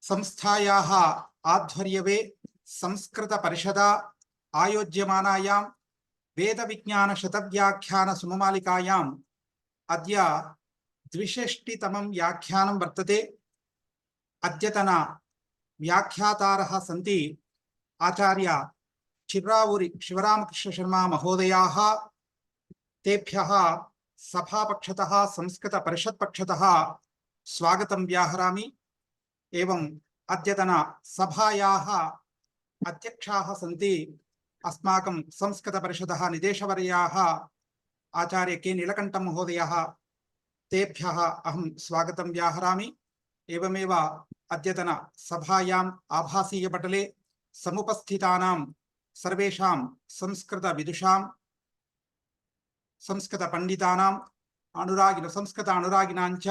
संस्थायाः आध्वर्यवे संस्कृतपरिषदा आयोज्यमानायां वेदविज्ञानशतव्याख्यानसुममालिकायाम् अद्य 62तमं व्याख्यानं वर्तते। अद्यतन व्याख्यातारः सन्ति आचार्य चिर्रावूरि शिवरामकृष्णशर्मा महोदयाः। तेभ्यः सभापक्षतः संस्कृतपरिषत्पक्षतः स्वागतं व्याहरामि। एवं अद्यतन सभायाः अध्यक्षाः सन्ति अस्माकं संस्कृतपरिषदः निदेशवर्याः आचार्य के नीलकण्ठं महोदयः। तेभ्यः अहं स्वागतं व्याहरामि। एवमेव अद्यतन सभायाम् आभासीयपटले समुपस्थितानां सर्वेषां संस्कृतविदुषां संस्कृतपण्डितानां संस्कृत अनुरागिणां च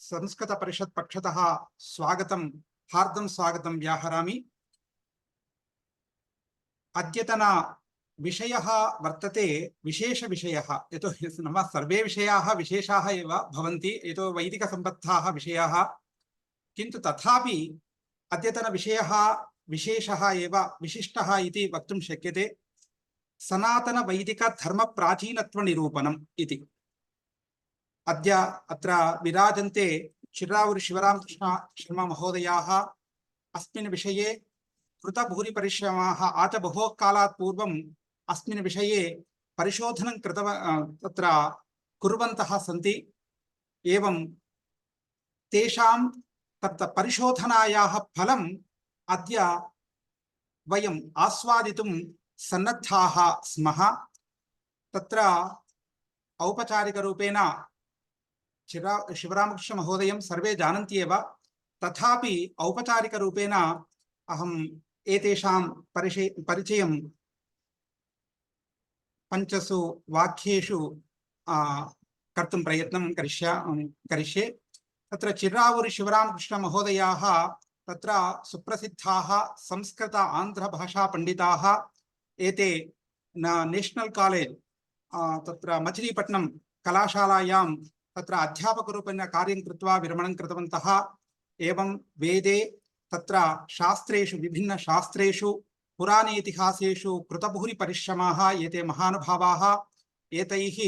संस्कृतपरिषत् पक्षतः स्वागतं हार्दं स्वागतं व्याहरामि। अद्यतन विषयः वर्तते विशेषविषयः। यतोहि नाम सर्वे विषयाः विशेषाः एव भवन्ति, यतो वैदिकसम्बद्धाः विषयाः, किन्तु तथापि अद्यतन विषयः विशेषः एव विशिष्टः इति वक्तुं शक्यते। सनातनवैदिकधर्मप्राचीनत्वनिरूपणम् इति। अद्य अत्र विराजन्ते चिर्रावूरि शिवरामकृष्णशर्मा महोदयाः। अस्मिन् विषये कृतभूरिपरिश्रमाः आच बहोः कालात् पूर्वम् अस्मिन् विषये परिशोधनं तत्र कुर्वन्तः सन्ति। एवं तेषां तत् परिशोधनायाः फलम् अद्य वयम् आस्वादितुं सन्नद्धाः स्मः। तत्र औपचारिकरूपेण शिवरामकृष्ण महोदयं सर्वे जानन्ति एव, तथापि औपचारिकरूपेण अहम् एतेषां परिचयं पञ्चसु वाक्येषु कर्तुं प्रयत्नं करिष्ये। तत्र चिर्रावूरि शिवरामकृष्ण महोदयाः तत्र सुप्रसिद्धाः संस्कृत आन्ध्रभाषा पण्डिताः। एते नेशनल् कालेज् तत्र मचिलीपट्टनं कलाशालायां तत्र अध्यापकरूपेण कार्यं कृत्वा विरमणं कृतवन्तः। एवं वेदे तत्र शास्त्रेषु विभिन्नशास्त्रेषु पुराणे इतिहासेषु कृतभूरिपरिश्रमाः एते महानुभावाः। एतैः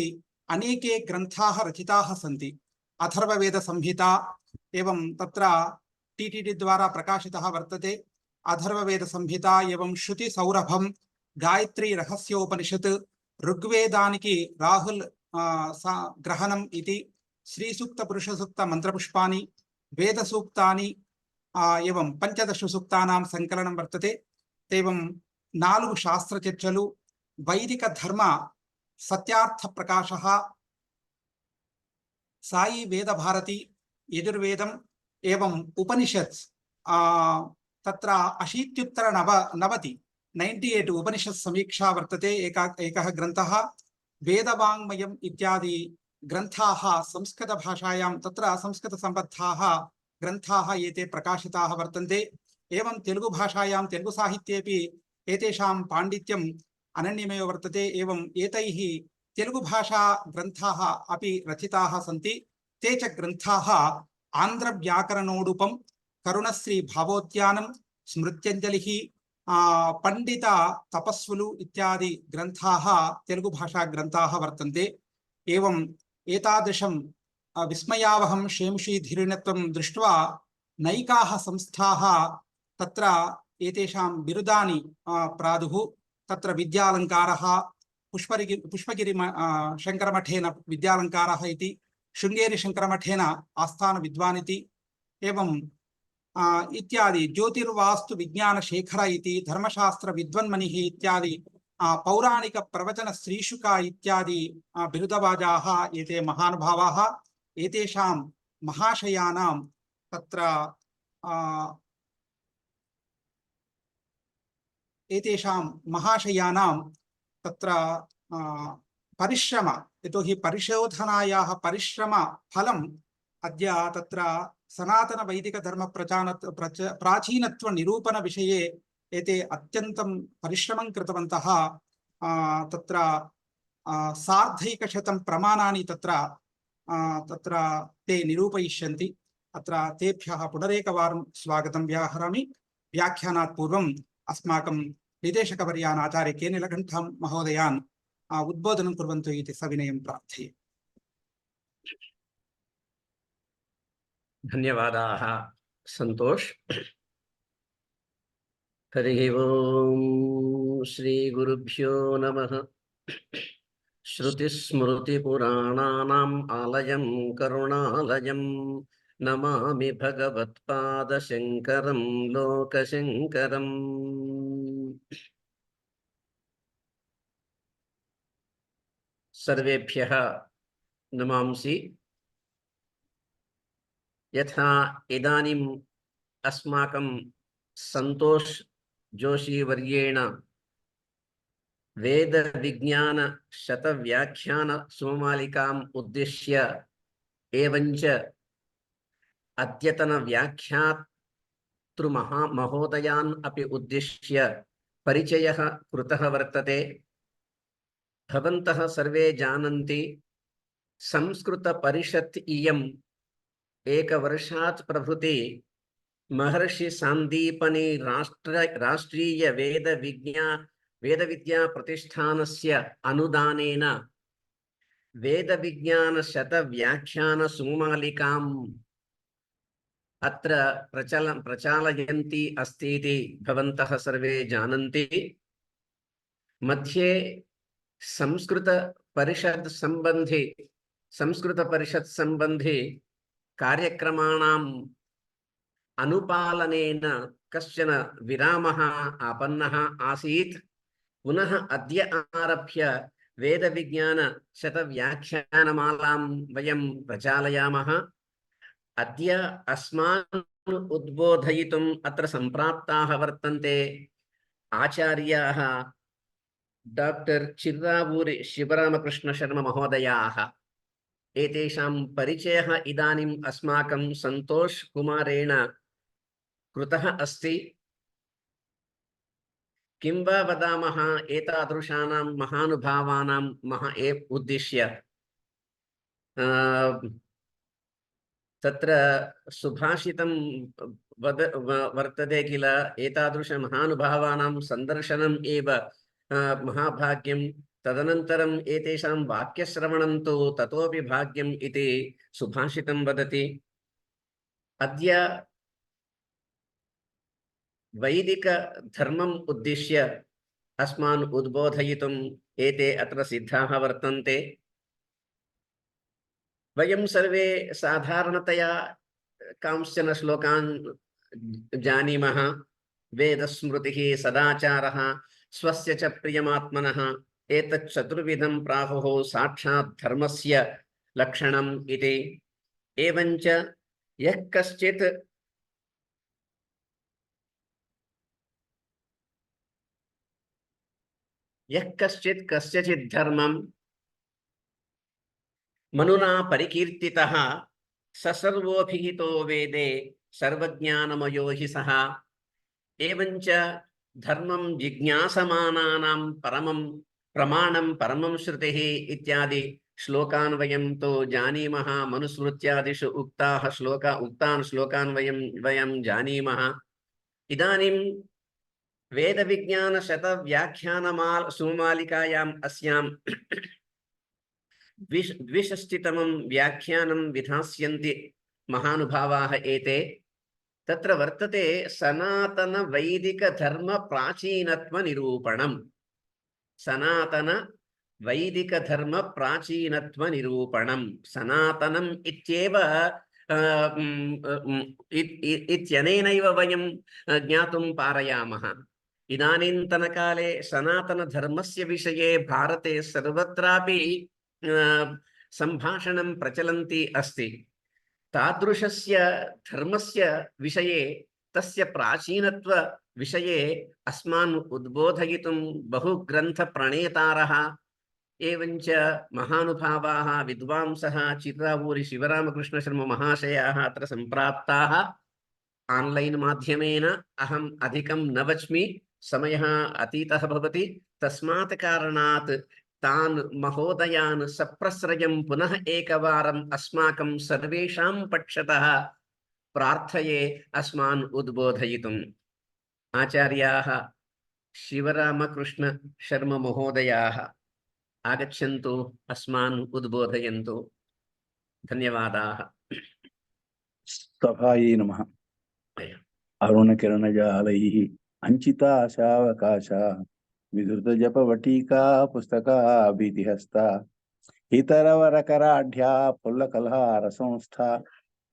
अनेके ग्रन्थाः रचिताः सन्ति। अथर्ववेदसंहिता एवं तत्र टीटीडी द्वारा प्रकाशितः वर्तते अथर्ववेदसंहिता। एवं श्रुतिसौरभं, गायत्री रहस्योपनिषत्, ऋग्वेदानिकी राहुल ग्रहणम् इति, श्रीसूक्त पुरुषसूक्त मंत्रपुष्पाणि, वेदसूक्तानि एवं 15 सूक्तानां संकलनं वर्तते। एवं 4 शास्त्रचर्चलु, वैदिकधर्म सत्यार्थप्रकाशः, साई वेदभारती, यजुर्वेदम् एवं उपनिषत् तत्र 98 उपनिषत् समीक्षा वर्तते। एकः ग्रन्थः। वेदवाङ्मयम् इत्यादि ग्रन्थाः संस्कृतभाषायां तत्र संस्कृतसम्बद्धाः ग्रन्थाः एते प्रकाशिताः वर्तन्ते। एवं तेलुगुभाषायां तेलुगुसाहित्येपि एतेषां पाण्डित्यम् अनन्यमेव वर्तते। एवं एतैः तेलुगुभाषा ग्रन्थाः अपि रचिताः सन्ति। ते च ग्रन्थाः आन्ध्रव्याकरणोडुपं, करुणश्री भावोद्यानं, स्मृत्यञ्जलिः, पंडित तपस्वुलु इत्यादि ग्रन्थाः तेलुगुभाषा ग्रन्थाः वर्तन्ते। एवं एतादृशं विस्मयावहं शेमुषीधीरिणत्वं दृष्ट्वा नैकाः संस्थाः तत्र एतेषां बिरुदानि प्रादुः। तत्र विद्यालङ्कारः, पुष्पगिरि शङ्करमठेन विद्यालङ्कारः इति, शृङ्गेरी शङ्करमठेन आस्थानविद्वान् इति, एवं इत्यादि ज्योतिर्वास्तु विज्ञान शेखर इति, धर्मशास्त्र विद्वन्मनिः इत्यादि, पौराणिक प्रवचन श्रीशुका इत्यादि बिरुदवाजाः एते महानुभावाः। एतेषां महाशयानां तत्र परिश्रम, यतोहि परिशोधनायाः परिश्रम फलम् अद्य तत्र सनातन वैदिक धर्म प्राचीनत्व निरूपण विषये एते अत्यन्तं परिश्रमं कृतवन्तः। तत्र सार्धैकशतं प्रमाणानि तत्र ते निरूपयिष्यन्ति। अत्र तेभ्यः पुनरेकवारं स्वागतं व्याहरामि। व्याख्यानात् पूर्वम् अस्माकं निदेशकवर्यान् आचार्य के नीलकण्ठं महोदयान् उद्बोधनं कुर्वन्तु इति सविनयं प्रार्थये। धन्यवादाः संतोष। हरिः ओम् श्रीगुरुभ्यो नमः। श्रुतिस्मृतिपुराणानाम् आलयं करुणालयं नमामि भगवत्पादशङ्करं लोकशङ्करम्। सर्वेभ्यः नमांसि। यथा इदानीम् अस्माकं संतोष जोशी वर्येण वेद विज्ञान शतव्याख्यान सुमालिकाम् उद्दिश्य एवञ्च अद्यतन व्याख्यातृ महोदयान् अपि उद्दिश्य परिचयः कृतः वर्तते। भवन्तः सर्वे जानन्ति संस्कृत परिषत् इयम् एकवर्षात् प्रभृति महर्षि सांदीपनि राष्ट्रीय वेदविद्या प्रतिष्ठानस्य अनुदानेन वेदविज्ञान शतव्याख्यान सुमालिकाम् अत्र प्रचालयन्ती अस्ति इति भवन्तः सर्वे जानन्ति। मध्ये संस्कृत परिषत् संबंधी कार्यक्रमाणाम् अनुपालनेन कश्चन विरामः आपन्नः आसीत्। पुनः अद्य आरभ्य वेदविज्ञान शतव्याख्यानमालां वयं प्रचालयामः। अद्य अस्मान् उद्बोधयितुम् अत्र सम्प्राप्ताः वर्तन्ते आचार्याः डॉक्टर चिर्रावूरि शिवरामकृष्ण शर्मा महोदयाः। एतेषां परिचयः इदानीम् अस्माकं संतोष कुमारेण कृतः अस्ति। किं वा वदामः एतादृशानां महानुभावानां उद्दिश्य। तत्र सुभाषितं वर्तते किल, एतादृश महानुभावानां सन्दर्शनम् एव महाभाग्यं, तदनन्तरम् एतेषां वाक्यश्रवणं तु ततोपि भाग्यम् इति सुभाषितं वदति। अद्य वैदिक धर्मम् उद्दिश्य अस्मान् उद्बोधयितुम् एते अत्र सिद्धाः वर्तन्ते। वयं सर्वे साधारणतया कांश्चन श्लोकान् जानीमः। वेदस्मृतिः सदाचारः स्वस्य च प्रियमात्मनः एतत् चतुर्विधं प्राहुः साक्षात् धर्मस्य लक्षणम् इति। एवञ्च यः कश्चित् कस्यचित् धर्मं मनुना परिकीर्तितः स सर्वोऽभिहितो वेदे सर्वज्ञानमयो हि सः। एवञ्च धर्मं जिज्ञासमानानां परमं प्रमाणं परमं श्रुतिः इत्यादि श्लोकान् वयं तो जानीमः। मनुस्मृत्यादिषु उक्तान् श्लोकान् वयं जानीमः। इदानीं वेदविज्ञान शतव्याख्यानमालिकायाम् अस्यां द्विषष्टितमं व्याख्यानं विधास्यन्ति महानुभावाः एते। तत्र वर्तते सनातन वैदिक धर्म प्राचीनत्व निरूपणम्। सनातन वैदिक धर्म प्राचीनत्व निरूपणम्। सनातनम् इत्येव इत्यनेनैव वयं ज्ञातुं पारयामः। इदानीन्तनकाले सनातनधर्मस्य विषये भारते सर्वत्रापि सम्भाषणं प्रचलन्ति अस्ति। तादृशस्य धर्मस्य विषये तस्य प्राचीनत्व विषये अस्मान् उद्बोधयितुं बहु ग्रन्थप्रणेतारः एवञ्च महानुभावाः विद्वांसः चिर्रावूरि शिवरामकृष्ण शर्मा महाशयाः अत्र सम्प्राप्ताः। आन्लैन् माध्यमेन अहम् अधिकं न वच्मि, समयः अतीतः भवति। तस्मात् कारणात् तान् महोदयान् सप्रश्रयं पुनः एकवारम् अस्माकं सर्वेषां पक्षतः प्रार्थये अस्मान् उद्बोधयितुम्। आचार्याः शिवरामकृष्णशर्ममहोदयाः आगच्छन्तु, अस्मान् उद्बोधयन्तु। धन्यवादाः। सभायै नमः। अरुणकिरणजालैः अञ्चिताशावकाशा विधृतजपवटीका पुस्तकाभितिहस्ता हितरवरकराढ्या फुल्लकल्हारसंस्था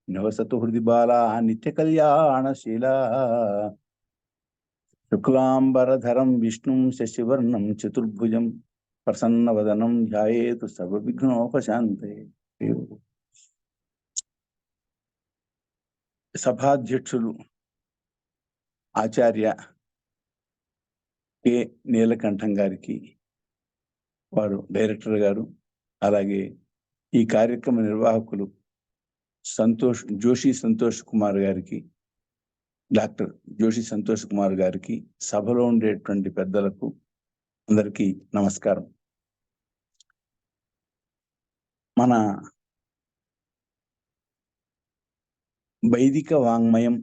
निवसतु हृदि बाला नित्यकल्याणशीला शुक्लाम्बरधरं विष्णुं शशिवर्णं चतुर्भुजं प्रसन्नवदनं ध्यायेतु सर्वविघ्नोपशान्तये। సభాధ్యక్షులు ఆచార్య కె నీలకంఠం గారికి, వారు డైరెక్టర్ గారు, అలాగే ఈ కార్యక్రమ నిర్వాహకులు జోషి సంతోష్ కుమార్ గారికి, డాక్టర్ జోషి సంతోష్ కుమార్ గారికి, సభలో ఉండేటువంటి పెద్దలకు అందరికీ నమస్కారం. మన వైదిక వాంగ్మయం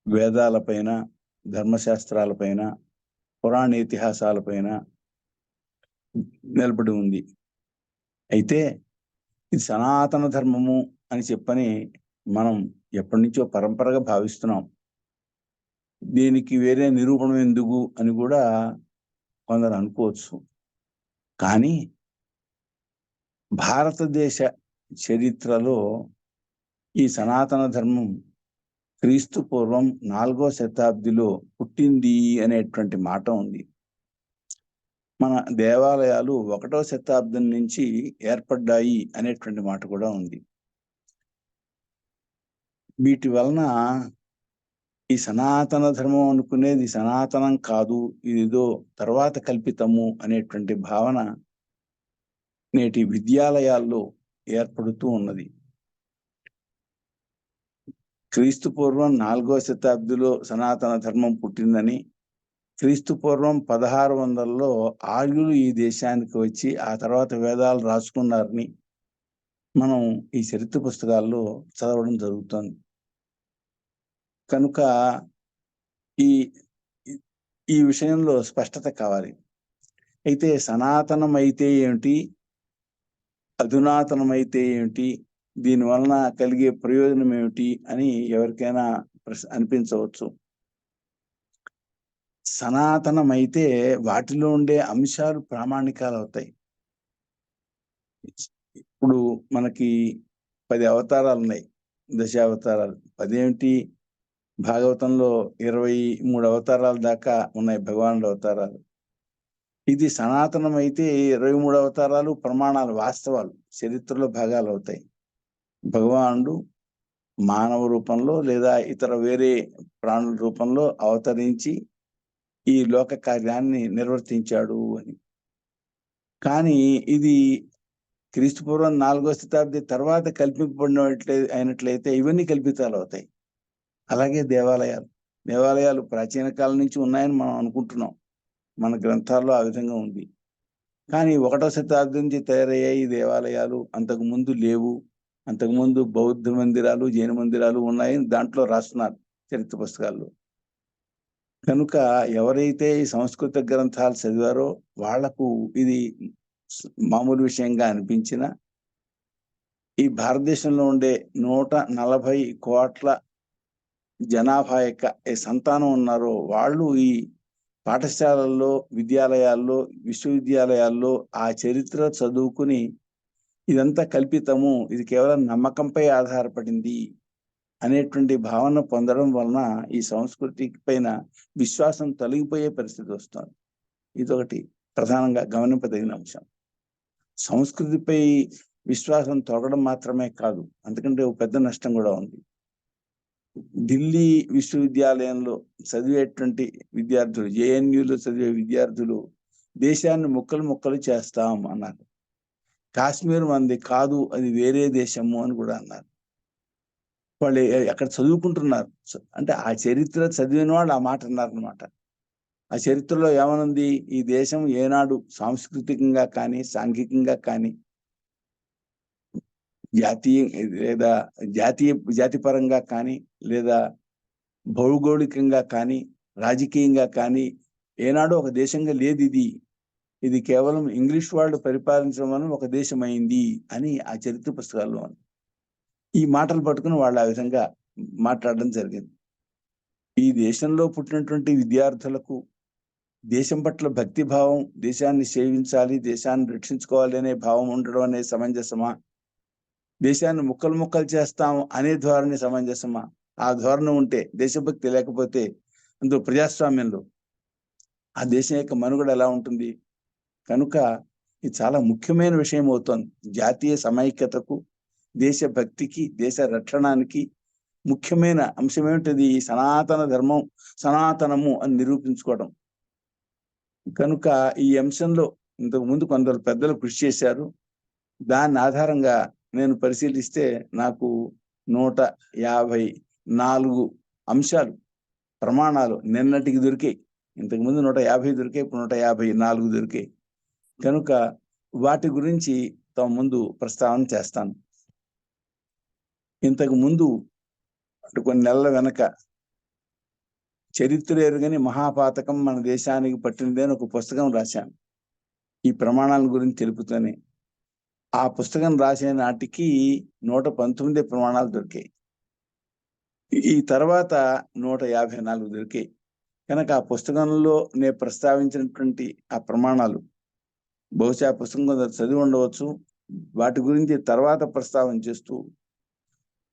వేదాలపైన, ధర్మశాస్త్రాలపైన, పురాణ ఇతిహాసాలపైన నిలబడి ఉంది. అయితే ఇది సనాతన ధర్మము అని చెప్పని మనం ఎప్పటి నుంచో పరంపరగా భావిస్తున్నాం. దీనికి వేరే నిరూపణం ఎందుకు అని కూడా కొందరు అనుకోవచ్చు. కానీ భారతదేశ చరిత్రలో ఈ సనాతన ధర్మం క్రీస్తు పూర్వం 4వ శతాబ్దిలో పుట్టింది అనేటువంటి మాట ఉంది. మన దేవాలయాలు 1వ శతాబ్దం నుంచి ఏర్పడ్డాయి అనేటువంటి మాట కూడా ఉంది. వీటి వలన ఈ సనాతన ధర్మం అనుకునేది సనాతనం కాదు, ఇదిదో తర్వాత కల్పితము అనేటువంటి భావన నేటి విద్యాలయాల్లో ఏర్పడుతూ ఉన్నది. క్రీస్తు పూర్వం 4వ శతాబ్దిలో సనాతన ధర్మం పుట్టిందని, క్రీస్తు పూర్వం 1600లో ఆర్యులు ఈ దేశానికి వచ్చి ఆ తర్వాత వేదాలు రాసుకున్నారని మనం ఈ చరిత్ర పుస్తకాల్లో చదవడం జరుగుతుంది. కనుక ఈ విషయంలో స్పష్టత కావాలి. అయితే సనాతనమైతే ఏమిటి, అధునాతనమైతే ఏమిటి, దీని వలన కలిగే ప్రయోజనం ఏమిటి అని ఎవరికైనా అనిపించవచ్చు. సనాతనమైతే వాటిలో ఉండే అంశాలు ప్రామాణికాలు అవుతాయి. ఇప్పుడు మనకి 10 అవతారాలు ఉన్నాయి, దశావతారాలు. 10 ఏమిటి, భాగవతంలో 23 అవతారాల దాకా ఉన్నాయి, భగవానుడు అవతారాలు. ఇది సనాతనమైతే 23 అవతారాలు ప్రమాణాలు, వాస్తవాలు, చరిత్రలో భాగాలు అవుతాయి. భగవానుడు మానవ రూపంలో లేదా ఇతర వేరే ప్రాణుల రూపంలో అవతరించి ఈ లోక కార్యాన్ని నిర్వర్తించాడు అని. కానీ ఇది క్రీస్తు పూర్వం 4వ శతాబ్ది తర్వాత అయినట్లయితే ఇవన్నీ కల్పితాలు అవుతాయి. అలాగే దేవాలయాలు ప్రాచీన కాలం నుంచి ఉన్నాయని మనం అనుకుంటున్నాం, మన గ్రంథాల్లో ఆ విధంగా ఉంది. కానీ 1వ శతాబ్దం నుంచి తయారయ్యాయి ఈ దేవాలయాలు, అంతకు ముందు లేవు. అంతకుముందు బౌద్ధ మందిరాలు, జైన మందిరాలు ఉన్నాయని దాంట్లో రాస్తున్నారు చరిత్ర పుస్తకాల్లో. కనుక ఎవరైతే ఈ సంస్కృత గ్రంథాలు చదివారో వాళ్లకు ఇది మామూలు విషయంగా అనిపించిన, ఈ భారతదేశంలో ఉండే 140 కోట్ల జనాభా యొక్క సంతానం ఉన్నారో వాళ్ళు ఈ పాఠశాలల్లో, విద్యాలయాల్లో, విశ్వవిద్యాలయాల్లో ఆ చరిత్ర చదువుకుని ఇదంతా కల్పితము, ఇది కేవలం నమ్మకంపై ఆధారపడింది అనేటువంటి భావన పొందడం వలన ఈ సంస్కృతి పైన విశ్వాసం తొలగిపోయే పరిస్థితి వస్తుంది. ఇదొకటి ప్రధానంగా గమనింపదగిన అంశం. సంస్కృతిపై విశ్వాసం తొలగడం మాత్రమే కాదు, అందుకంటే ఒక పెద్ద నష్టం కూడా ఉంది. ఢిల్లీ విశ్వవిద్యాలయంలో చదివేటువంటి విద్యార్థులు, జేఎన్యూలో చదివే విద్యార్థులు దేశాన్ని ముక్కలు చేస్తాం అన్నారు. కాశ్మీర్ మంది కాదు, అది వేరే దేశము అని కూడా అన్నారు. వాళ్ళు అక్కడ చదువుకుంటున్నారు అంటే ఆ చరిత్ర చదివిన వాళ్ళు ఆ మాట అన్నారనమాట. ఆ చరిత్రలో ఏమనుంది, ఈ దేశం ఏనాడు సాంస్కృతికంగా కానీ సాంఘికంగా కానీ జాతీయ లేదా జాతిపరంగా కానీ లేదా భౌగోళికంగా కానీ రాజకీయంగా కానీ ఏనాడో ఒక దేశంగా లేదు ఇది కేవలం ఇంగ్లీష్ వాళ్ళు పరిపాలించడం వలన ఒక దేశం అయింది అని ఆ చరిత్ర పుస్తకాల్లో ఈ మాటలు పట్టుకుని వాళ్ళు ఆ విధంగా మాట్లాడడం జరిగింది. ఈ దేశంలో పుట్టినటువంటి విద్యార్థులకు దేశం పట్ల భక్తి భావం, దేశాన్ని సేవించాలి, దేశాన్ని రక్షించుకోవాలి అనే భావం ఉండడం అనే సమంజసమా, దేశాన్ని ముక్కలు చేస్తాం అనే ధోరణి సమంజసమా? ఆ ధోరణి ఉంటే, దేశభక్తి లేకపోతే అందులో ప్రజాస్వామ్యంలో ఆ దేశం యొక్క మనుగడ ఎలా ఉంటుంది? కనుక ఇది చాలా ముఖ్యమైన విషయం అవుతోంది. జాతీయ సమైక్యతకు, దేశభక్తికి, దేశ రక్షణానికి ముఖ్యమైన అంశం ఏమిటిది? సనాతన ధర్మం, సనాతనము అని నిరూపించుకోవడం. కనుక ఈ అంశంలో ఇంతకు ముందు కొందరు పెద్దలు కృషి చేశారు. దాని ఆధారంగా నేను పరిశీలిస్తే నాకు 154 అంశాలు, ప్రమాణాలు నిన్నటికి దొరికాయి. ఇంతకుముందు 150 దొరికాయి, ఇప్పుడు 154 దొరికాయి. కనుక వాటి గురించి తమ ముందు ప్రస్తావన చేస్తాను. ఇంతకు ముందు కొన్ని నెలల వెనక చరిత్ర ఎరుగని మహాపాతకం మన దేశానికి పట్టినది అని ఒక పుస్తకం రాశాను. ఈ ప్రమాణాల గురించి తెలుపుతూనే ఆ పుస్తకం రాసే నాటికి 119 ప్రమాణాలు దొరికాయి. ఈ తర్వాత 154 దొరికాయి. కనుక ఆ పుస్తకంలో నేను ప్రస్తావించినటువంటి ఆ ప్రమాణాలు బహుశా పుస్తకం కొంత చదివి ఉండవచ్చు. వాటి గురించి తర్వాత ప్రస్తావన చేస్తూ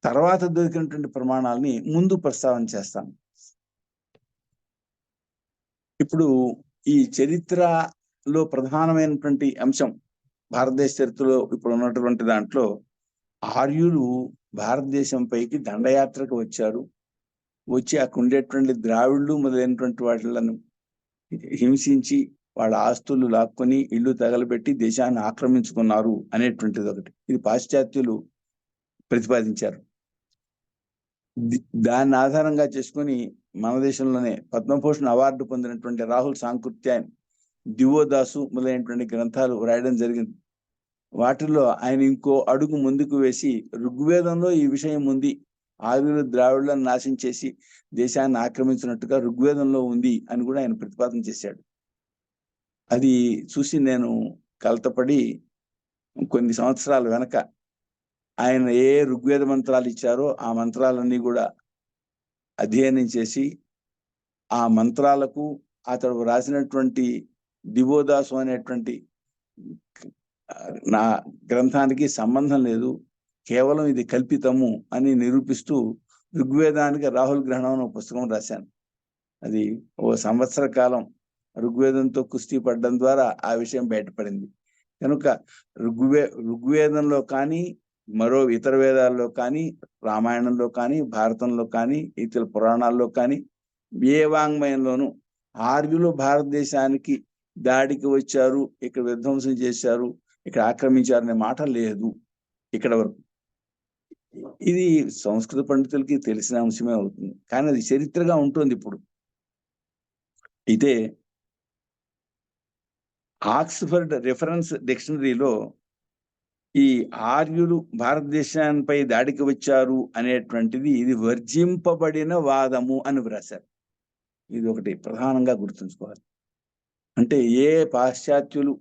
తర్వాత దొరికినటువంటి ప్రమాణాలని ముందు ప్రస్తావన చేస్తాను. ఇప్పుడు ఈ చరిత్రలో ప్రధానమైనటువంటి అంశం, భారతదేశ చరిత్రలో ఇప్పుడు ఉన్నటువంటి దాంట్లో ఆర్యులు భారతదేశంపైకి దండయాత్రకు వచ్చారు. వచ్చి అక్కడ ఉండేటువంటి ద్రావిడులు మొదలైనటువంటి వాటిలను హింసించి వాళ్ళ ఆస్తులు లాక్కొని ఇల్లు తగలబెట్టి దేశాన్ని ఆక్రమించుకున్నారు అనేటువంటిది ఒకటి. ఇది పాశ్చాత్యులు ప్రతిపాదించారు. దాన్ని ఆధారంగా చేసుకుని మన దేశంలోనే పద్మభూషణ్ అవార్డు పొందినటువంటి రాహుల్ సాంకృత్యాయన్, దివోదాసు మొదలైనటువంటి గ్రంథాలు రాయడం జరిగింది. వాటిల్లో ఆయన ఇంకో అడుగు ముందుకు వేసి ఋగ్వేదంలో ఈ విషయం ఉంది, ఆర్యులు ద్రావిడులను నాశనం చేసి దేశాన్ని ఆక్రమించినట్టుగా ఋగ్వేదంలో ఉంది అని కూడా ఆయన ప్రతిపాదన చేశాడు. అది చూసి నేను కలతపడి కొన్ని సంవత్సరాల వెనక ఆయన ఏ ఋగ్వేద మంత్రాలు ఇచ్చారో ఆ మంత్రాలన్నీ కూడా అధ్యయనం చేసి ఆ మంత్రాలకు అతడు రాసినటువంటి దివోదాసు అనేటువంటి నా గ్రంథానికి సంబంధం లేదు, కేవలం ఇది కల్పితము అని నిరూపిస్తూ ఋగ్వేదానికి రాహుల్ గ్రహణం అనే పుస్తకం రాశాను. అది ఓ సంవత్సర కాలం ఋగ్వేదంతో కుస్తీ పడడం ద్వారా ఆ విషయం బయటపడింది. కనుక ఋగ్వేదంలో కానీ మరో ఇతర వేదాల్లో కానీ రామాయణంలో కానీ భారతంలో కానీ ఇతర పురాణాల్లో కానీ ఏ వాంగ్మయంలోనూ ఆర్యులు భారతదేశానికి దాడికి వచ్చారు, ఇక్కడ విధ్వంసం చేశారు, ఇక్కడ ఆక్రమించారనే మాట లేదు ఇక్కడ వరకు. ఇది సంస్కృత పండితులకి తెలిసిన అంశమే అవుతుంది, కానీ అది చరిత్రగా ఉంటుంది. ఇప్పుడు అయితే ఆక్స్ఫర్డ్ రిఫరెన్స్ డిక్షనరీలో ఈ ఆర్యులు భారతదేశానిపై దాడికి వచ్చారు అనేటువంటిది ఇది వర్జింపబడిన వాదము అని వ్రాశారు. ఇది ఒకటి ప్రధానంగా గుర్తుంచుకోవాలి. అంటే ఏ పాశ్చాత్యులు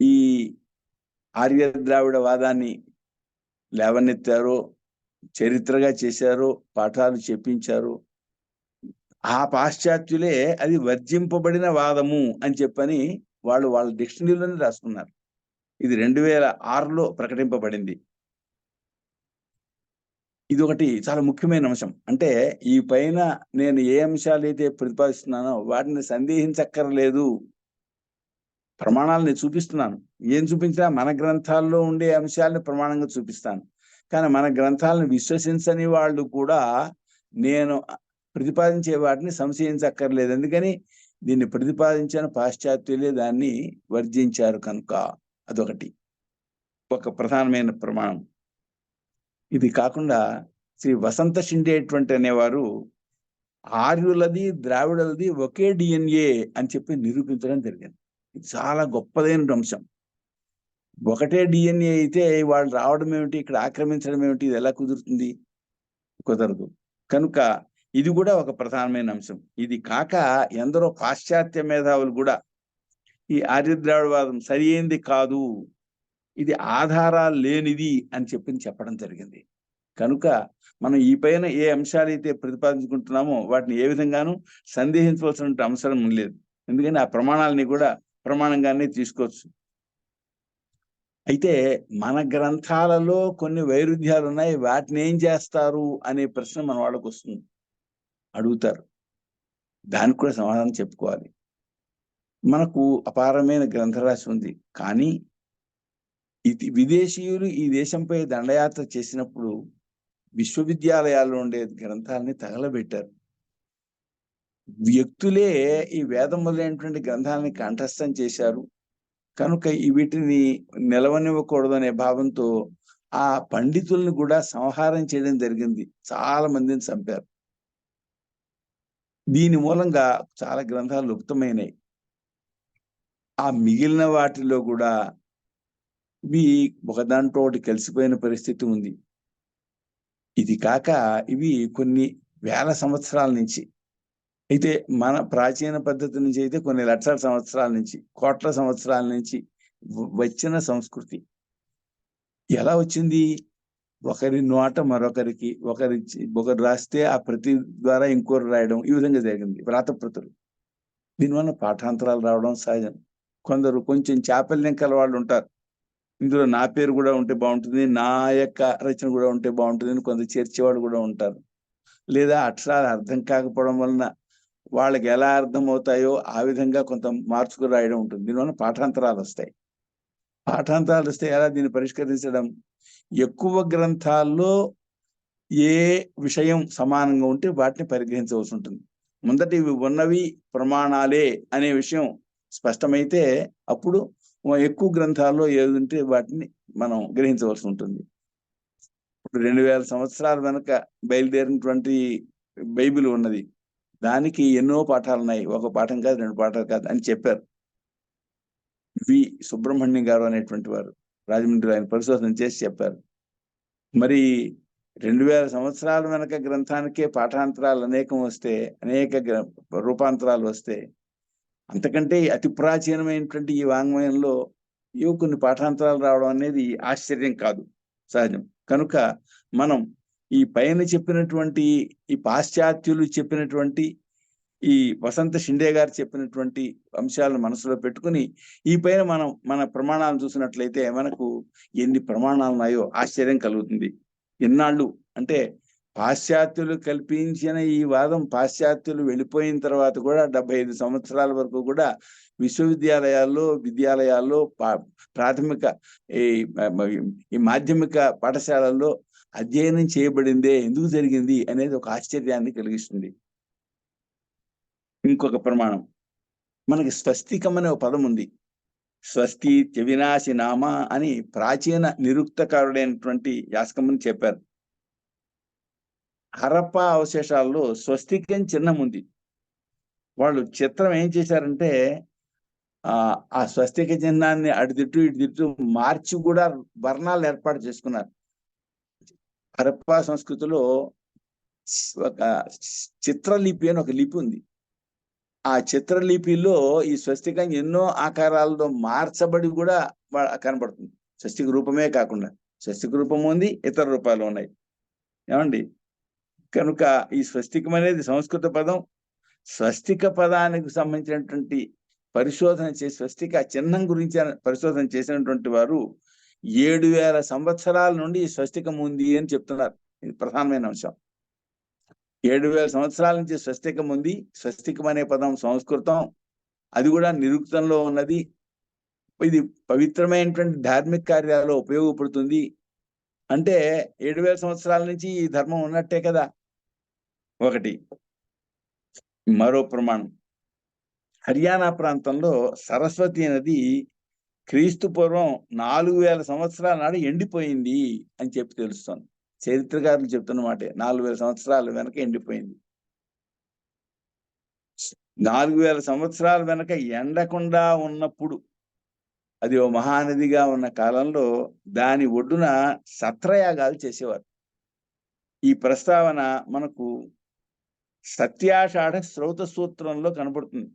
ఈ ఆర్య ద్రావిడ వాదాన్ని లేవనెత్తారో, చరిత్రగా చేశారో, పాఠాలు చెప్పించారో, ఆ పాశ్చాత్యులే అది వర్జింపబడిన వాదము అని చెప్పని వాళ్ళ డిక్షనరీలోనే రాసుకున్నారు. ఇది 2006లో ప్రకటింపబడింది. ఇది ఒకటి చాలా ముఖ్యమైన అంశం. అంటే ఈ పైన నేను ఏ అంశాలు అయితే ప్రతిపాదిస్తున్నానో వాటిని సందేహించక్కర్లేదు. ప్రమాణాలను చూపిస్తున్నాను. ఏం చూపించినా మన గ్రంథాల్లో ఉండే అంశాలను ప్రమాణంగా చూపిస్తాను. కానీ మన గ్రంథాలను విశ్వసించని వాళ్ళు కూడా నేను ప్రతిపాదించే వాటిని సంశయించక్కర్లేదు. ఎందుకని దీన్ని ప్రతిపాదించిన పాశ్చాత్యులే దాన్ని వర్జించారు కనుక. అదొకటి, ఒక ప్రధానమైన ప్రమాణం. ఇది కాకుండా శ్రీ వసంత షిండే అనేవారు ఆర్యులది ద్రావిడలది ఒకే DNA అని చెప్పి నిరూపించడం జరిగింది. ఇది చాలా గొప్పదైన అంశం. ఒకటే డిఎన్ఏ అయితే వాళ్ళు రావడం ఏమిటి, ఇక్కడ ఆక్రమించడం ఏమిటి, ఇది ఎలా కుదురుతుంది? కుదరదు. కనుక ఇది కూడా ఒక ప్రధానమైన అంశం. ఇది కాక ఎందరో పాశ్చాత్య మేధావులు కూడా ఈ ఆర్యద్రావిడవాదం సరి అయింది కాదు, ఇది ఆధారాలు లేనిది అని చెప్పడం జరిగింది. కనుక మనం ఈ పైన ఏ అంశాలు అయితే ప్రతిపాదించుకుంటున్నామో వాటిని ఏ విధంగానూ సందేహించవలసిన అవసరం లేదు. ఎందుకంటే ఆ ప్రమాణాలని కూడా ప్రమాణంగానే తీసుకోవచ్చు. అయితే మన గ్రంథాలలో కొన్ని వైరుధ్యాలు ఉన్నాయి, వాటిని ఏం చేస్తారు అనే ప్రశ్న మన వాళ్ళకు వస్తుంది, అడుగుతారు. దానికి కూడా సమాధానం చెప్పుకోవాలి. మనకు అపారమైన గ్రంథరాశి ఉంది, కానీ ఇది విదేశీయులు ఈ దేశంపై దండయాత్ర చేసినప్పుడు విశ్వవిద్యాలయాల్లో ఉండే గ్రంథాలని తగలబెట్టారు. వ్యక్తులే ఈ వేదం మొదలైనటువంటి గ్రంథాలని కంఠస్థం చేశారు. కనుక వీటిని నిలవనివ్వకూడదు అనే భావంతో ఆ పండితుల్ని కూడా సంహారం చేయడం జరిగింది. చాలా మందిని చంపారు. దీని మూలంగా చాలా గ్రంథాలు లుప్తమైనాయి. ఆ మిగిలిన వాటిలో కూడా ఇవి ఒకదాంట్లో ఒకటి కలిసిపోయిన పరిస్థితి ఉంది. ఇది కాక ఇవి కొన్ని వేల సంవత్సరాల నుంచి, అయితే మన ప్రాచీన పద్ధతి నుంచి అయితే కొన్ని లక్షల సంవత్సరాల నుంచి, కోట్ల సంవత్సరాల నుంచి వచ్చిన సంస్కృతి. ఎలా వచ్చింది? ఒకరి నోట మరొకరికి, ఒకరు రాస్తే ఆ ప్రతి ద్వారా ఇంకోరు రాయడం, ఈ విధంగా జరిగింది. వ్రాతప్రతులు. దీనివల్ల పాఠాంతరాలు రావడం సహజం. కొందరు కొంచెం చాపల్యం కల వాళ్ళు ఉంటారు, ఇందులో నా పేరు కూడా ఉంటే బాగుంటుంది, నా యొక్క రచన కూడా ఉంటే బాగుంటుంది అని కొందరు చేర్చేవాళ్ళు కూడా ఉంటారు. లేదా అక్షరాలు అర్థం కాకపోవడం వలన వాళ్ళకి ఎలా అర్థం అవుతాయో ఆ విధంగా కొంత మార్చుకు రాయడం ఉంటుంది. దీనివల్ల పాఠాంతరాలు వస్తాయి. పాఠాంతరాలు వస్తే ఎలా దీన్ని పరిష్కరించడం? ఎక్కువ గ్రంథాల్లో ఏ విషయం సమానంగా ఉంటే వాటిని పరిగ్రహించవలసి ఉంటుంది. మొదటి ఇవి ఉన్నవి ప్రమాణాలే అనే విషయం స్పష్టమైతే అప్పుడు ఎక్కువ గ్రంథాల్లో ఏది ఉంటే వాటిని మనం గ్రహించవలసి ఉంటుంది. ఇప్పుడు 2000 సంవత్సరాల వెనక బయలుదేరినటువంటి బైబిల్ ఉన్నది. దానికి ఎన్నో పాఠాలు ఉన్నాయి. ఒక పాఠం కాదు, 2 పాఠాలు కాదు అని చెప్పారు. వి సుబ్రహ్మణ్యం గారు అనేటువంటి వారు రాజమండ్రిలో ఆయన పరిశోధన చేసి చెప్పారు. మరి 2000 సంవత్సరాల వెనక గ్రంథానికే పాఠాంతరాలు అనేకం వస్తే, అనేక రూపాంతరాలు వస్తే, అంతకంటే అతి ప్రాచీనమైనటువంటి ఈ వాంగ్మయంలో ఏవో కొన్ని పాఠాంతరాలు రావడం అనేది ఆశ్చర్యం కాదు, సహజం. కనుక మనం ఈ పైన చెప్పినటువంటి ఈ పాశ్చాత్యులు చెప్పినటువంటి ఈ వసంత షిండే గారు చెప్పినటువంటి అంశాలను మనసులో పెట్టుకుని ఈ పైన మనం మన ప్రమాణాలను చూసినట్లయితే మనకు ఎన్ని ప్రమాణాలు ఉన్నాయో ఆశ్చర్యం కలుగుతుంది. ఎన్నాళ్ళు అంటే పాశ్చాత్యులు కల్పించిన ఈ వాదం పాశ్చాత్యులు వెళ్ళిపోయిన తర్వాత కూడా 75 సంవత్సరాల వరకు కూడా విద్యాలయాల్లో ప్రాథమిక ఈ మాధ్యమిక పాఠశాలల్లో అధ్యయనం చేయబడిందే. ఎందుకు జరిగింది అనేది ఒక ఆశ్చర్యాన్ని కలిగిస్తుంది. ఇంకొక ప్రమాణం, మనకి స్వస్తికం అనే ఒక పదం ఉంది. స్వస్తి వినాశి నామ అని ప్రాచీన నిరుక్తకారుడైనటువంటి యాస్కముని చెప్పారు. హరప్పా అవశేషాల్లో స్వస్తికం చిహ్నం ఉంది. వాళ్ళు చిత్రం ఏం చేశారంటే ఆ స్వస్తిక చిహ్నాన్ని అటు ఇటు మార్చి కూడా వర్ణాలు ఏర్పాటు చేసుకున్నారు. హరప్పా సంస్కృతిలో ఒక చిత్రలిపి అని ఒక లిపి ఉంది. ఆ చిత్రలిపిలో ఈ స్వస్తికం ఎన్నో ఆకారాలతో మార్చబడి కూడా కనబడుతుంది. స్వస్తిక రూపమే కాకుండా స్వస్తిక రూపం ఉంది, ఇతర రూపాలు ఉన్నాయి. ఏమండి? కనుక ఈ స్వస్తికం అనేది సంస్కృత పదం. స్వస్తిక పదానికి సంబంధించినటువంటి పరిశోధన చేసి స్వస్తిక చిహ్నం గురించి పరిశోధన చేసినటువంటి వారు 7000 సంవత్సరాల నుండి ఈ స్వస్తికం ఉంది అని చెప్తున్నారు. ఇది ప్రధానమైన అంశం. 7000 సంవత్సరాల నుంచి స్వస్తికం ఉంది. స్వస్తికం అనే పదం సంస్కృతం, అది కూడా నిరుక్తంలో ఉన్నది. ఇది పవిత్రమైనటువంటి ధార్మిక కార్యాల్లో ఉపయోగపడుతుంది. అంటే 7000 సంవత్సరాల నుంచి ఈ ధర్మం ఉన్నట్టే కదా. ఒకటి. మరో ప్రమాణం, హర్యానా ప్రాంతంలో సరస్వతి నది క్రీస్తు పూర్వం 4000 సంవత్సరాల నాడు ఎండిపోయింది అని చెప్పి తెలుస్తోంది. చరిత్రకారులు చెప్తున్న మాట 4000 సంవత్సరాల వెనక ఎండిపోయింది. 4000 సంవత్సరాల వెనక ఎండకుండా ఉన్నప్పుడు అది ఓ మహానదిగా ఉన్న కాలంలో దాని ఒడ్డున సత్రయాగాలు చేసేవారు. ఈ ప్రస్తావన మనకు సత్యాషాఢ శ్రౌత సూత్రంలో కనబడుతుంది.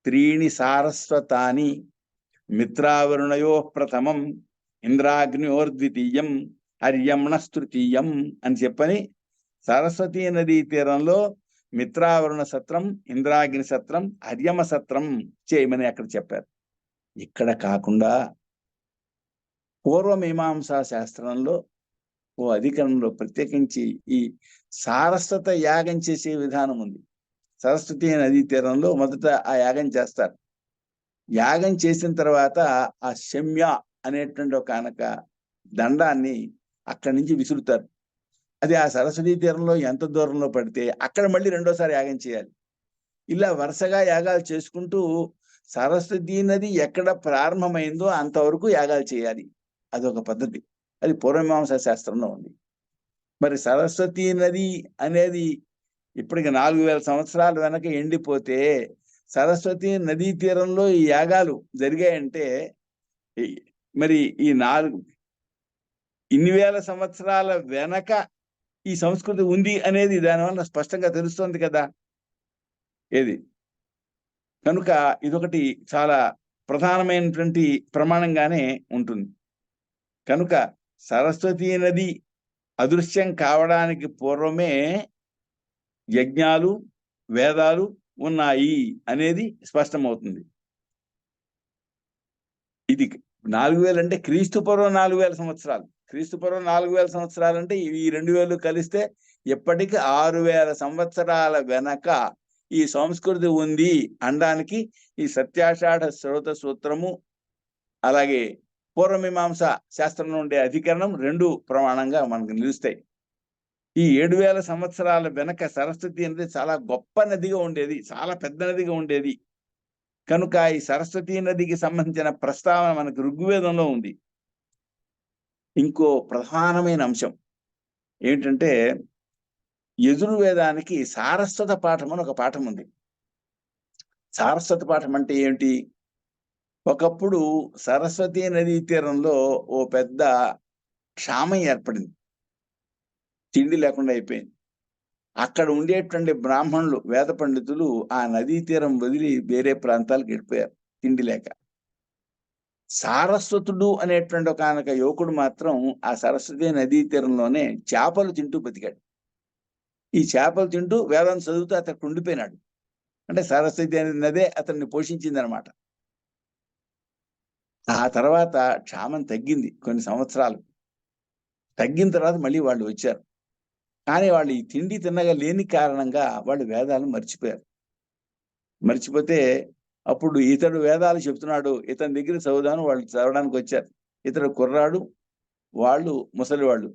త్రీణి సారస్వతాని మిత్రావరుణయో ప్రథమం ఇంద్రాగ్నియోర్ద్వితీయం అర్యమ్ణస్తృతీయం అని చెప్పని సరస్వతీ నదీ తీరంలో మిత్రావరుణ సత్రం, ఇంద్రాగ్ని సత్రం, అర్యమ సత్రం చేయమని అక్కడ చెప్పారు. ఇక్కడ కాకుండా పూర్వమీమాంసా శాస్త్రంలో ఓ అధికరణంలో ప్రత్యేకించి ఈ సారస్వత యాగం చేసే విధానం ఉంది. సరస్వతీ నదీ తీరంలో మొదట ఆ యాగం చేస్తారు. యాగం చేసిన తర్వాత ఆ శమ్య అనేటువంటి ఒక కనుక దండాన్ని అక్కడి నుంచి విసురుతారు. అది ఆ సరస్వతీ తీరంలో ఎంత దూరంలో పడితే అక్కడ మళ్ళీ రెండోసారి యాగం చేయాలి. ఇలా వరుసగా యాగాలు చేసుకుంటూ సరస్వతీ నది ఎక్కడ ప్రారంభమైందో అంతవరకు యాగాలు చేయాలి. అదొక పద్ధతి. అది పూర్వమీమాంసా శాస్త్రంలో ఉంది. మరి సరస్వతీ నది అనేది ఇప్పటికి 4000 సంవత్సరాల వెనక ఎండిపోతే సరస్వతీ నదీ తీరంలో ఈ యాగాలు జరిగాయంటే మరి ఈ ఇన్ని వేల సంవత్సరాల వెనక ఈ సంస్కృతి ఉంది అనేది దానివల్ల స్పష్టంగా తెలుస్తోంది కదా. ఏది కనుక ఇదొకటి చాలా ప్రధానమైనటువంటి ప్రమాణంగానే ఉంటుంది. కనుక సరస్వతీ నది అదృశ్యం కావడానికి పూర్వమే యజ్ఞాలు, వేదాలు ఉన్నాయి అనేది స్పష్టమవుతుంది. ఇది 4000 అంటే క్రీస్తు పూర్వం 4000 సంవత్సరాలు. క్రీస్తు పూర్వం 4000 సంవత్సరాలు అంటే ఈ 2000 కలిస్తే ఎప్పటికీ 6000 సంవత్సరాల వెనక ఈ సంస్కృతి ఉంది అనడానికి ఈ సత్యాషాఢ శ్రౌత సూత్రము అలాగే పూర్వమీమాంస శాస్త్రంలో ఉండే అధికరణం రెండు ప్రమాణంగా మనకు నిలుస్తాయి. ఈ 7000 సంవత్సరాల వెనక సరస్వతి అనేది చాలా గొప్ప నదిగా ఉండేది, చాలా పెద్ద నదిగా ఉండేది. కనుక ఈ సరస్వతీ నదికి సంబంధించిన ప్రస్తావన మనకు ఋగ్వేదంలో ఉంది. ఇంకో ప్రధానమైన అంశం ఏంటంటే యజుర్వేదానికి సారస్వత పాఠం అని ఒక పాఠం ఉంది. సారస్వత పాఠం అంటే ఏమిటి? ఒకప్పుడు సరస్వతీ నదీ తీరంలో ఓ పెద్ద క్షామం ఏర్పడింది, తిండి లేకుండా అయిపోయింది. అక్కడ ఉండేటువంటి బ్రాహ్మణులు, వేద పండితులు ఆ నదీ తీరం వదిలి వేరే ప్రాంతాలకు వెళ్ళిపోయారు తిండి లేక. సారస్వతుడు అనేటువంటి ఒక యువకుడు మాత్రం ఆ సరస్వతీ నదీ తీరంలోనే చేపలు తింటూ బతికాడు. ఈ చేపలు తింటూ వేదం చదువుతూ అతను ఉండిపోయినాడు. అంటే సరస్వతి నదే అతన్ని పోషించింది అనమాట. ఆ తర్వాత క్షామం తగ్గింది కొన్ని సంవత్సరాలు. తగ్గిన తర్వాత మళ్ళీ వాళ్ళు వచ్చారు. కానీ వాళ్ళు ఈ తిండి తిన్నగా లేని కారణంగా వాళ్ళు వేదాలను మర్చిపోయారు. మర్చిపోతే అప్పుడు ఇతడు వేదాలు చెప్తున్నాడు, ఇతని దగ్గర చదువుదాను వాళ్ళు చదవడానికి వచ్చారు. ఇతడు కుర్రాడు, వాళ్ళు ముసలివాళ్ళు.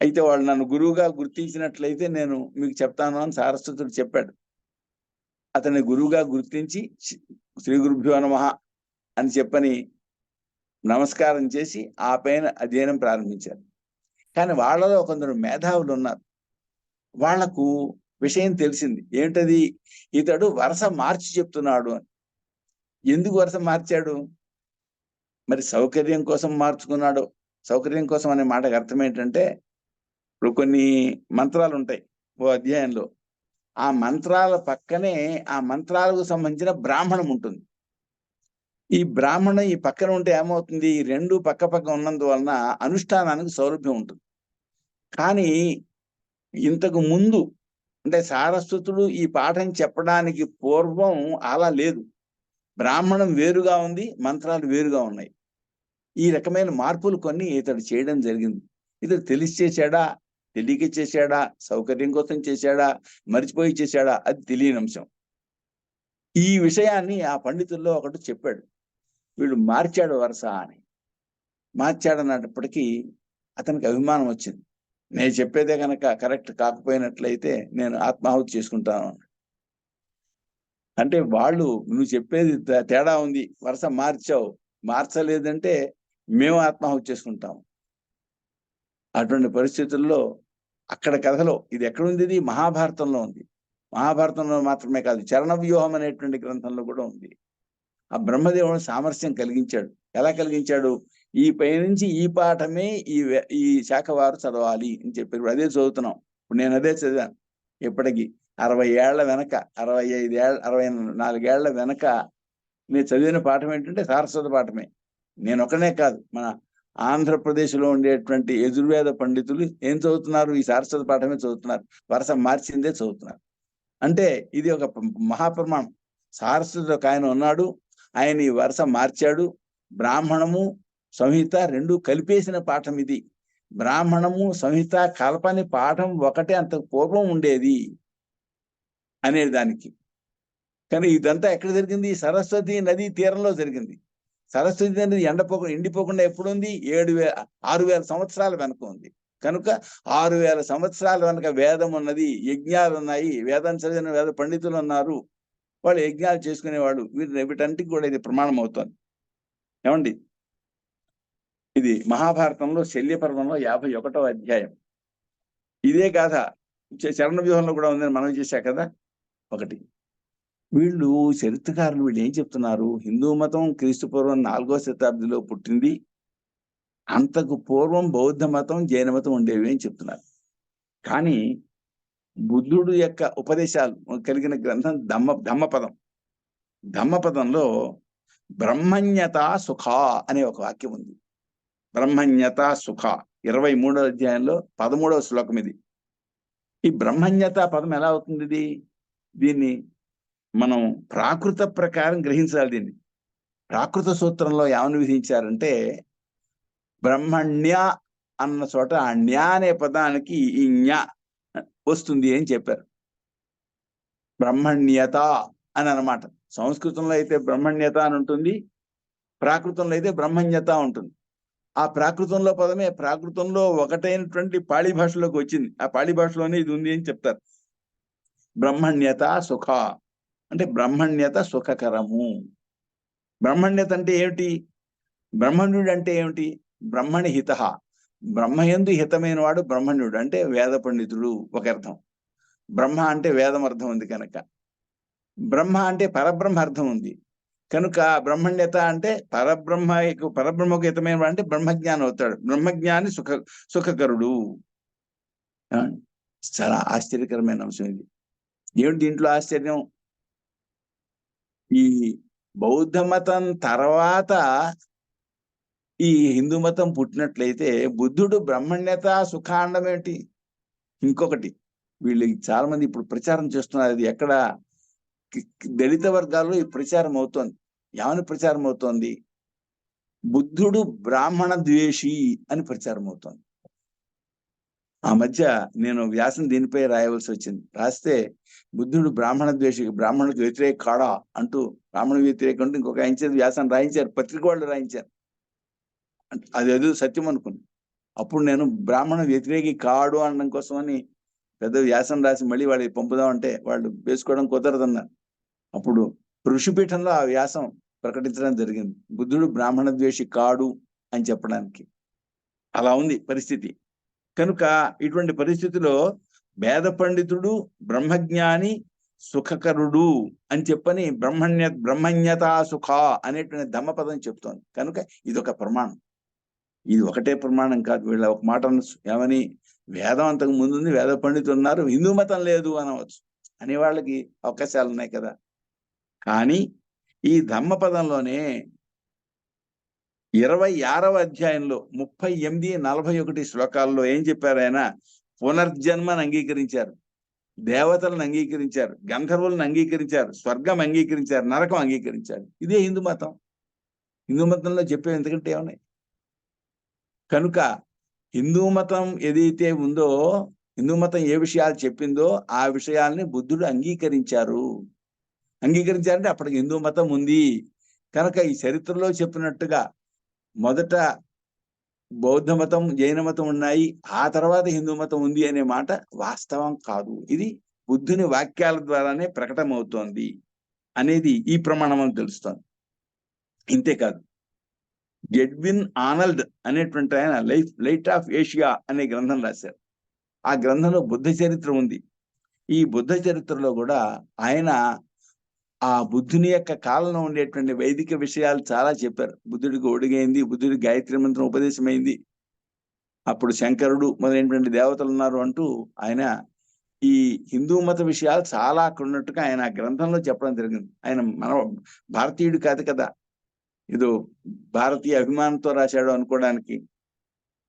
అయితే వాళ్ళు నన్ను గురువుగా గుర్తించినట్లయితే నేను మీకు చెప్తాను అని సారస్వతుడు చెప్పాడు. అతన్ని గురువుగా గుర్తించి శ్రీ గురుభ్యో నమః అని చెప్పని నమస్కారం చేసి ఆ పైన అధ్యయనం ప్రారంభించారు. కానీ వాళ్ళలో కొందరు మేధావులు ఉన్నారు. వాళ్లకు విషయం తెలిసింది. ఏంటది? ఇతడు వరుస మార్చి చెప్తున్నాడు అని. ఎందుకు వరుస మార్చాడు? మరి సౌకర్యం కోసం మార్చుకున్నాడు. సౌకర్యం కోసం అనే మాటకు అర్థం ఏంటంటే, ఇప్పుడు కొన్ని మంత్రాలు ఉంటాయి ఓ అధ్యాయంలో. ఆ మంత్రాల పక్కనే ఆ మంత్రాలకు సంబంధించిన బ్రాహ్మణం ఉంటుంది. ఈ బ్రాహ్మణం ఈ పక్కన ఉంటే ఏమవుతుంది? ఈ రెండు పక్క పక్క ఉన్నందువలన అనుష్ఠానానికి సౌలభ్యం ఉంటుంది. కానీ ఇంతకు ముందు అంటే సారస్వతుడు ఈ పాఠం చెప్పడానికి పూర్వం అలా లేదు. బ్రాహ్మణం వేరుగా ఉంది, మంత్రాలు వేరుగా ఉన్నాయి. ఈ రకమైన మార్పులు కొన్ని ఇతడు చేయడం జరిగింది. ఇతడు తెలిసి చేశాడా, తెలియక చేశాడా, సౌకర్యం కోసం చేశాడా, మర్చిపోయి చేశాడా, అది తెలియని అంశం. ఈ విషయాన్ని ఆ పండితుల్లో ఒకటి చెప్పాడు. వీడు మార్చాడు వరుస అని. మార్చాడన్నప్పటికీ అతనికి అభిమానం వచ్చింది. నేను చెప్పేదే కనుక కరెక్ట్ కాకపోయినట్లయితే నేను ఆత్మాహుతి చేసుకుంటాను. అంటే వాళ్ళు నువ్వు చెప్పేది తేడా ఉంది, వరుస మార్చావు, మార్చలేదంటే మేము ఆత్మాహుతి చేసుకుంటాము. అటువంటి పరిస్థితుల్లో అక్కడ కథలో ఇది ఎక్కడుంది? ఇది మహాభారతంలో ఉంది. మహాభారతంలో మాత్రమే కాదు, చరణ వ్యూహం అనేటువంటి గ్రంథంలో కూడా ఉంది. ఆ బ్రహ్మదేవుడు సామరస్యం కలిగించాడు. ఎలా కలిగించాడు? ఈ పైనుంచి ఈ పాఠమే ఈ శాఖ వారు చదవాలి అని చెప్పారు. ఇప్పుడు అదే చదువుతున్నాం. ఇప్పుడు నేను అదే చదివాను. ఇప్పటికి 60 ఏళ్ల వెనక, 65 ఏళ్ళ 64 ఏళ్ల వెనక నేను చదివిన పాఠం ఏంటంటే సారస్వత పాఠమే. నేను ఒకనే కాదు, మన ఆంధ్రప్రదేశ్లో ఉండేటువంటి యజుర్వేద పండితులు ఏం చదువుతున్నారు? ఈ సారస్వత పాఠమే చదువుతున్నారు. వరుస మార్చిందే చదువుతున్నారు. అంటే ఇది ఒక మహాప్రమాణం. సారస్వత ఒక ఆయన ఉన్నాడు, ఆయన ఈ వరుస మార్చాడు. బ్రాహ్మణము సంహిత రెండు కలిపేసిన పాఠం ఇది. బ్రాహ్మణము సంహిత కల్పని పాఠం ఒకటే అంతకు పూర్వం ఉండేది అనే దానికి. కానీ ఇదంతా ఎక్కడ జరిగింది? సరస్వతి నదీ తీరంలో జరిగింది. సరస్వతి నది ఎండిపోకుండా ఎప్పుడు ఉంది? 6,000 సంవత్సరాల వెనక ఉంది. కనుక 6,000 సంవత్సరాల వెనక వేదం ఉన్నది, యజ్ఞాలు ఉన్నాయి, వేదం చదివిన వేద పండితులు ఉన్నారు, వాళ్ళు యజ్ఞాలు చేసుకునేవాడు. వీటంటికి కూడా ఇది ప్రమాణం అవుతుంది. ఏమండి, ఇది మహాభారతంలో శల్యపర్వంలో 51వ అధ్యాయం. ఇదే గాథ చరణ వ్యూహంలో కూడా ఉందని మనం చేశా కదా. ఒకటి, వీళ్ళు చరిత్రకారులు వీళ్ళు ఏం చెప్తున్నారు? హిందూ మతం క్రీస్తు పూర్వం 4వ శతాబ్దిలో పుట్టింది, అంతకు పూర్వం బౌద్ధ మతం జైన మతం ఉండేవి అని చెప్తున్నారు. కానీ బుద్ధుడు యొక్క ఉపదేశాలు కలిగిన గ్రంథం ధమ్మపదం. ధమ్మపదంలో బ్రహ్మణ్యత సుఖ అనే ఒక వాక్యం ఉంది. బ్రహ్మణ్యత సుఖ 23వ అధ్యాయంలో 13వ శ్లోకం ఇది. ఈ బ్రహ్మణ్యత పదం ఎలా అవుతుంది? దీన్ని మనం ప్రాకృత ప్రకారం గ్రహించాలి. దీన్ని ప్రాకృత సూత్రంలో ఏమని విధించారంటే, బ్రహ్మణ్య అన్న చోట ఆ న్యా అనే పదానికి ఈ న్యా వస్తుంది అని చెప్పారు. బ్రహ్మణ్యత అని అన్నమాట. సంస్కృతంలో అయితే బ్రహ్మణ్యత అని ఉంటుంది, ప్రాకృతంలో అయితే బ్రహ్మణ్యత ఉంటుంది. ఆ ప్రాకృతంలో పదమే ప్రాకృతంలో ఒకటైనటువంటి పాళీ భాషలోకి వచ్చింది. ఆ పాళీ భాషలోనే ఇది ఉంది అని చెప్తారు. బ్రహ్మణ్యత సుఖ అంటే బ్రహ్మణ్యత సుఖకరము. బ్రహ్మణ్యత అంటే ఏమిటి? బ్రహ్మణ్యుడు అంటే ఏమిటి? బ్రహ్మణి హిత, బ్రహ్మయందు హితమైన వాడు బ్రహ్మణ్యుడు అంటే వేద పండితుడు ఒక అర్థం. బ్రహ్మ అంటే వేదం అర్థం ఉంది కనుక, బ్రహ్మ అంటే పరబ్రహ్మ అర్థం ఉంది కనుక, బ్రహ్మణ్యత అంటే పరబ్రహ్మకు హితమైన వాడు అంటే బ్రహ్మజ్ఞానం అవుతాడు. బ్రహ్మజ్ఞాని సుఖకరుడు. చాలా ఆశ్చర్యకరమైన అంశం ఇది. ఏమిటి దీంట్లో ఆశ్చర్యం? ఈ బౌద్ధ మతం తర్వాత ఈ హిందూ మతం పుట్టినట్లయితే బుద్ధుడు బ్రహ్మణ్యత సుఖాండం ఏంటి? ఇంకొకటి, వీళ్ళు చాలా మంది ఇప్పుడు ప్రచారం చేస్తున్నారు. ఇది ఎక్కడ దళిత వర్గాల్లో ఈ ప్రచారం అవుతోంది. ఏమని ప్రచారం అవుతోంది? బుద్ధుడు బ్రాహ్మణ ద్వేషి అని ప్రచారం అవుతోంది. ఆ మధ్య నేను వ్యాసం దీనిపై రాయవలసి వచ్చింది. రాస్తే బుద్ధుడు బ్రాహ్మణ ద్వేషి, బ్రాహ్మణుడికి వ్యతిరేక కాడా అంటూ, బ్రాహ్మణ వ్యతిరేక అంటూ ఇంకొక వ్యాసం రాయించారు, పత్రిక వాళ్ళు రాయించారు. అది ఏదో సత్యం అనుకుని అప్పుడు నేను బ్రాహ్మణ వ్యతిరేకి కాడు అనడం కోసమని పెద్ద వ్యాసం రాసి మళ్ళీ వాళ్ళకి పంపుదామంటే వాళ్ళు వేసుకోవడం కుదరదన్నారు. అప్పుడు ఋషిపీఠంలో ఆ వ్యాసం ప్రకటించడం జరిగింది, బుద్ధుడు బ్రాహ్మణ ద్వేషి కాడు అని చెప్పడానికి. అలా ఉంది పరిస్థితి. కనుక ఇటువంటి పరిస్థితిలో వేద పండితుడు బ్రహ్మజ్ఞాని సుఖకరుడు అని చెప్పని బ్రహ్మణ్యతా సుఖ అనేటువంటి ధమ్మపదం చెప్తోంది. కనుక ఇదొక ప్రమాణం. ఇది ఒకటే ప్రమాణం కాదు. వీళ్ళ ఒక మాట ఏమని, వేదం అంతకు ముందుంది, వేద పండితులు ఉన్నారు, హిందూ మతం లేదు అనవచ్చు. అనే వాళ్ళకి అవకాశాలు ఉన్నాయి కదా. కానీ ఈ ధమ్మపదంలోనే 26వ అధ్యాయంలో 38, 41 శ్లోకాల్లో ఏం చెప్పారు? ఆయన పునర్జన్మను అంగీకరించారు, దేవతలను అంగీకరించారు, గంధర్వులను అంగీకరించారు, స్వర్గం అంగీకరించారు, నరకం అంగీకరించారు. ఇదే హిందూ మతం. హిందూ మతంలో చెప్పేవి ఎందుకంటే ఏమన్నాయి? కనుక హిందూ మతం ఏదైతే ఉందో, హిందూ మతం ఏ విషయాలు చెప్పిందో ఆ విషయాల్ని బుద్ధుడు అంగీకరించారు. అంగీకరించారంటే అప్పటికి హిందూ మతం ఉంది కనుక ఈ చరిత్రలో చెప్పినట్టుగా మొదట బౌద్ధ మతం జైన మతం ఉన్నాయి, ఆ తర్వాత హిందూ మతం ఉంది అనే మాట వాస్తవం కాదు. ఇది బుద్ధుని వాక్యాల ద్వారానే ప్రకటమవుతోంది అనేది ఈ ప్రమాణం అని తెలుస్తోంది. ఇంతేకాదు, ఎడ్విన్ ఆనల్డ్ అనేటువంటి ఆయన లైట్ ఆఫ్ ఏషియా అనే గ్రంథం రాశారు. ఆ గ్రంథంలో బుద్ధ చరిత్ర ఉంది. ఈ బుద్ధ చరిత్రలో కూడా ఆయన ఆ బుద్ధుని యొక్క కాలంలో ఉండేటువంటి వైదిక విషయాలు చాలా చెప్పారు. బుద్ధుడికి ఒడిగైంది, బుద్ధుడికి గాయత్రి మంత్రం ఉపదేశమైంది, అప్పుడు శంకరుడు మొదలైనటువంటి దేవతలు ఉన్నారు అంటూ ఆయన ఈ హిందూ మత విషయాలు చాలా అక్కడ ఉన్నట్టుగా ఆయన ఆ గ్రంథంలో చెప్పడం జరిగింది. ఆయన మన భారతీయుడు కాదు కదా, ఏదో భారతీయ అభిమానంతో రాశాడు అనుకోవడానికి.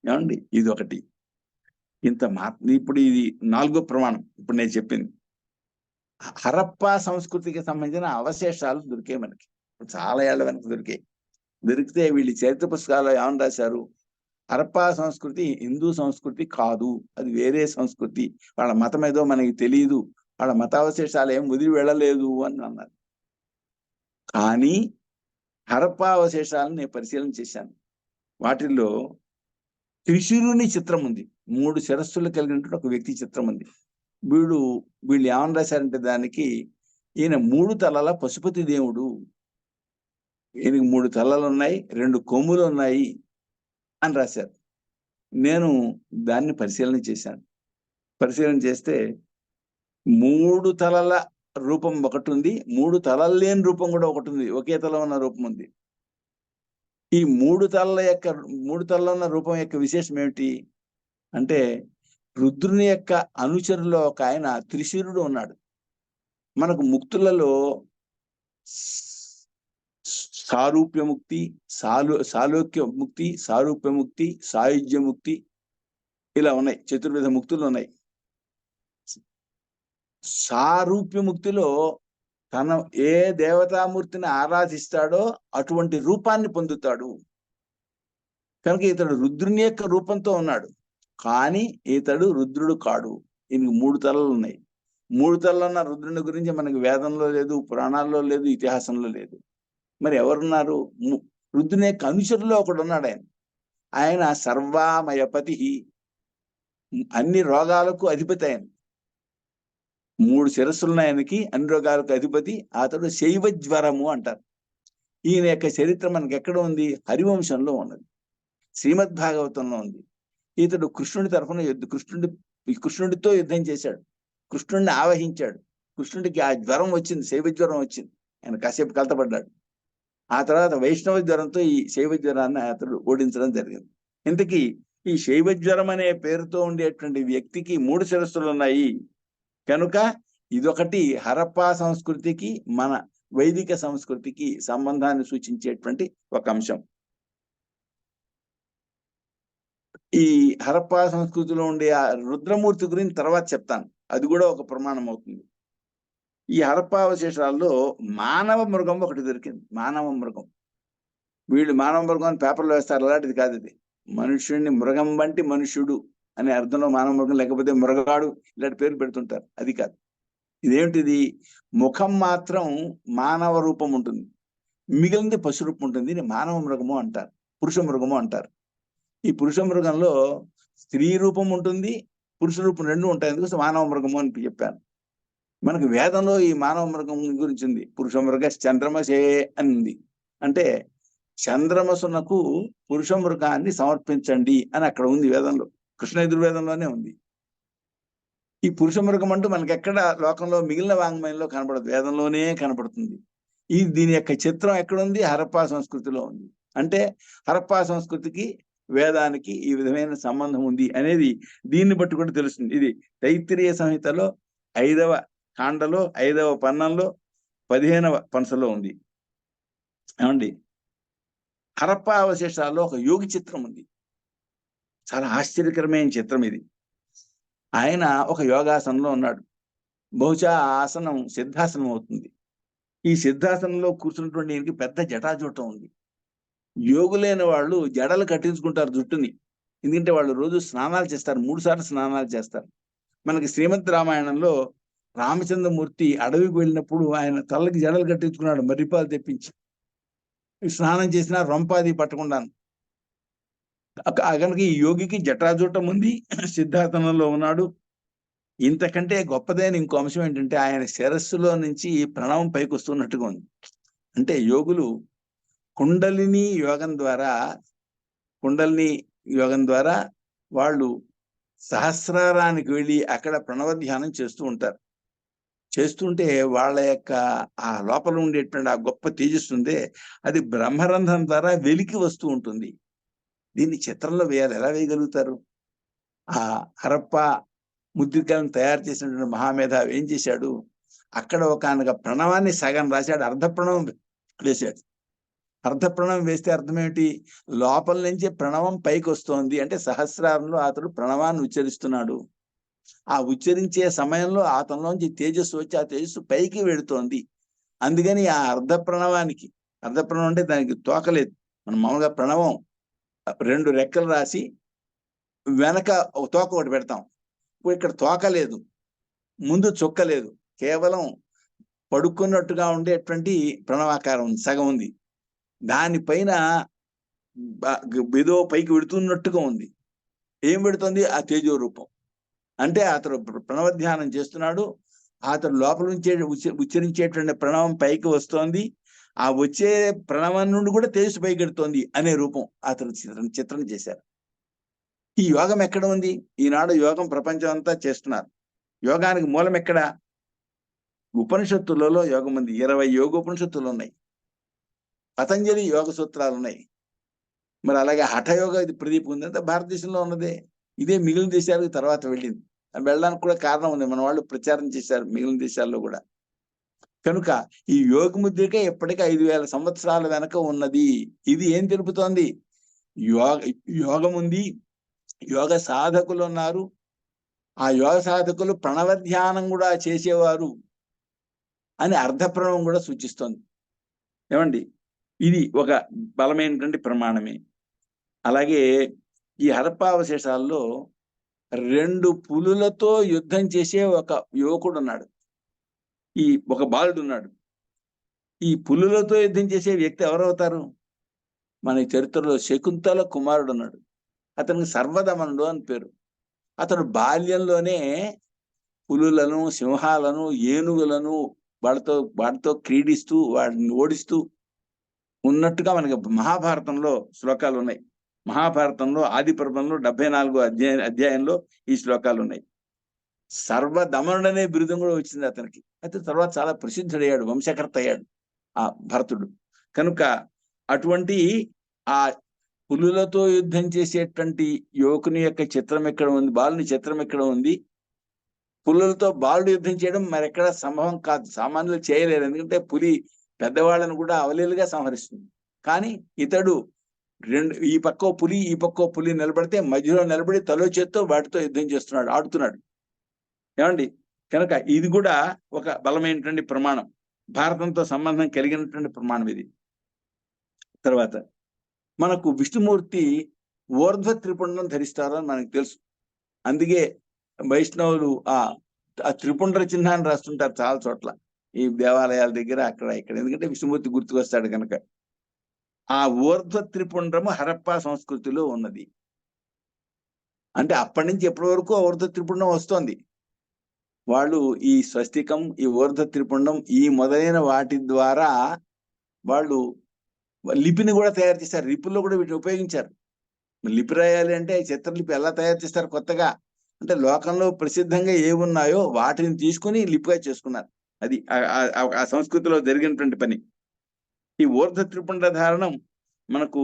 ఏమండి, ఇది ఒకటి. ఇప్పుడు ఇది 4వ ప్రమాణం. ఇప్పుడు నేను చెప్పింది హరప్పా సంస్కృతికి సంబంధించిన అవశేషాలు దొరికాయి మనకి, చాలా ఏళ్ల వెనక దొరికాయి. దొరికితే వీళ్ళు చరిత్ర పుస్తకాల్లో ఏమని రాశారు, హరప్పా సంస్కృతి హిందూ సంస్కృతి కాదు, అది వేరే సంస్కృతి, వాళ్ళ మతం ఏదో మనకి తెలియదు, వాళ్ళ మతావశేషాలు ఏం వదిలి వెళ్ళలేదు అని అన్నారు. కానీ హరప్పా అవశేషాలను నేను పరిశీలన చేశాను. వాటిల్లో త్రిశూరుని చిత్రం ఉంది, 3 శిరస్సులు కలిగినటువంటి ఒక వ్యక్తి చిత్రం ఉంది. వీళ్ళు ఏమని రాశారంటే దానికి, ఈయన 3 తలల పశుపతి దేవుడు, ఈయనకి 3 తలలు ఉన్నాయి, 2 కొమ్ములు ఉన్నాయి అని రాశారు. నేను దాన్ని పరిశీలన చేశాను. పరిశీలన చేస్తే 3 తలల రూపం ఒకటి ఉంది, 3 తలలు లేని రూపం కూడా ఒకటి ఉంది, ఒకే తల ఉన్న రూపం ఉంది. ఈ 3 తలల ఉన్న రూపం యొక్క విశేషం ఏమిటి అంటే, రుద్రుని యొక్క అనుచరులో ఒక ఆయన త్రిశూరుడు ఉన్నాడు. మనకు ముక్తులలో సారూప్యముక్తి, సాలోక్యముక్తి, సారూప్యముక్తి, సాయుజ్యముక్తి ఇలా ఉన్నాయి, చతుర్విధ ముక్తులు ఉన్నాయి. సారూప్యముక్తిలో తన ఏ దేవతామూర్తిని ఆరాధిస్తాడో అటువంటి రూపాన్ని పొందుతాడు. కనుక ఇతడు రుద్రుని యొక్క రూపంతో ఉన్నాడు, కానీ ఇతడు రుద్రుడు కాడు. ఈయనకి 3 తలలు ఉన్నాయి. 3 తలలు ఉన్న రుద్రుని గురించి మనకి వేదంలో లేదు, పురాణాల్లో లేదు, ఇతిహాసంలో లేదు. మరి ఎవరున్నారు? రుద్రుని యొక్క అనుచరులో ఒకడు ఉన్నాడు. ఆయన సర్వామయపతి, అన్ని రోగాలకు అధిపతి. ఆయన 3 శిరస్సులున్న ఆయనకి అన్ని రోగాలకు అధిపతి. అతడు శైవజ్వరము అంటారు. ఈయన యొక్క చరిత్ర మనకి ఎక్కడ ఉంది? హరివంశంలో ఉన్నది, శ్రీమద్ భాగవతంలో ఉంది. ఇతడు కృష్ణుడి తరఫున కృష్ణుడితో యుద్ధం చేశాడు, కృష్ణుడిని ఆవహించాడు. కృష్ణుడికి ఆ జ్వరం వచ్చింది, శైవజ్వరం వచ్చింది. ఆయన కాసేపు కలతపడ్డాడు. ఆ తర్వాత వైష్ణవ జ్వరంతో ఈ శైవజ్వరాన్ని అతడు ఓడించడం జరిగింది. ఇంతకీ ఈ శైవజ్వరం అనే పేరుతో ఉండేటువంటి వ్యక్తికి 3 శిరస్సులు ఉన్నాయి. కనుక ఇదొకటి హరప్పా సంస్కృతికి మన వైదిక సంస్కృతికి సంబంధాన్ని సూచించేటువంటి ఒక అంశం. ఈ హరప్పా సంస్కృతిలో ఉండే ఆ రుద్రమూర్తి గురించి తర్వాత చెప్తాను, అది కూడా ఒక ప్రమాణం అవుతుంది. ఈ హరప్పా అవశేషాల్లో మానవ మృగం ఒకటి దొరికింది. మానవ మృగం, వీళ్ళు మానవ మృగం అని పేపర్లో వేస్తారు, అలాంటిది కాదు ఇది. మనుష్యుడిని మృగం వంటి మనుష్యుడు అనే అర్థంలో మానవ మృగం, లేకపోతే మృగాడు ఇలాంటి పేరు పెడుతుంటారు, అది కాదు. ఇదేమిటిది? ముఖం మాత్రం మానవ రూపం ఉంటుంది, మిగిలింది పశు రూపం ఉంటుంది. దీన్ని మానవ మృగము అంటారు, పురుష మృగము అంటారు. ఈ పురుష మృగంలో స్త్రీ రూపం ఉంటుంది, పురుష రూపం 2 ఉంటాయి. అందుకోసం మానవ మృగము అని చెప్పాను. మనకు వేదంలో ఈ మానవ మృగం గురించి ఉంది. పురుష మృగ చంద్రమసే అని ఉంది. అంటే చంద్రమసునకు పురుష మృగాన్ని సమర్పించండి అని అక్కడ ఉంది వేదంలో, కృష్ణ యజుర్వేదంలోనే ఉంది. ఈ పురుష మృగం అంటూ మనకి ఎక్కడ లోకంలో మిగిలిన వాంగ్మయంలో కనబడదు, వేదంలోనే కనబడుతుంది. దీని యొక్క చిత్రం ఎక్కడుంది? హరప్పా సంస్కృతిలో ఉంది. అంటే హరప్పా సంస్కృతికి వేదానికి ఈ విధమైన సంబంధం ఉంది అనేది దీన్ని బట్టి కూడా తెలుస్తుంది. ఇది తైత్తిరీయ సంహితలో 5వ కాండలో 5వ పన్నంలో 15వ పనసలో ఉంది. ఏమండి, హరప్పా అవశేషాల్లో ఒక యోగి చిత్రం ఉంది, చాలా ఆశ్చర్యకరమైన చిత్రం ఇది. ఆయన ఒక యోగాసనంలో ఉన్నాడు. బహుశా ఆ ఆసనం సిద్ధాసనం అవుతుంది. ఈ సిద్ధాసనంలో కూర్చున్నటువంటి ఈయనకి పెద్ద జటాజూటం ఉంది. యోగులైన వాళ్ళు జడలు కట్టించుకుంటారు జుట్టుని, ఎందుకంటే వాళ్ళు రోజు స్నానాలు చేస్తారు, 3 సార్లు స్నానాలు చేస్తారు. మనకి శ్రీమద్ రామాయణంలో రామచంద్రమూర్తి అడవికి వెళ్ళినప్పుడు ఆయన తలకి జడలు కట్టించుకున్నాడు, మర్రిపాలు తెప్పించి. స్నానం చేసినా రొంపాది పట్టకుండాను. కనుక ఈ యోగికి జటాజూటం ఉంది, సిద్ధాసనంలో ఉన్నాడు. ఇంతకంటే గొప్పదైన ఇంకో అంశం ఏంటంటే, ఆయన శిరస్సులో నుంచి ప్రణవం పైకి వస్తున్నట్టుగా ఉంది. అంటే యోగులు కుండలిని యోగం ద్వారా వాళ్ళు సహస్రారానికి వెళ్ళి అక్కడ ప్రణవ ధ్యానం చేస్తూ ఉంటారు. చేస్తుంటే వాళ్ళ యొక్క ఆ లోపల ఉండేటువంటి ఆ గొప్ప తేజస్సు ఉందే, అది బ్రహ్మరంధ్రం ద్వారా వెలికి వస్తూ ఉంటుంది. దీన్ని చిత్రంలో వేయాలి, ఎలా వేయగలుగుతారు? ఆ హరప్ప ముద్రికలను తయారు చేసినటువంటి మహామేధావి ఏం చేశాడు, అక్కడ ఒకానొక ప్రణవాన్ని సగం రాశాడు, అర్ధ ప్రణవం వేశాడు. అర్ధ ప్రణవం వేస్తే అర్థం ఏమిటి? లోపల నుంచి ప్రణవం పైకి వస్తోంది అంటే సహస్రారంలో అతడు ప్రణవాన్ని ఉచ్చరిస్తున్నాడు. ఆ ఉచ్చరించే సమయంలో అతనిలోంచి తేజస్సు వచ్చి ఆ తేజస్సు పైకి వెళుతోంది. అందుకని ఆ అర్ధ ప్రణవానికి, అర్ధ ప్రణవం అంటే దానికి తోకలేదు. మనం మామూలుగా ప్రణవం 2 రెక్కలు రాసి వెనక ఒక తోక ఒకటి పెడతాం. ఇప్పుడు ఇక్కడ తోక లేదు, ముందు చుక్క లేదు, కేవలం పడుకున్నట్టుగా ఉండేటువంటి ప్రణవాకారం ఉంది, సగం ఉంది. దానిపైన ఏదో పైకి వెడుతున్నట్టుగా ఉంది. ఏం పెడుతుంది? ఆ తేజో రూపం. అంటే అతడు ప్రణవ ధ్యానం చేస్తున్నాడు, అతడు లోపల నుంచే ఉచ్చరించేటువంటి ప్రణవం పైకి వస్తోంది, ఆ వచ్చే ప్రణవం నుండి కూడా తేజస్సు పైకి ఎడుతోంది అనే రూపం అతను చిత్రం చేశారు. ఈ యోగం ఎక్కడ ఉంది? ఈనాడు యోగం ప్రపంచం అంతా చేస్తున్నారు. యోగానికి మూలం ఎక్కడ? ఉపనిషత్తులలో యోగం ఉంది. 20 యోగోపనిషత్తులు ఉన్నాయి, పతంజలి యోగ సూత్రాలు ఉన్నాయి. మరి అలాగే హఠయోగ ఇది ప్రదీప్ ఉంది, అంతా భారతదేశంలో ఉన్నదే. ఇదే మిగిలిన దేశాలకు తర్వాత వెళ్ళింది. వెళ్ళడానికి కూడా కారణం ఉంది, మన వాళ్ళు ప్రచారం చేశారు మిగిలిన దేశాల్లో కూడా. కనుక ఈ యోగ ముద్రిక ఎప్పటికీ 5000 సంవత్సరాల వెనక ఉన్నది. ఇది ఏం తెలుపుతోంది? యోగం ఉంది, యోగ సాధకులు ఉన్నారు, ఆ యోగ సాధకులు ప్రణవ ధ్యానం కూడా చేసేవారు అని అర్ధ ప్రణవం కూడా సూచిస్తోంది. ఏమండి, ఇది ఒక బలమైనటువంటి ప్రమాణమే. అలాగే ఈ హరప్పావశేషాల్లో 2 పులులతో యుద్ధం చేసే ఒక యువకుడు ఉన్నాడు, ఒక బాలుడు ఉన్నాడు. ఈ పులులతో యుద్ధం చేసే వ్యక్తి ఎవరవుతారు? మన చరిత్రలో శకుంతల కుమారుడు ఉన్నాడు, అతనికి సర్వదమనుడు అని పేరు. అతడు బాల్యంలోనే పులులను, సింహాలను, ఏనుగులను వాటితో క్రీడిస్తూ వాటిని ఓడిస్తూ ఉన్నట్టుగా మనకి మహాభారతంలో శ్లోకాలు ఉన్నాయి. మహాభారతంలో ఆది పర్వంలో 74వ అధ్యాయంలో ఈ శ్లోకాలు ఉన్నాయి. సర్వదమనుడు అనే బిరుదం కూడా వచ్చింది అతనికి. అయితే తర్వాత చాలా ప్రసిద్ధుడయ్యాడు, వంశకర్త అయ్యాడు ఆ భరతుడు. కనుక అటువంటి ఆ పులులతో యుద్ధం చేసేటువంటి యువకుని యొక్క చిత్రం ఎక్కడ ఉంది, బాలుని చిత్రం ఎక్కడ ఉంది? పులులతో బాలుడు యుద్ధం చేయడం మరెక్కడ సంభవం కాదు, సామాన్యులు చేయలేరు. ఎందుకంటే పులి పెద్దవాళ్ళను కూడా అవలీలుగా సంహరిస్తుంది. కానీ ఇతడు ఈ పక్కో పులి ఈ పక్కో పులి నిలబడితే మధ్యలో నిలబడి తలో చేత్తో వాటితో యుద్ధం చేస్తున్నాడు, ఆడుతున్నాడు. ఏమండి, కనుక ఇది కూడా ఒక బలమైనటువంటి ప్రమాణం, భారతంతో సంబంధం కలిగినటువంటి ప్రమాణం ఇది. తర్వాత మనకు విష్ణుమూర్తి ఊర్ధ్వ త్రిపుండం ధరిస్తారు అని మనకు తెలుసు. అందుకే వైష్ణవులు ఆ త్రిపుండ్ర చిహ్నాన్ని రాస్తుంటారు చాలా చోట్ల, ఈ దేవాలయాల దగ్గర అక్కడ ఇక్కడ. ఎందుకంటే విష్ణుమూర్తి గుర్తుకొస్తాడు కనుక. ఆ ఊర్ధ్వ త్రిపుండ్రము హరప్పా సంస్కృతిలో ఉన్నది. అంటే అప్పటి నుంచి ఎప్పటి వరకు ఊర్ధ్వ త్రిపుండం వస్తోంది. వాళ్ళు ఈ స్వస్తికం, ఈ ఊర్ధ్వ త్రిపుండం, ఈ మొదలైన వాటి ద్వారా వాళ్ళు లిపిని కూడా తయారు చేశారు. లిపుల్లో కూడా వీటిని ఉపయోగించారు. లిపి రాయాలి అంటే చిత్రలిపి ఎలా తయారు చేస్తారు కొత్తగా? అంటే లోకంలో ప్రసిద్ధంగా ఏమున్నాయో వాటిని తీసుకుని లిపిగా చేసుకున్నారు. అది ఆ సంస్కృతిలో జరిగినటువంటి పని. ఈ ఊర్ధ్వ త్రిపుండ్ర ధారణం మనకు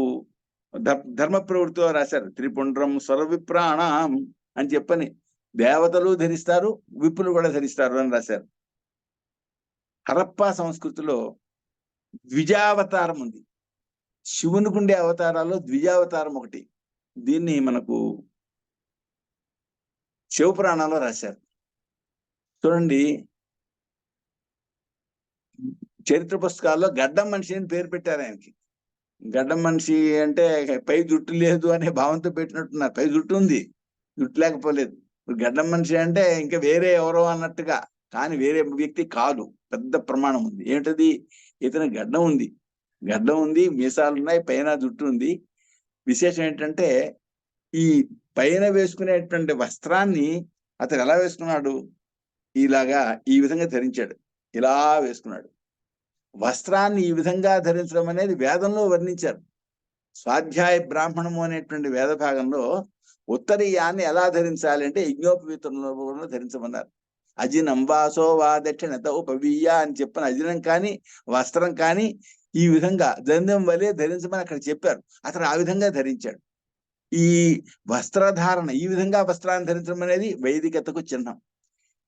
ధర్మ ప్రవృత్తిలో రాశారు. త్రిపుండ్రం స్వరవిప్రాణం అని చెప్పని దేవతలు ధరిస్తారు, విప్పులు కూడా ధరిస్తారు అని రాశారు. హరప్పా సంస్కృతిలో ద్విజావతారం ఉంది. శివునికి ఉండే అవతారాల్లో ద్విజావతారం ఒకటి. దీన్ని మనకు శివపురాణంలో రాశారు. చూడండి, చరిత్ర పుస్తకాల్లో గడ్డం మనిషి అని పేరు పెట్టారు ఆయనకి. గడ్డం మనిషి అంటే పై జుట్టు లేదు అనే భావంతో పెట్టినట్టున్నారు. పై జుట్టు ఉంది, జుట్టు లేకపోలేదు. గడ్డం మనిషి అంటే ఇంకా వేరే ఎవరో అన్నట్టుగా, కానీ వేరే వ్యక్తి కాదు. పెద్ద ప్రమాణం ఉంది. ఏంటది? ఇతని గడ్డం ఉంది, మీసాలు ఉన్నాయి, పైన జుట్టు ఉంది. విశేషం ఏంటంటే ఈ పైన వేసుకునేటువంటి వస్త్రాన్ని అతను ఎలా వేసుకున్నాడు? ఇలాగా ఈ విధంగా ధరించాడు, ఇలా వేసుకున్నాడు. వస్త్రాన్ని ఈ విధంగా ధరించడం అనేది వేదంలో వర్ణించారు. స్వాధ్యాయ బ్రాహ్మణము అనేటువంటి వేద భాగంలో ఉత్తరీయాన్ని ఎలా ధరించాలి అంటే యజ్ఞోపవీతంలో ధరించమన్నారు. అజినం వాసో వా దక్షిణత ఉపవీయ అని చెప్పిన అజినం కానీ వస్త్రం కానీ ఈ విధంగా దండం వలె ధరించమని అక్కడ చెప్పారు. అతను ఆ విధంగా ధరించాడు. ఈ వస్త్రధారణ, ఈ విధంగా వస్త్రాన్ని ధరించడం అనేది వైదికతకు చిహ్నం.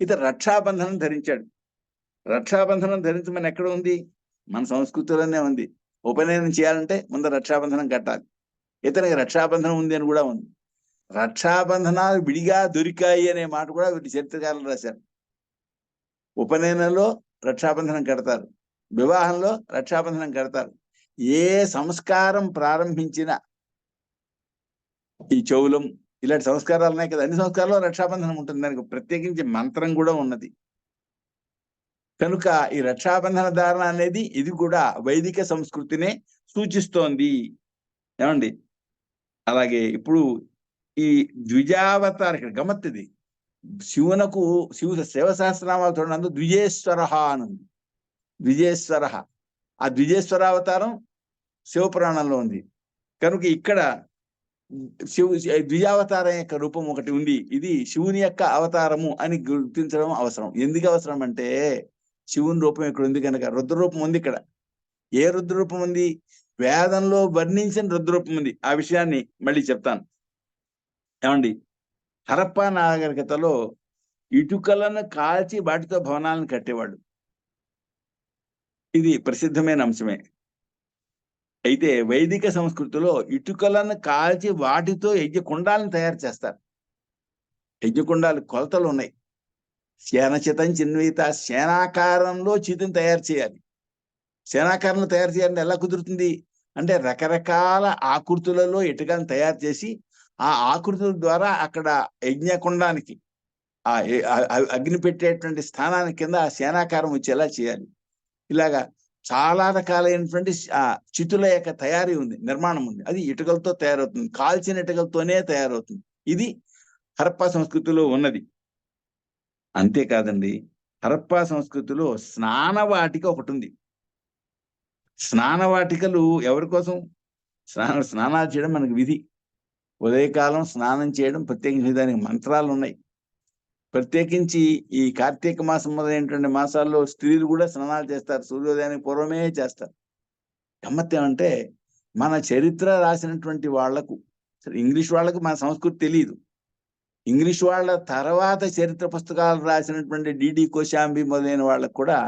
ఇతను రక్షాబంధనం ధరించాడు. రక్షాబంధనం ధరించమని ఎక్కడ ఉంది? మన సంస్కృతిలోనే ఉంది. ఉపనయనం చేయాలంటే ముందు రక్షాబంధనం కట్టాలి. ఇతనికి రక్షాబంధనం ఉంది అని కూడా ఉంది. రక్షాబంధనాలు విడిగా దొరికాయి అనే మాట కూడా వీటి చరిత్రకారులు రాశారు. ఉపనయనంలో రక్షాబంధనం కడతారు, వివాహంలో రక్షాబంధనం కడతారు. ఏ సంస్కారం ప్రారంభించినా ఈ చెవులం ఇలాంటి సంస్కారాలు ఉన్నాయి కదా, అన్ని సంస్కారాల్లో రక్షాబంధనం ఉంటుంది. దానికి ప్రత్యేకించి మంత్రం కూడా ఉన్నది. కనుక ఈ రక్షాబంధన ధారణ అనేది ఇది కూడా వైదిక సంస్కృతినే సూచిస్తోంది. ఏమండి? అలాగే ఇప్పుడు ఈ ద్విజావతార ఇక్కడ గమ్మత్తిది. శివునకు శివసహస్రనామాలు చూడండి, ద్విజేశ్వర అనుంది. ద్విజేశ్వర, ఆ ద్విజేశ్వరావతారం శివపురాణంలో ఉంది. కనుక ఇక్కడ ద్విజావతారం యొక్క రూపం ఒకటి ఉంది. ఇది శివుని యొక్క అవతారము అని గుర్తించడం అవసరం. ఎందుకు అవసరం అంటే శివుని రూపం ఇక్కడ ఉంది కనుక. రుద్రరూపం ఉంది ఇక్కడ. ఏ రుద్రరూపం ఉంది? వేదంలో వర్ణించిన రుద్రరూపం ఉంది. ఆ విషయాన్ని మళ్ళీ చెప్తాను. ఏమండి? హరప్పా నాగరికతలో ఇటుకలను కాల్చి వాటితో భవనాలను కట్టేవాడు. ఇది ప్రసిద్ధమైన అంశమే. అయితే వైదిక సంస్కృతిలో ఇటుకలను కాల్చి వాటితో యజ్ఞకుండాలను తయారు చేస్తారు. యజ్ఞకుండాలు కొలతలు ఉన్నాయి. శేనచితం చిన్వీత, శేనాకారంలో చితం తయారు చేయాలి. శేనాకారంలో తయారు చేయాలంటే ఎలా కుదురుతుంది అంటే రకరకాల ఆకృతులలో ఇటుకలను తయారు చేసి ఆ ఆకృతుల ద్వారా అక్కడ యజ్ఞకుండానికి ఆ అగ్ని పెట్టేటువంటి స్థానానికి కింద ఆ శేనాకారం వచ్చేలా చేయాలి. ఇలాగా చాలా రకాలైనటువంటి చితుల యొక్క తయారీ ఉంది, నిర్మాణం ఉంది. అది ఇటుకలతో తయారవుతుంది, కాల్చిన ఇటుకలతోనే తయారవుతుంది. ఇది హరప్పా సంస్కృతిలో ఉన్నది. అంతేకాదండి, హరప్పా సంస్కృతిలో స్నానవాటిక ఒకటి ఉంది. స్నానవాటికలు ఎవరి కోసం? స్నానాలు చేయడం మనకు విధి. ఉదయకాలం స్నానం చేయడం ప్రత్యేకించి దానికి మంత్రాలు ఉన్నాయి. ప్రత్యేకించి ఈ కార్తీక మాసం మొదలైనటువంటి మాసాల్లో స్త్రీలు కూడా స్నానాలు చేస్తారు. సూర్యోదయానికి పూర్వమే చేస్తారు. గమ్మత్తు ఏమంటే మన చరిత్ర రాసినటువంటి వాళ్లకు, ఇంగ్లీష్ వాళ్ళకు మన సంస్కృతి తెలియదు. ఇంగ్లీష్ వాళ్ళ తర్వాత చరిత్ర పుస్తకాలు రాసినటువంటి డిడి కోశాంబి మొదలైన వాళ్ళకు కూడా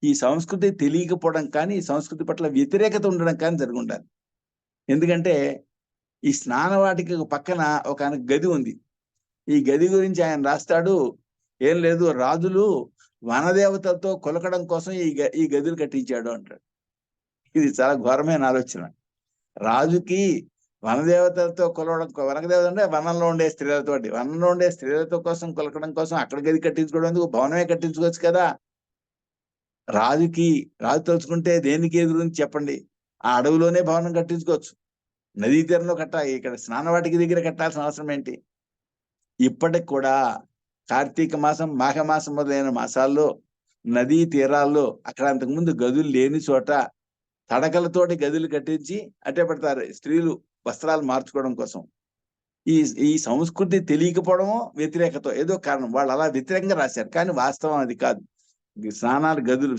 ఈ సంస్కృతి తెలియకపోవడం కానీ, ఈ సంస్కృతి పట్ల వ్యతిరేకత ఉండడం కానీ జరిగి ఉండాలి. ఎందుకంటే ఈ స్నానవాటికి పక్కన ఒక గది ఉంది. ఈ గది గురించి ఆయన రాస్తాడు. ఏం లేదు, రాజులు వనదేవతలతో కొలకడం కోసం ఈ గదులు కట్టించాడు అంటాడు. ఇది చాలా ఘోరమైన ఆలోచన. రాజుకి వనదేవతలతో కొలవడం, వనదేవత అంటే వనంలో ఉండే స్త్రీలతోటి, వనంలో ఉండే స్త్రీలతో కోసం కొలకడం కోసం అక్కడ గది కట్టించుకోవడం ఎందుకు? భవనమే కట్టించుకోవచ్చు కదా. రాజు తలుచుకుంటే దేనికి ఎదురు చెప్పండి, ఆ అడవిలోనే భవనం కట్టించుకోవచ్చు. నదీ తీరంలో కట్టాలి, ఇక్కడ స్నానవాటికి దగ్గర కట్టాల్సిన అవసరం ఏంటి? ఇప్పటికి కూడా కార్తీక మాసం, మాఘమాసం మొదలైన మాసాల్లో నదీ తీరాల్లో అక్కడ అంతకుముందు గదులు లేని చోట తడకలతోటి గదులు కట్టించి అట్టే పెడతారు స్త్రీలు వస్త్రాలు మార్చుకోవడం కోసం. ఈ సంస్కృతి తెలియకపోవడమో వ్యతిరేకతో ఏదో కారణం వాళ్ళు అలా వ్యతిరేకంగా రాశారు. కానీ వాస్తవం అది కాదు. స్నానాలు గదులు,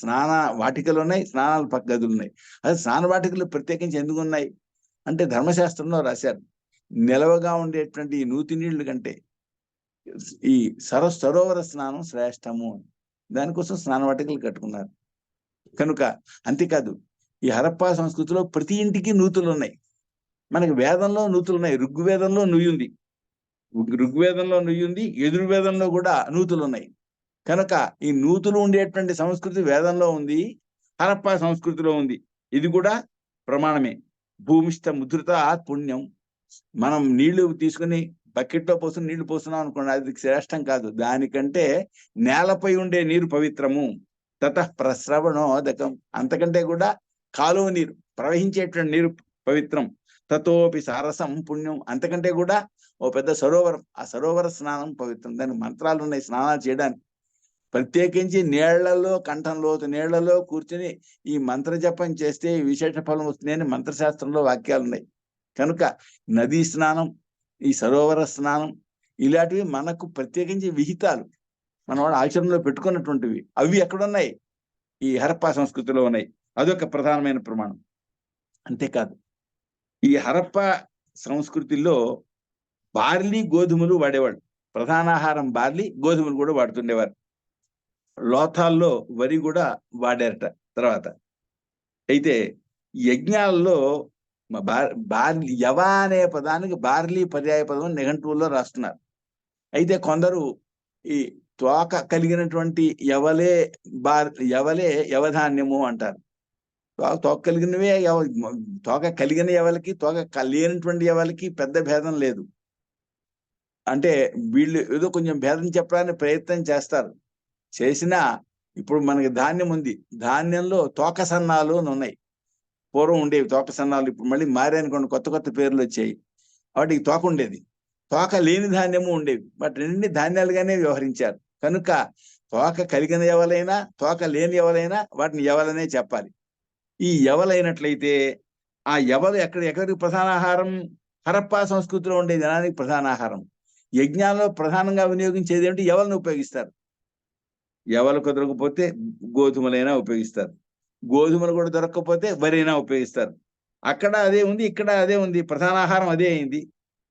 స్నాన వాటికలు ఉన్నాయి, స్నానాలు పక్క గదులు ఉన్నాయి. అది స్నాన వాటికలు ప్రత్యేకించి ఎందుకు ఉన్నాయి అంటే ధర్మశాస్త్రంలో రాశారు. నిలవగా ఉండేటువంటి ఈ నూతి నీళ్లు కంటే ఈ సరోవర స్నానం శ్రేష్టము. దానికోసం స్నానవాటికలు కట్టుకున్నారు. కనుక అంతేకాదు, ఈ హరప్పా సంస్కృతిలో ప్రతి ఇంటికి నూతులు ఉన్నాయి. మనకి వేదంలో నూతులు ఉన్నాయి. ఋగ్వేదంలో నుయ్యి ఉంది, యజుర్వేదంలో కూడా నూతులు ఉన్నాయి. కనుక ఈ నూతులు ఉండేటువంటి సంస్కృతి వేదంలో ఉంది, హరప్పా సంస్కృతిలో ఉంది. ఇది కూడా ప్రమాణమే. భూమిష్ట ముద్రిత పుణ్యం. మనం నీళ్లు తీసుకుని బకెట్లో పోసుకుని నీళ్లు పోస్తున్నాం అనుకోండి, అది శ్రేష్టం కాదు. దానికంటే నేలపై ఉండే నీరు పవిత్రము. తతః ప్రస్రవణోదకం. అంతకంటే కూడా కాలువ నీరు, ప్రవహించేటువంటి నీరు పవిత్రం. తతోపి సారసం పుణ్యం. అంతకంటే కూడా ఓ పెద్ద సరోవరం, ఆ సరోవర స్నానం పవిత్రం. దానికి మంత్రాలు ఉన్నాయి స్నానాలు చేయడానికి. ప్రత్యేకించి నీళ్లలో, కంఠంలోతు నీళ్లలో కూర్చుని ఈ మంత్ర జపం చేస్తే విశేష ఫలం వస్తుందని మంత్రశాస్త్రంలో వాక్యాలు ఉన్నాయి. కనుక నదీ స్నానం, ఈ సరోవర స్నానం ఇలాంటివి మనకు ప్రత్యేకించి విహితాలు. మన వాళ్ళు ఆచరణలో పెట్టుకున్నటువంటివి. అవి ఎక్కడున్నాయి? ఈ హరప్పా సంస్కృతిలో ఉన్నాయి. అదొక ప్రధానమైన ప్రమాణం. అంతేకాదు, ఈ హరప్పా సంస్కృతిలో బార్లీ, గోధుమలు వాడేవాళ్ళు. ప్రధానాహారం బార్లీ, గోధుమలు కూడా వాడుతుండేవారు. లోథాల్లో వరి కూడా వాడారట తర్వాత. అయితే యజ్ఞాల్లో బార్లీ, యవ అనే పదానికి బార్లీ పర్యాయ పదం నిఘంటువుల్లో రాస్తున్నారు. అయితే కొందరు ఈ తోక కలిగినటువంటి యవలే యవధాన్యము అంటారు. తోక కలిగినవే తోక కలిగిన యవలకి తోక లేనటువంటి యవలకి పెద్ద భేదం లేదు. అంటే వీళ్ళు ఏదో కొంచెం భేదం చెప్పడానికి ప్రయత్నం చేస్తారు. చేసినా ఇప్పుడు మనకి ధాన్యం ఉంది, ధాన్యంలో తోక సన్నాలు అని ఉన్నాయి. పూర్వం ఉండేవి తోక సన్నాలు, ఇప్పుడు మళ్ళీ మారానుకోండి, కొత్త కొత్త పేర్లు వచ్చాయి. వాటికి తోక ఉండేది, తోక లేని ధాన్యము ఉండేవి. బట్ రెండు ధాన్యాలుగానే వ్యవహరించారు. కనుక తోక కలిగిన ఎవలైనా తోక లేని ఎవలైనా వాటిని ఎవలనే చెప్పాలి. ఈ ఎవలైనట్లయితే ఆ ఎవలు ఎక్కడికి ప్రధాన ఆహారం? హరప్పా సంస్కృతిలో ఉండే జనానికి ప్రధాన ఆహారం. యజ్ఞాల్లో ప్రధానంగా వినియోగించేది ఏమిటి? ఎవలను ఉపయోగిస్తారు. ఎవలు కుదరకపోతే గోధుమలైనా ఉపయోగిస్తారు. గోధుమలు కూడా దొరకకపోతే వరైనా ఉపయోగిస్తారు. అక్కడ అదే ఉంది, ఇక్కడ అదే ఉంది. ప్రధాన ఆహారం అదే అయింది.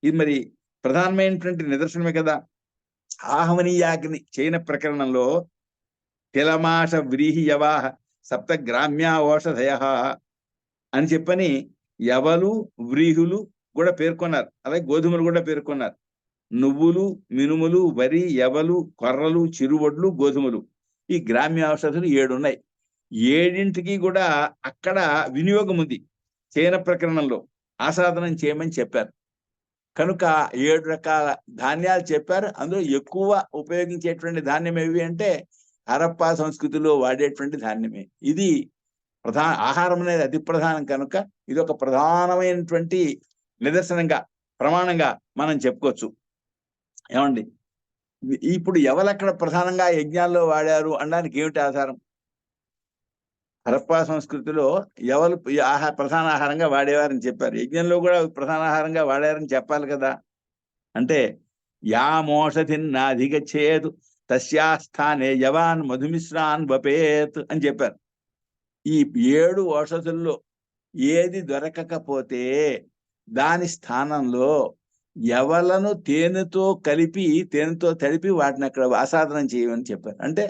ఇది మరి ప్రధానమైనటువంటి నిదర్శనమే కదా. ఆహమనీయాగ్ని చైన ప్రకరణంలో తిలమాష వ్రీహి యవాహ సప్త గ్రామ్యా ఓషధయ అని చెప్పని యవలు, వ్రీహులు కూడా పేర్కొన్నారు. అలాగే గోధుమలు కూడా పేర్కొన్నారు. నువ్వులు, మినుములు, వరి, యవలు, కొర్రలు, చిరువడ్లు, గోధుమలు, ఈ గ్రామ్య ఔషధులు 7 ఉన్నాయి. 7ంటికి కూడా అక్కడ వినియోగం ఉంది. చైన ప్రకరణంలో ఆసాదనం చేయమని చెప్పారు. కనుక 7 రకాల ధాన్యాలు చెప్పారు. అందులో ఎక్కువ ఉపయోగించేటువంటి ధాన్యం ఏవి అంటే హరప్పా సంస్కృతిలో వాడేటువంటి ధాన్యమే. ఇది ఆహారం అనేది అతి ప్రధానం. కనుక ఇది ఒక ప్రధానమైనటువంటి నిదర్శనంగా, ప్రమాణంగా మనం చెప్పుకోవచ్చు. ఏమండి, ఇప్పుడు ఎవలక్కడ ప్రధానంగా యజ్ఞాల్లో వాడారు అనడానికి ఏమిటి ఆధారం? హరప్పా సంస్కృతిలో ఎవరు ప్రధాన ఆహారంగా వాడేవారని చెప్పారు. యజ్ఞంలో కూడా ప్రధాన ఆహారంగా వాడారని చెప్పాలి కదా. అంటే యామోషధిన్నాధిగచ్చేతు తస్యాస్థానే యవాన్ మధుమిశ్రాన్ వపేత్ అని చెప్పారు. ఈ 7 ఔషధుల్లో ఏది దొరకకపోతే దాని స్థానంలో యవలను తేనెతో తడిపి వాటిని అక్కడ ఆసాదనం చేయమని చెప్పారు. అంటే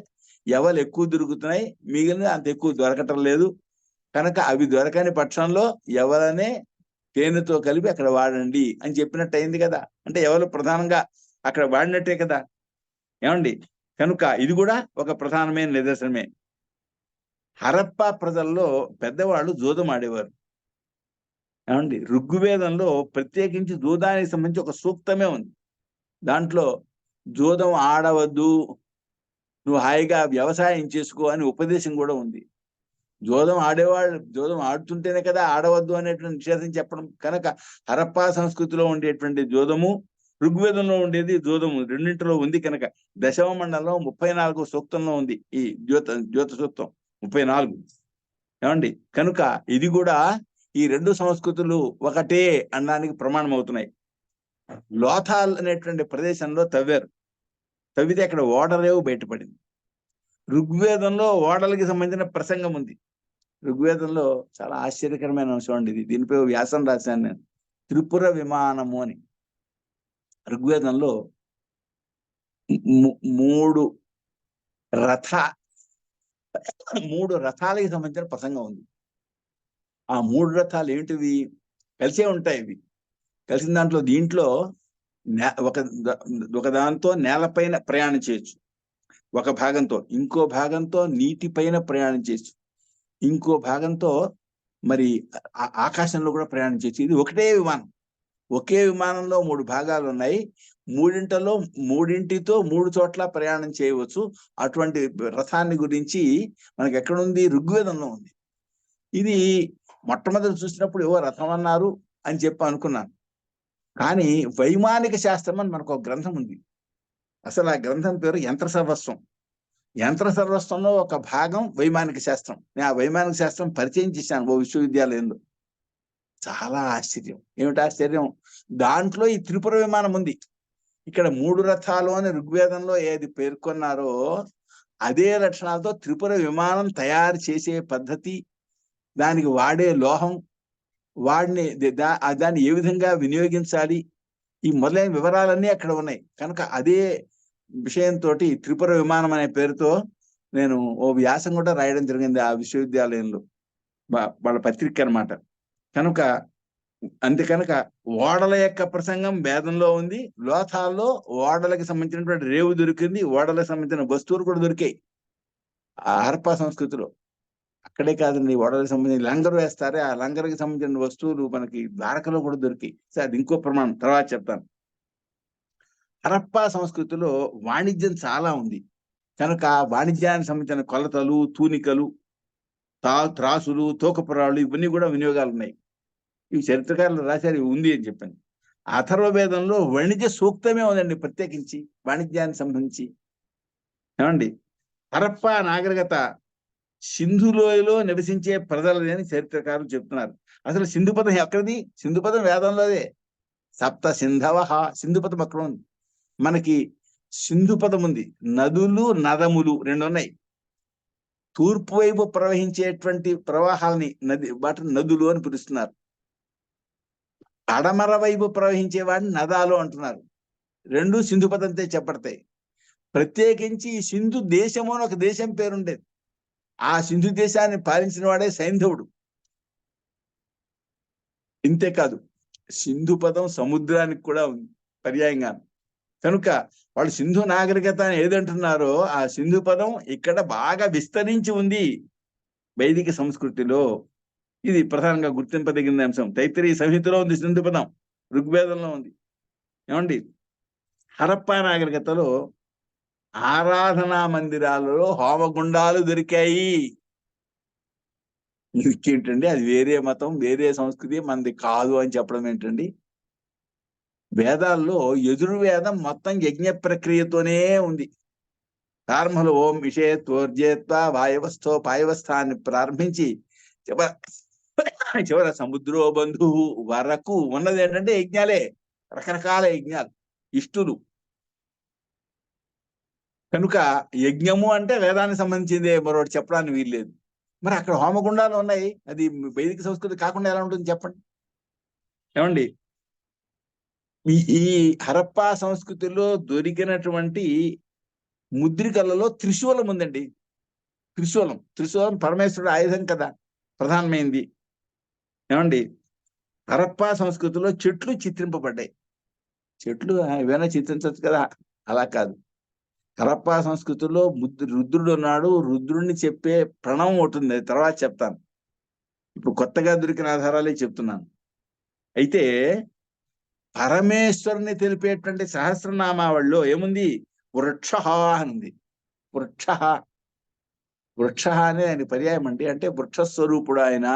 యవలు ఎక్కువ దొరుకుతున్నాయి, మిగిలిన అంత ఎక్కువ దొరకటం లేదు. కనుక అవి దొరకని పక్షంలో యవలనే తేనెతో కలిపి అక్కడ వాడండి అని చెప్పినట్టు అయింది కదా. అంటే యవలు ప్రధానంగా అక్కడ వాడినట్టే కదా. ఏమండి, కనుక ఇది కూడా ఒక ప్రధానమైన నిదర్శనమే. హరప్పా ప్రజల్లో పెద్దవాళ్ళు జూదం ఆడేవారు. ఏమండి, ఋగ్వేదంలో ప్రత్యేకించి జూదానికి సంబంధించి ఒక సూక్తమే ఉంది. దాంట్లో జూదం ఆడవద్దు, నువ్వు హాయిగా వ్యవసాయం చేసుకో అని ఉపదేశం కూడా ఉంది. జూదం ఆడుతుంటేనే కదా ఆడవద్దు అనేటువంటి నిషేధం చెప్పడం. కనుక హరప్పా సంస్కృతిలో ఉండేటువంటి జూదము, ఋగ్వేదంలో ఉండేది జూదము, రెండింటిలో ఉంది. కనుక దశమ మండలంలో 34 సూక్తంలో ఉంది ఈ జ్యోత సూక్తం 34. ఏమండి, కనుక ఇది కూడా ఈ 2 సంస్కృతులు ఒకటే అనడానికి ప్రమాణం అవుతున్నాయి. లోథాల్ అనేటువంటి ప్రదేశంలో తవ్వితే అక్కడ ఓడరేవు బయటపడింది. ఋగ్వేదంలో ఓడలకి సంబంధించిన ప్రసంగం ఉంది. ఋగ్వేదంలో చాలా ఆశ్చర్యకరమైన అంశం అండి ఇది. దీనిపై వ్యాసం రాశాను నేను, త్రిపుర విమానము అని. ఋగ్వేదంలో 3 రథాలకి సంబంధించిన ప్రసంగం ఉంది. ఆ 3 రథాలు ఏంటివి? కలిసే ఉంటాయి. ఇవి కలిసిన దీంట్లో ఒక దాంతో నేలపైన ప్రయాణం చేయొచ్చు, ఒక భాగంతో. ఇంకో భాగంతో నీటిపైన ప్రయాణం చేయొచ్చు, ఇంకో భాగంతో మరి ఆకాశంలో కూడా ప్రయాణం చేయొచ్చు. ఇది ఒకే విమానంలో 3 భాగాలు ఉన్నాయి. 3టితో 3 చోట్ల ప్రయాణం చేయవచ్చు. అటువంటి రథాన్ని గురించి మనకి ఎక్కడుంది? ఋగ్వేదంలో ఉంది. ఇది మొట్టమొదటి చూసినప్పుడు ఏవో రథం అన్నారు అని చెప్పి అనుకున్నాను. కానీ వైమానిక శాస్త్రం అని మనకు ఒక గ్రంథం ఉంది. అసలు ఆ గ్రంథం పేరు యంత్ర సర్వస్వం. యంత్ర సర్వస్వంలో ఒక భాగం వైమానిక శాస్త్రం. నేను ఆ వైమానిక శాస్త్రం పరిచయం చేశాను ఓ విశ్వవిద్యాలయంలో. చాలా ఆశ్చర్యం. ఏమిటి ఆశ్చర్యం? దాంట్లో ఈ త్రిపుర విమానం ఉంది. ఇక్కడ 3 రథాలు అని ఋగ్వేదంలో ఏది పేర్కొన్నారో అదే లక్షణాలతో త్రిపుర విమానం తయారు చేసే పద్ధతి, దానికి వాడే లోహం, వాడిని దాన్ని ఏ విధంగా వినియోగించాలి, ఈ మొదలైన వివరాలన్నీ అక్కడ ఉన్నాయి. కనుక అదే విషయంతో త్రిపుర విమానం అనే పేరుతో నేను ఓ వ్యాసం కూడా రాయడం జరిగింది ఆ విశ్వవిద్యాలయంలో, వాళ్ళ పత్రిక అన్నమాట. కనుక కనుక ఓడల యొక్క ప్రసంగం వేదంలో ఉంది. లోథాల్లో ఓడలకు సంబంధించినటువంటి రేవు దొరికింది, ఓడలకు సంబంధించిన వస్తువులు కూడా దొరికాయి ఆ హరప్పా సంస్కృతిలో. అక్కడే కాదండి, ఓడలకు సంబంధించిన లంగరు వేస్తారే, ఆ లంగర్కి సంబంధించిన వస్తువులు మనకి ద్వారకలో కూడా దొరికాయి. సరే, అది ఇంకో ప్రమాణం, తర్వాత చెప్తాను. హరప్పా సంస్కృతిలో వాణిజ్యం చాలా ఉంది. కనుక వాణిజ్యానికి సంబంధించిన కొలతలు, తూనికలు, త్రాసులు, తూకపురాళ్ళు ఇవన్నీ కూడా వినియోగాలు ఉన్నాయి. ఇవి చరిత్రకారులు రాశారు, ఇవి ఉంది అని చెప్పాను. అథర్వవేదంలో వాణిజ్య సూక్తమే ఉందండి ప్రత్యేకించి వాణిజ్యానికి సంబంధించి. ఏమండి, హరప్పా నాగరికత సింధు లోయలో నివసించే ప్రజలది అని చరిత్రకారులు చెప్తున్నారు. అసలు సింధు పదం ఎక్కడిది? సింధు పదం వేదంలోదే. సప్త సింధవ, సింధు పదం అక్కడ ఉంది. మనకి సింధు పదం ఉంది, నదులు నదములు రెండు ఉన్నాయి. తూర్పు వైపు ప్రవహించేటువంటి ప్రవాహాలని వాటిని నదులు అని పిలుస్తున్నారు. పడమర వైపు ప్రవహించే వాడిని నదాలు అంటున్నారు. రెండు సింధు పదంతే చెప్పడతాయి. ప్రత్యేకించి ఈ సింధు దేశము అని ఒక దేశం పేరుండేది. ఆ సింధు దేశాన్ని పాలించిన వాడే సైంధవుడు. ఇంతేకాదు, సింధు పదం సముద్రానికి కూడా ఉంది పర్యాయంగా. కనుక వాళ్ళు సింధు నాగరికత అని ఏదంటున్నారో ఆ సింధు పదం ఇక్కడ బాగా విస్తరించి ఉంది వైదిక సంస్కృతిలో. ఇది ప్రధానంగా గుర్తింపదగిన అంశం. తైత్తిరీయ సంహితలో ఉంది సింధు పదం, ఋగ్వేదంలో ఉంది. ఏమండి, హరప్పా నాగరికతలో ఆరాధనా మందిరాలలో హోమగుండాలు దొరికాయి. ఏంటండి, అది వేరే మతం, వేరే సంస్కృతి, మనది కాదు అని చెప్పడం ఏంటండి? వేదాల్లో యజుర్వేదం మొత్తం యజ్ఞ ప్రక్రియతోనే ఉంది. ప్రారంభంలో ఓం విషేత్వోర్జేత్వ వాయవస్థో పాయవస్థాన్ని ప్రారంభించి చివర సముద్రో బంధు వరకు ఉన్నది ఏంటంటే యజ్ఞాలే, రకరకాల యజ్ఞాలు, ఇష్టులు. కనుక యజ్ఞము అంటే వేదానికి సంబంధించిందే, మరొకటి చెప్పడానికి వీల్లేదు. మరి అక్కడ హోమగుండాలు ఉన్నాయి, అది వైదిక సంస్కృతి కాకుండా ఎలా ఉంటుంది చెప్పండి? ఏమండి, ఈ హరప్పా సంస్కృతిలో దొరికినటువంటి ముద్రికలలో త్రిశూలం ఉందండి. త్రిశూలం పరమేశ్వరుడు ఆయుధం కదా, ప్రధానమైంది. ఏమండి, హరప్పా సంస్కృతిలో చెట్లు చిత్రింపబడ్డాయి. చెట్లు ఏమైనా చిత్రించవచ్చు కదా, అలా కాదు. హరప్పా సంస్కృతిలో రుద్రుడు ఉన్నాడు, రుద్రుడిని చెప్పే ప్రణవం ఉంటుంది, తర్వాత చెప్తాను. ఇప్పుడు కొత్తగా దొరికిన ఆధారాలే చెప్తున్నాను. అయితే పరమేశ్వరుని తెలిపేటువంటి సహస్రనామావళిలో ఏముంది? వృక్ష అని. వృక్ష అనే ఆయన పర్యాయం అండి, అంటే వృక్షస్వరూపుడు ఆయన.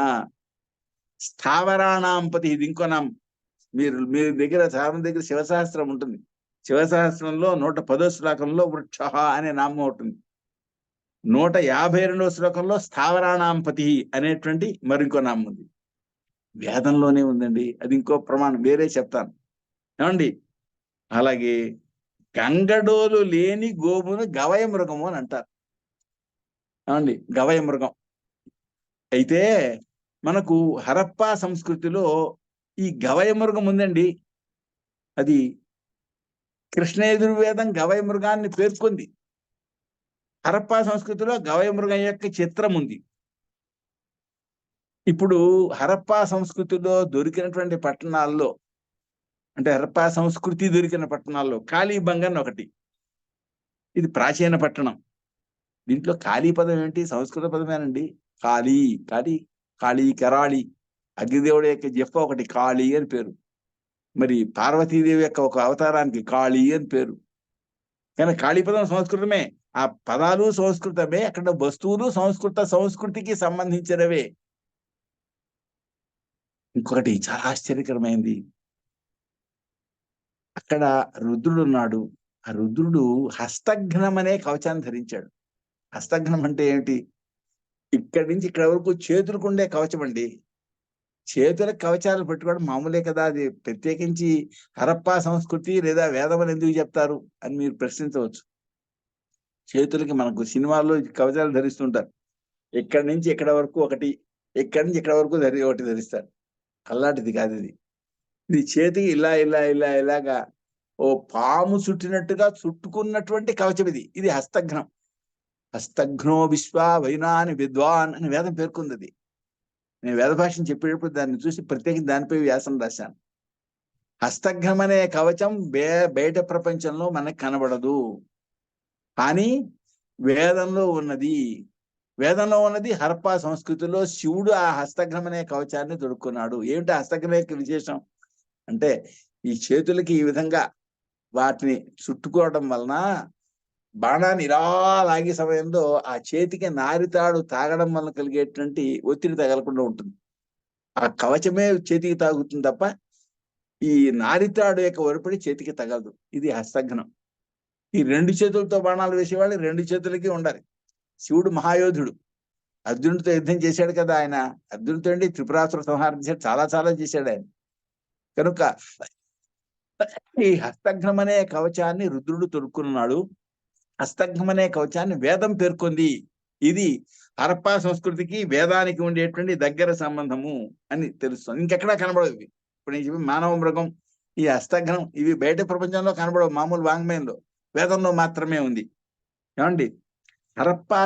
స్థావరాణాంపతి, ఇది ఇంకో నామం. మీ దగ్గర చాలా దగ్గర శివసహస్రం ఉంటుంది. శివసహస్రంలో 110వ శ్లోకంలో వృక్ష అనే నామం ఉంటుంది. 152వ శ్లోకంలో స్థావరాణాంపతి అనేటువంటి మరింకో నామం ఉంది. వేదంలోనే ఉందండి, అది ఇంకో ప్రమాణం, వేరే చెప్తాను. ఏమండి, అలాగే గంగడోలు లేని గోవును గవయ మృగము అని అంటారు. ఏమండి, గవయ మృగం. అయితే మనకు హరప్పా సంస్కృతిలో ఈ గవయ మృగం ఉందండి. అది కృష్ణయజుర్వేదం గవయ మృగాన్ని పేర్కొంది. హరప్పా సంస్కృతిలో గవయ మృగం యొక్క చిత్రం ఉంది. ఇప్పుడు హరప్పా సంస్కృతిలో దొరికినటువంటి పట్టణాల్లో, అంటే హరప్పా సంస్కృతి దొరికిన పట్టణాల్లో కాళీబంగన్ ఒకటి. ఇది ప్రాచీన పట్టణం. దీంట్లో కాళీ పదం ఏంటి? సంస్కృత పదమేనండి. కాళీ కరాళి, అగ్నిదేవుడి యొక్క జెఫ ఒకటి కాళీ అని పేరు. మరి పార్వతీదేవి యొక్క ఒక అవతారానికి కాళీ అని పేరు. కానీ కాళీ పదం సంస్కృతమే, ఆ పదాలు సంస్కృతమే, అక్కడ వస్తువులు సంస్కృతికి సంబంధించినవే. ఇంకొకటి చాలా ఆశ్చర్యకరమైంది, అక్కడ రుద్రుడు ఉన్నాడు. ఆ రుద్రుడు హస్తఘ్నం అనే కవచాన్ని ధరించాడు. హస్తఘ్నం అంటే ఏమిటి? ఇక్కడి నుంచి ఇక్కడ వరకు చేతులకు ఉండే కవచం అండి. చేతులకు కవచాలు పెట్టుకోవడం మామూలే కదా, అది ప్రత్యేకించి హరప్పా సంస్కృతి లేదా వేదమని ఎందుకు చెప్తారు అని మీరు ప్రశ్నించవచ్చు. చేతులకి మనకు సినిమాల్లో కవచాలు ధరిస్తుంటారు, ఇక్కడి నుంచి ఇక్కడ వరకు ఒకటి, ఇక్కడి నుంచి ఇక్కడ వరకు ఒకటి ధరిస్తారు. అలాంటిది కాదు ఇది. ఇది చేతికి ఇలా ఇలా ఇలా ఇలాగా ఓ పాము చుట్టినట్టుగా చుట్టుకున్నటువంటి కవచం ఇది. ఇది హస్తఘ్నం. హస్తఘ్నో విశ్వ వైనాని విద్వాన్ అని వేదం పేర్కొంది. అది నేను వేద భాషను చెప్పేటప్పుడు దాన్ని చూసి ప్రత్యేకించి దానిపై వ్యాసం రాశాను. హస్తఘ్నం అనే కవచం బయట ప్రపంచంలో మనకు కనబడదు, కానీ వేదంలో ఉన్నది. వేదంలో ఉన్నది హరప్పా సంస్కృతిలో శివుడు ఆ హస్తఘ్నం అనే కవచాన్ని తొడుక్కున్నాడు. ఏమిటి హస్తఘ్నం యొక్క విశేషం అంటే, ఈ చేతులకి ఈ విధంగా వాటిని చుట్టుకోవడం వలన బాణాన్ని ఇలా లాగే సమయంలో ఆ చేతికి నారితాడు తాగడం వలన కలిగేటువంటి ఒత్తిడి తగలకుండా ఉంటుంది. ఆ కవచమే చేతికి తాగుతుంది తప్ప ఈ నారితాడు యొక్క ఒరపడి చేతికి తగలదు. ఇది హస్తఘ్నం. ఈ రెండు చేతులతో బాణాలు వేసేవాళ్ళు రెండు చేతులకి ఉండాలి. శివుడు మహాయోధుడు, అర్జునుడితో యుద్ధం చేశాడు కదా ఆయన. అర్జునుడితో అండి త్రిపురాసుర సంహారం చేశాడు, చాలా చాలా చేశాడు ఆయన. కనుక ఈ హస్తఘ్నం అనే కవచాన్ని రుద్రుడు తొడుక్కున్నాడు. హస్తఘ్నం అనే కవచాన్ని వేదం పేర్కొంది. ఇది హరప్పా సంస్కృతికి వేదానికి ఉండేటువంటి దగ్గర సంబంధము అని తెలుస్తుంది. ఇంకెక్కడా కనబడవు ఇవి. ఇప్పుడు నేను చెప్పి మానవ మృగం, ఈ హస్తఘ్నం ఇవి బయట ప్రపంచంలో కనబడవు, మామూలు వాంగ్మయంలో, వేదంలో మాత్రమే ఉంది. ఏమండి, హరప్పా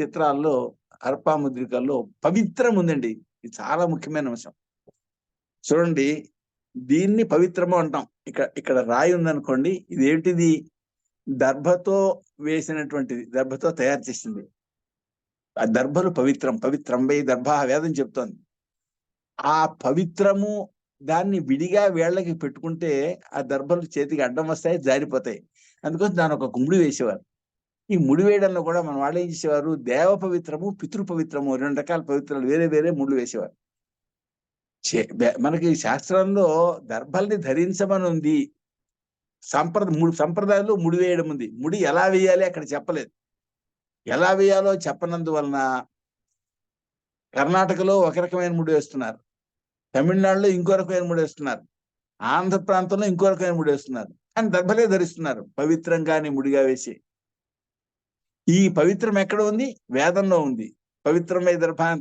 చిత్రాల్లో, హరప్పా ముద్రికల్లో పవిత్రం ఉందండి. ఇది చాలా ముఖ్యమైన అంశం. చూడండి, దీన్ని పవిత్రము అంటాం. ఇక్కడ రాయి ఉందనుకోండి, ఇది ఏంటిది? దర్భతో వేసినటువంటిది, దర్భతో తయారు చేసింది. ఆ దర్భలు పవిత్రం. పవిత్రంబై దర్భ వేదం చెప్తోంది. ఆ పవిత్రము దాన్ని విడిగా వేళ్ళకి పెట్టుకుంటే ఆ దర్భలు చేతికి అడ్డం వస్తాయి, జారిపోతాయి. అందుకోసం దాని ఒక ముడి వేసేవారు. ఈ ముడి వేయడంలో కూడా మన వాళ్ళు ఏం చేసేవారు, దేవ పవిత్రము, పితృ పవిత్రము, రెండు రకాల పవిత్రాలు వేరే వేరే ముళ్ళు వేసేవారు. మనకి శాస్త్రంలో దర్భల్ని ధరించమని ఉంది. మూడు సంప్రదాయాలు ముడి వేయడం ఉంది. ముడి ఎలా వేయాలి అక్కడ చెప్పలేదు. ఎలా వేయాలో చెప్పనందువలన కర్ణాటకలో ఒక రకమైన ముడి వేస్తున్నారు, తమిళనాడులో ఇంకో రకమైన ముడి వేస్తున్నారు, ఆంధ్ర ప్రాంతంలో ఇంకో రకమైన ముడి వేస్తున్నారు, కానీ దర్భలే ధరిస్తున్నారు పవిత్రంగానే ముడిగా వేసి. ఈ పవిత్రం ఎక్కడ ఉంది? వేదంలో ఉంది. పవిత్రమై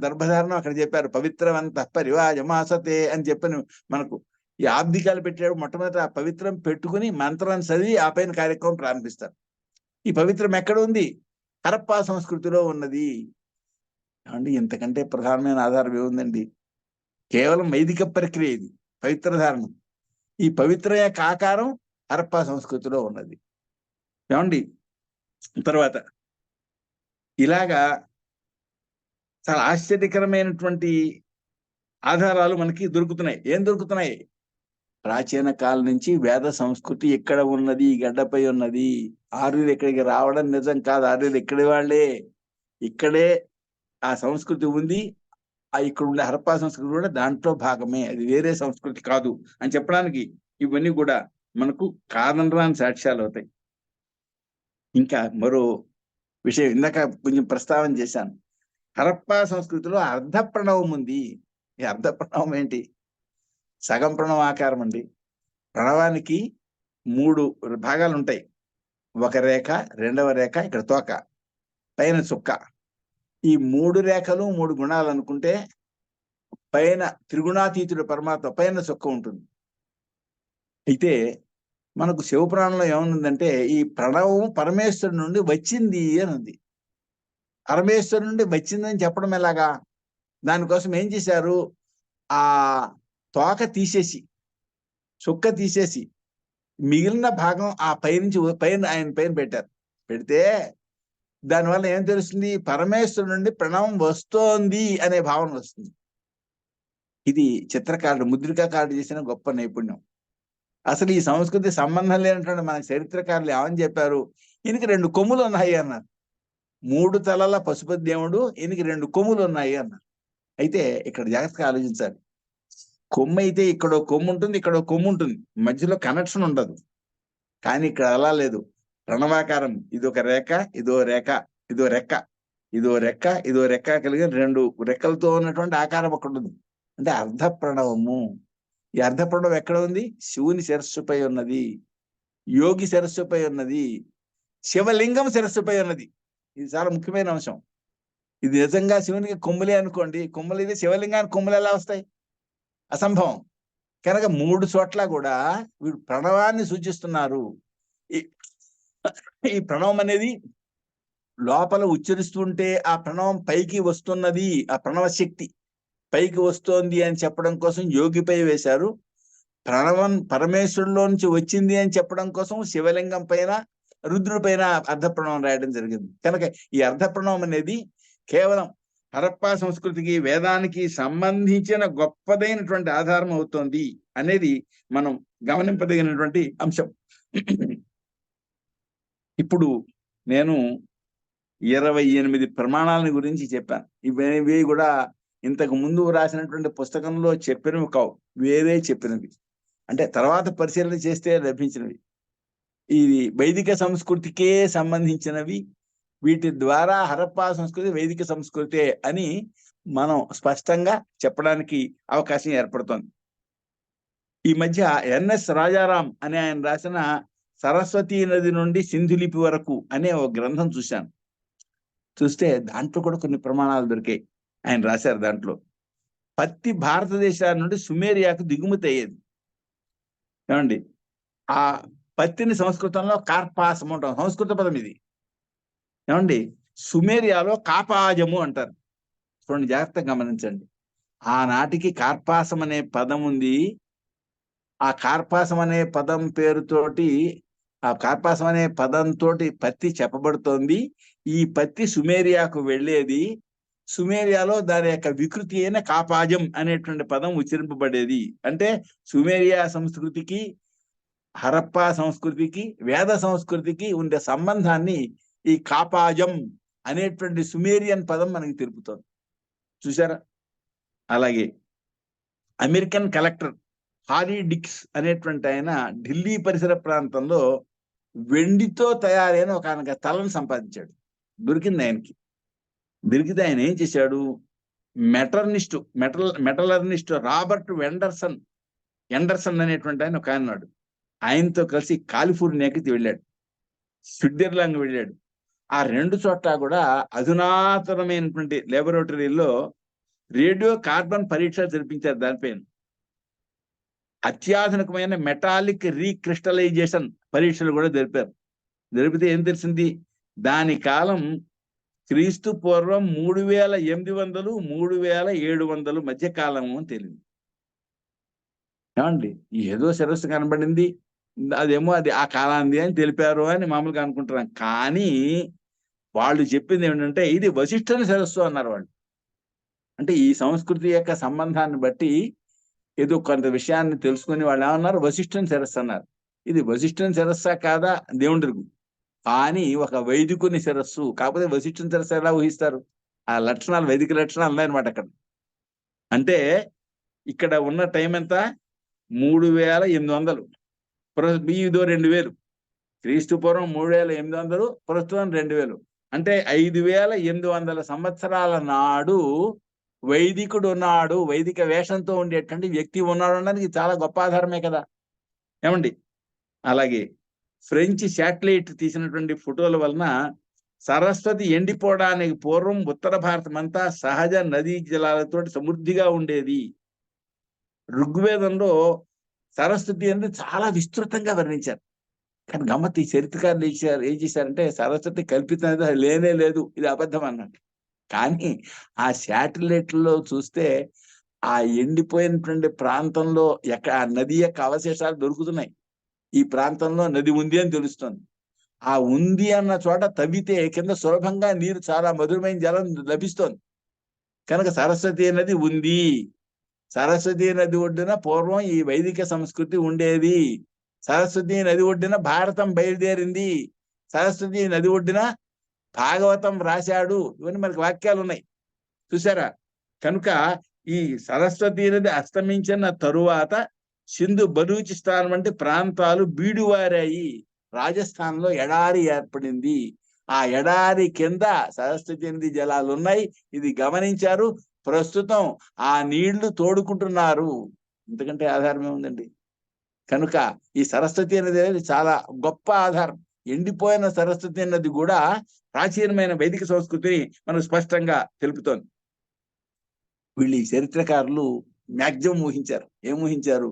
దర్భధారణం అక్కడ చెప్పారు. పవిత్రవంత పరివాజమాసతే అని చెప్పని మనకు ఈ ఆబ్దికాలు పెట్టాడు. మొట్టమొదట ఆ పవిత్రం పెట్టుకుని మంత్రాన్ని చదివి ఆ పైన కార్యక్రమం ప్రారంభిస్తారు. ఈ పవిత్రం ఎక్కడ ఉంది? హరప్పా సంస్కృతిలో ఉన్నది. ఏమండి, ఇంతకంటే ప్రధానమైన ఆధారం ఏముందండి? కేవలం వైదిక ప్రక్రియ ఇది పవిత్రధారణం. ఈ పవిత్ర యొక్క ఆకారం హరప్పా సంస్కృతిలో ఉన్నది. ఏమండి, తర్వాత ఇలాగా చాలా ఆశ్చర్యకరమైనటువంటి ఆధారాలు మనకి దొరుకుతున్నాయి. ఏం దొరుకుతున్నాయి? ప్రాచీన కాలం నుంచి వేద సంస్కృతి ఇక్కడ ఉన్నది, ఈ గడ్డపై ఉన్నది. ఆర్యులు ఇక్కడికి రావడం నిజం కాదు, ఆర్యులు ఇక్కడి వాళ్ళే, ఇక్కడే ఆ సంస్కృతి ఉంది. ఆ ఇక్కడ ఉండే హరప్పా సంస్కృతి కూడా దాంట్లో భాగమే, అది వేరే సంస్కృతి కాదు అని చెప్పడానికి ఇవన్నీ కూడా మనకు కారణం రాని సాక్ష్యాలు అవుతాయి. ఇంకా మరో విషయం ఇందాక కొంచెం ప్రస్తావన చేశాను. హరప్పా సంస్కృతిలో అర్ధ ప్రణవం ఉంది. ఈ అర్ధ ప్రణవం ఏంటి? సగం ప్రణవ ఆకారం అండి. ప్రణవానికి 3 భాగాలు ఉంటాయి. ఒక రేఖ, రెండవ రేఖ, ఇక్కడ తోక, పైన చుక్క. ఈ 3 రేఖలు 3 గుణాలు అనుకుంటే పైన త్రిగుణాతీతుడు పరమాత్మ పైన చుక్క ఉంటుంది. అయితే మనకు శివపురాణంలో ఏముందంటే, ఈ ప్రణవం పరమేశ్వరుడి నుండి వచ్చింది అని ఉంది. పరమేశ్వరుడి నుండి వచ్చిందని చెప్పడం ఎలాగా? దానికోసం ఏం చేశారు? ఆ తోక తీసేసి, చుక్క తీసేసి మిగిలిన భాగం ఆ పైనుంచి ఆయన పైన పెట్టారు. పెడితే దానివల్ల ఏం తెలుస్తుంది? పరమేశ్వరుడి నుండి ప్రణవం వస్తోంది అనే భావన వస్తుంది. ఇది చిత్రకారుడు, ముద్రికాకారుడు చేసిన గొప్ప నైపుణ్యం. అసలు ఈ సంస్కృతి సంబంధం లేనటువంటి మన చరిత్రకారులు ఏమని చెప్పారు? ఈయనకి 2 కొమ్ములు ఉన్నాయి అన్నారు. 3 తలల పశుపతి దేవుడు, ఈయనకి 2 కొమ్ములు ఉన్నాయి అన్నారు. అయితే ఇక్కడ జాగ్రత్తగా ఆలోచించాలి. కొమ్ము అయితే ఇక్కడ కొమ్ము ఉంటుంది, ఇక్కడ కొమ్ము ఉంటుంది, మధ్యలో కనెక్షన్ ఉండదు. కానీ ఇక్కడ అలా లేదు. ప్రణవాకారం, ఇదొక రేఖ, ఇదో రేఖ, ఇదో రెక్క, ఇదో రెక్క, ఇదో రెక్క కలిగిన 2 రెక్కలతో ఉన్నటువంటి ఆకారం ఒకటి ఉంది. అంటే అర్ధ ప్రణవము. ఈ అర్ధ ప్రణవం ఎక్కడ ఉంది? శివుని శిరస్సుపై ఉన్నది, యోగి శిరస్సుపై ఉన్నది, శివలింగం శిరస్సుపై ఉన్నది. ఇది చాలా ముఖ్యమైన అంశం. ఇది నిజంగా శివునికి కొమ్ములే అనుకోండి, కొమ్ములు ఇది శివలింగానికి కొమ్ములు ఎలా వస్తాయి? అసంభవం. కనుక 3 చోట్ల కూడా వీడు ప్రణవాన్ని సూచిస్తున్నారు. ఈ ప్రణవం అనేది లోపల ఉచ్చరిస్తుంటే ఆ ప్రణవం పైకి వస్తున్నది, ఆ ప్రణవ శక్తి పైకి వస్తోంది అని చెప్పడం కోసం యోగిపై వేశారు. ప్రణవం పరమేశ్వరులో నుంచి వచ్చింది అని చెప్పడం కోసం శివలింగం పైన, రుద్రుడి పైన అర్ధ ప్రణవం రాయడం జరిగింది. కనుక ఈ అర్ధ ప్రణవం అనేది కేవలం హరప్పా సంస్కృతికి, వేదానికి సంబంధించిన గొప్పదైనటువంటి ఆధారం అవుతోంది అనేది మనం గమనింపదగినటువంటి అంశం. ఇప్పుడు నేను 28 ప్రమాణాలని గురించి చెప్పాను. ఇవి కూడా ఇంతకు ముందు రాసినటువంటి పుస్తకంలో చెప్పినవి కావు, వేరే చెప్పినవి, అంటే తర్వాత పరిశీలన చేస్తే లభించినవి. ఇది వైదిక సంస్కృతికే సంబంధించినవి. వీటి ద్వారా హరప్పా సంస్కృతి వైదిక సంస్కృతే అని మనం స్పష్టంగా చెప్పడానికి అవకాశం ఏర్పడుతోంది. ఈ మధ్య ఎన్ఎస్ రాజారాం అనే ఆయన రాసిన సరస్వతీ నది నుండి సింధులిపి వరకు అనే ఒక గ్రంథం చూశాను. చూస్తే దాంట్లో కూడా కొన్ని ప్రమాణాలు దొరికాయి. ఆయన రాశారు దాంట్లో పత్తి భారతదేశాల నుండి సుమేరియాకు దిగుమతి అయ్యేది. ఏమండి, ఆ పత్తిని సంస్కృతంలో కార్పాసము అంటాం, సంస్కృత పదం ఇది. ఏమండి, సుమేరియాలో కాపాజము అంటారు. చూడండి, జాగ్రత్తగా గమనించండి. ఆనాటికి కార్పాసం అనే పదం ఉంది. ఆ కార్పాసం అనే పదం పేరుతోటి, ఆ కార్పాసం అనే పదంతో పత్తి చెప్పబడుతోంది. ఈ పత్తి సుమేరియాకు వెళ్ళేది. సుమేరియాలో దాని యొక్క వికృతి అయిన కాపాజం అనేటువంటి పదం ఉచ్చరింపబడేది. అంటే సుమేరియా సంస్కృతికి, హరప్పా సంస్కృతికి, వేద సంస్కృతికి ఉండే సంబంధాన్ని ఈ కాపాజం అనేటువంటి సుమేరియన్ పదం మనకి తెలుపుతోంది. చూసారా? అలాగే అమెరికన్ కలెక్టర్ హారీ డిక్స్ అనేటువంటి ఆయన ఢిల్లీ పరిసర ప్రాంతంలో వెండితో తయారైన ఒక ఆయన తలను సంపాదించాడు. దొరికింది ఆయనకి. దొరికితే ఆయన ఏం చేశాడు? మెటలర్నిస్ట్ రాబర్ట్ ఎండర్సన్ అనేటువంటి ఆయన ఒక ఆయన ఉన్నాడు. ఆయనతో కలిసి కాలిఫోర్నియాకి వెళ్ళాడు, స్విట్జర్లాండ్ వెళ్ళాడు. ఆ 2 చోట్ల కూడా అధునాతనమైనటువంటి లాబొరేటరీలో రేడియో కార్బన్ పరీక్షలు జరిపించారు. దానిపైన అత్యాధునికమైన మెటాలిక్ రీక్రిస్టలైజేషన్ పరీక్షలు కూడా జరిపారు. జరిపితే ఏం తెలిసింది? దాని కాలం క్రీస్తు పూర్వం 3800 3700 మధ్య కాలము అని తెలియదు. ఏమండి, ఏదో శిరస్సు కనబడింది, అదేమో అది ఆ కాలాంది అని తెలిపారు అని మామూలుగా అనుకుంటున్నాం. కానీ వాళ్ళు చెప్పింది ఏమిటంటే ఇది వశిష్ఠుని శిరస్సు అన్నారు వాళ్ళు. అంటే ఈ సంస్కృతి యొక్క సంబంధాన్ని బట్టి ఏదో కొంత విషయాన్ని తెలుసుకుని వాళ్ళు ఏమన్నారు? వశిష్ఠుని శిరస్సు అన్నారు. ఇది వశిష్ఠుని శిరస్సా కాదా దేవుడికి, కానీ ఒక వైదికుని శిరస్సు. కాకపోతే వశిష్ఠుని శిరస్సు ఎలా ఊహిస్తారు? ఆ లక్షణాలు, వైదిక లక్షణాలు ఉన్నాయన్నమాట అక్కడ. అంటే ఇక్కడ ఉన్న టైం ఎంత? 3800, ఇదో 2000. క్రీస్తు పూర్వం 3800, ప్రస్తుతం 2000. అంటే 5800 సంవత్సరాల నాడు వైదికుడు ఉన్నాడు, వైదిక వేషంతో ఉండేటువంటి వ్యక్తి ఉన్నాడు అన్నది చాలా గొప్ప ఆధారమే కదా. ఏమండి, అలాగే ఫ్రెంచ్ శాటిలైట్ తీసినటువంటి ఫోటోల వలన సరస్వతి ఎండిపోవడానికి పూర్వం ఉత్తర భారతం అంతా సహజ నదీ జలాలతో సమృద్ధిగా ఉండేది. ఋగ్వేదంలో సరస్వతి అనేది చాలా విస్తృతంగా వర్ణించారు. కానీ గమ్మత్ ఈ చరిత్రకారులు ఏం చేశారంటే సరస్వతి కల్పితం లేనే లేదు, ఇది అబద్ధం అన్నట్టు. కానీ ఆ శాటిలైట్లో చూస్తే ఆ ఎండిపోయినటువంటి ప్రాంతంలో ఆ నది యొక్క అవశేషాలు దొరుకుతున్నాయి. ఈ ప్రాంతంలో నది ఉంది అని తెలుస్తుంది. ఆ ఉంది అన్న చోట తవ్వితే కింద సులభంగా నీరు, చాలా మధురమైన జలం లభిస్తోంది. కనుక సరస్వతి నది ఉంది. సరస్వతి నది ఒడ్డున పూర్వం ఈ వైదిక సంస్కృతి ఉండేది. సరస్వతి నది ఒడ్డున భారతం బయలుదేరింది. సరస్వతి నది ఒడ్డున భాగవతం రాశాడు. ఇవన్నీ మనకి వాక్యాలు ఉన్నాయి, చూసారా? కనుక ఈ సరస్వతి నది అస్తమించిన తరువాత సింధు బలూచిస్తాన్ వంటి ప్రాంతాలు బీడువారాయి. రాజస్థాన్ లో ఎడారి ఏర్పడింది. ఆ ఎడారి కింద సరస్వతి నది జలాలు ఉన్నాయి. ఇది గమనించారు. ప్రస్తుతం ఆ నీళ్లు తోడుకుంటున్నారు. ఎందుకంటే ఆధారం ఏముందండి? కనుక ఈ సరస్వతి అనేది చాలా గొప్ప ఆధారం. ఎండిపోయిన సరస్వతి నది కూడా ప్రాచీనమైన వైదిక సంస్కృతిని మనకు స్పష్టంగా తెలుపుతోంది. వీళ్ళు ఈ చరిత్రకారులు మ్యాక్సిమం ఊహించారు. ఏం ఊహించారు?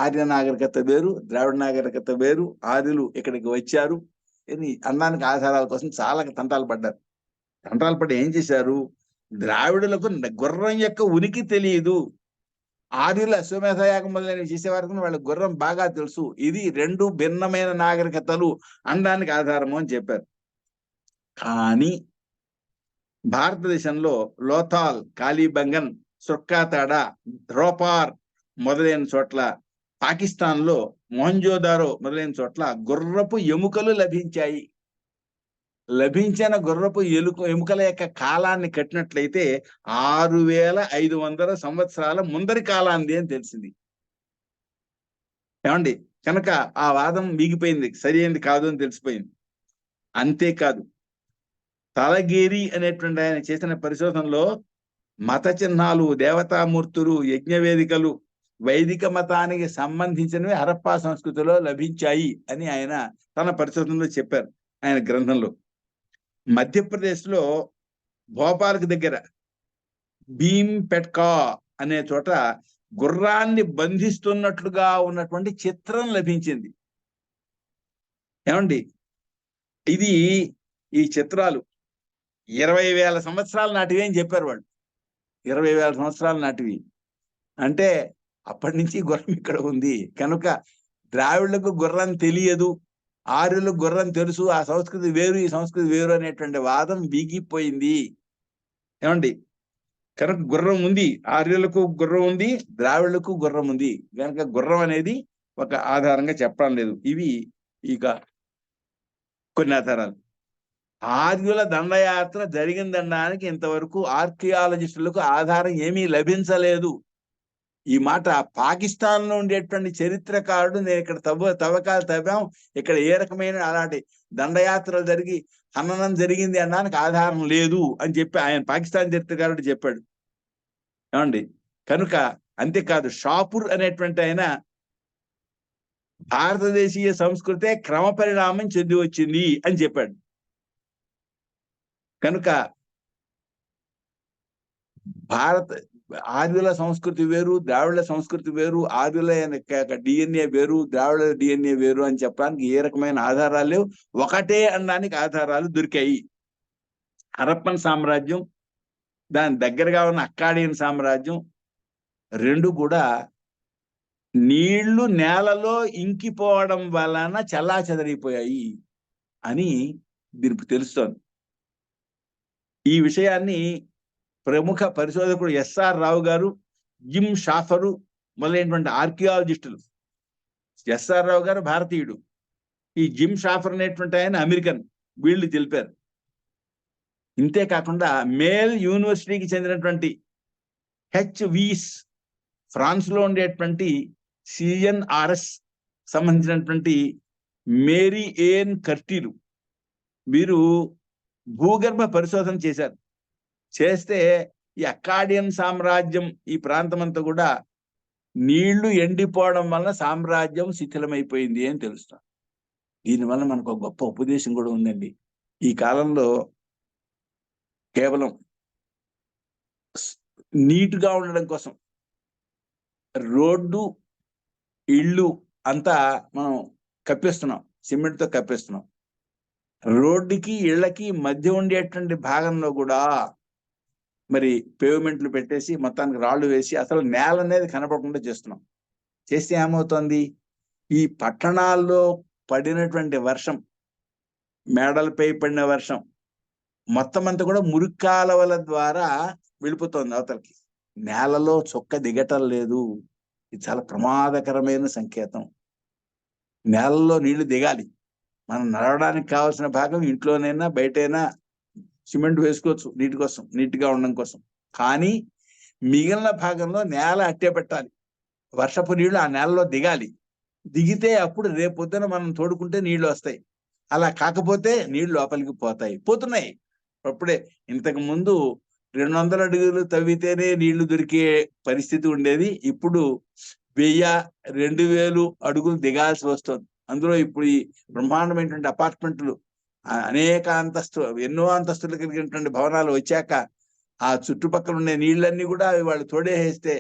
ఆర్య నాగరికత వేరు, ద్రావిడ నాగరికత వేరు, ఆర్యులు ఇక్కడికి వచ్చారు అని అన్నానికి ఆధారాల కోసం చాలా తంటాలు పడ్డారు. తంటాలు పడి ఏం చేశారు? ద్రావిడులకు గుర్రం యొక్క ఉనికి తెలియదు, ఆర్యులు అశ్వమేధ యాగం మొదలైనవి చేసే వరకు వాళ్ళకి గుర్రం బాగా తెలుసు, ఇది రెండు భిన్నమైన నాగరికతలు అనడానికి ఆధారము అని చెప్పారు. కానీ భారతదేశంలో లోథాల్, కాళీబంగన్, సుర్కాతాడ, రోపార్ మొదలైన చోట్ల, పాకిస్తాన్ లో మొహంజోదారో మొదలైన చోట్ల గుర్రపు ఎముకలు లభించాయి. లభించిన గుర్రపు ఎముకల యొక్క కాలాన్ని కట్టినట్లయితే 6500 సంవత్సరాల ముందరి కాలాంది అని తెలిసింది. ఏమండి? కనుక ఆ వాదం మిగిపోయింది, సరి అయింది కాదు అని తెలిసిపోయింది. అంతేకాదు, తలగేరి అనేటువంటి ఆయన చేసిన పరిశోధనలో మత చిహ్నాలు, దేవతామూర్తులు, యజ్ఞవేదికలు వైదిక మతానికి సంబంధించినవి హరప్పా సంస్కృతిలో లభించాయి అని ఆయన తన పరిశోధనలో చెప్పారు. ఆయన గ్రంథంలో మధ్యప్రదేశ్ లో భోపాల్కి దగ్గర భీంపెట్కా అనే చోట గుర్రాన్ని బంధిస్తున్నట్లుగా ఉన్నటువంటి చిత్రం లభించింది. ఏమండి? ఈ చిత్రాలు 20,000 సంవత్సరాల నాటివి అని చెప్పారు వాళ్ళు. 20,000 సంవత్సరాల నాటివి అంటే అప్పటి నుంచి గుర్రం ఇక్కడ ఉంది. కనుక ద్రావిడులకు గుర్రం తెలియదు, ఆర్యులకు గుర్రం తెలుసు, ఆ సంస్కృతి వేరు ఈ సంస్కృతి వేరు అనేటువంటి వాదం వీగిపోయింది. ఏమండి? కనుక గుర్రం ఉంది, ఆర్యులకు గుర్రం ఉంది, ద్రావిడులకు గుర్రం ఉంది. కనుక గుర్రం అనేది ఒక ఆధారంగా చెప్పడం లేదు. ఇవి ఇక కొన్ని ఆధారాలు. ఆర్యుల దండయాత్ర జరిగిందనడానికి ఇంతవరకు ఆర్కియాలజిస్టులకు ఆధారం ఏమీ లభించలేదు. ఈ మాట పాకిస్తాన్ లో ఉండేటువంటి చరిత్రకారుడు, నేను ఇక్కడ తవ్వకాలు తవ్వాం, ఇక్కడ ఏ రకమైన అలాంటి దండయాత్రలు జరిగి హననం జరిగింది అనడానికి ఆధారం లేదు అని చెప్పి ఆయన పాకిస్తాన్ చరిత్రకారుడు చెప్పాడు. ఏమండి? కనుక అంతేకాదు, షాపూర్ అనేటువంటి ఆయన భారతదేశీయ సంస్కృతే క్రమ పరిణామం చెంది వచ్చింది అని చెప్పాడు. కనుక ఆర్యుల సంస్కృతి వేరు, ద్రావిడ సంస్కృతి వేరు, ఆర్యుల డిఎన్ఏ వేరు, ద్రావిడ డిఎన్ఏ వేరు అని చెప్పడానికి ఏ రకమైన ఆధారాలు లేవు. ఒకటే అనడానికి ఆధారాలు దొరికాయి. హరప్పన్ సామ్రాజ్యం, దాని దగ్గరగా ఉన్న అక్కాడియన్ సామ్రాజ్యం రెండు కూడా నీళ్లు నేలలో ఇంకిపోవడం వలన చెల్లాచెదరైపోయాయి అని దీనికి తెలుస్తోంది. ఈ విషయాన్ని ప్రముఖ పరిశోధకుడు ఎస్ఆర్ రావు గారు, జిమ్ షాఫరు మొదలైనటువంటి ఆర్కియాలజిస్టులు, ఎస్ఆర్ రావు గారు భారతీయుడు, ఈ జిమ్ షాఫర్ అనేటువంటి ఆయన అమెరికన్, వీళ్ళు తెలిపారు. ఇంతేకాకుండా మేల్ యూనివర్సిటీకి చెందినటువంటి హెచ్వీస్, ఫ్రాన్స్ లో ఉండేటువంటి సిఎన్ఆర్ఎస్ సంబంధించినటువంటి మేరీ ఏన్ కర్టీలు, వీరు భూగర్భ పరిశోధన చేశారు. చేస్తే ఈ అక్కాడియన్ సామ్రాజ్యం ఈ ప్రాంతం అంతా కూడా నీళ్లు ఎండిపోవడం వలన సామ్రాజ్యం శిథిలమైపోయింది అని తెలుస్తాం. దీనివల్ల మనకు ఒక గొప్ప ఉపదేశం కూడా ఉందండి. ఈ కాలంలో కేవలం నీట్గా ఉండడం కోసం రోడ్డు, ఇళ్ళు అంతా మనం కప్పేస్తున్నాం, సిమెంట్తో కప్పేస్తున్నాం. రోడ్డుకి ఇళ్ళకి మధ్య ఉండేటువంటి భాగంలో కూడా మరి పేవ్మెంట్లు పెట్టేసి మొత్తానికి రాళ్లు వేసి అసలు నేల అనేది కనపడకుండా చేస్తున్నాం. చేస్తే ఏమవుతుంది? ఈ పట్టణాల్లో పడినటువంటి వర్షం, మేడలపై పడిన వర్షం మొత్తం అంతా కూడా మురికాలవల ద్వారా వెళ్ళిపోతుంది అవతలకి. నేలలో చొక్క దిగటం లేదు. ఇది చాలా ప్రమాదకరమైన సంకేతం. నేలలో నీళ్లు దిగాలి. మనం నడవడానికి కావాల్సిన భాగం ఇంట్లోనైనా బయటైనా సిమెంట్ వేసుకోవచ్చు నీటి కోసం, నీట్గా ఉండడం కోసం. కానీ మిగిలిన భాగంలో నేల అట్టే పెట్టాలి. వర్షపు నీళ్లు ఆ నేలలో దిగాలి. దిగితే అప్పుడు రేపొద్దున మనం తోడుకుంటే నీళ్లు వస్తాయి. అలా కాకపోతే నీళ్లు లోపలికి పోతున్నాయి. అప్పుడే ఇంతకు ముందు 200 అడుగులు తవ్వితేనే నీళ్లు దొరికే పరిస్థితి ఉండేది. ఇప్పుడు 1000-2000 అడుగులు దిగాల్సి వస్తుంది. అందులో ఇప్పుడు ఈ బ్రహ్మాండమైనటువంటి అపార్ట్మెంట్లు, అనేక ఎన్నో అంతస్తులు కలిగినటువంటి భవనాలు వచ్చాక ఆ చుట్టుపక్కల ఉండే నీళ్ళన్నీ కూడా వాళ్ళు తోడేసేస్తే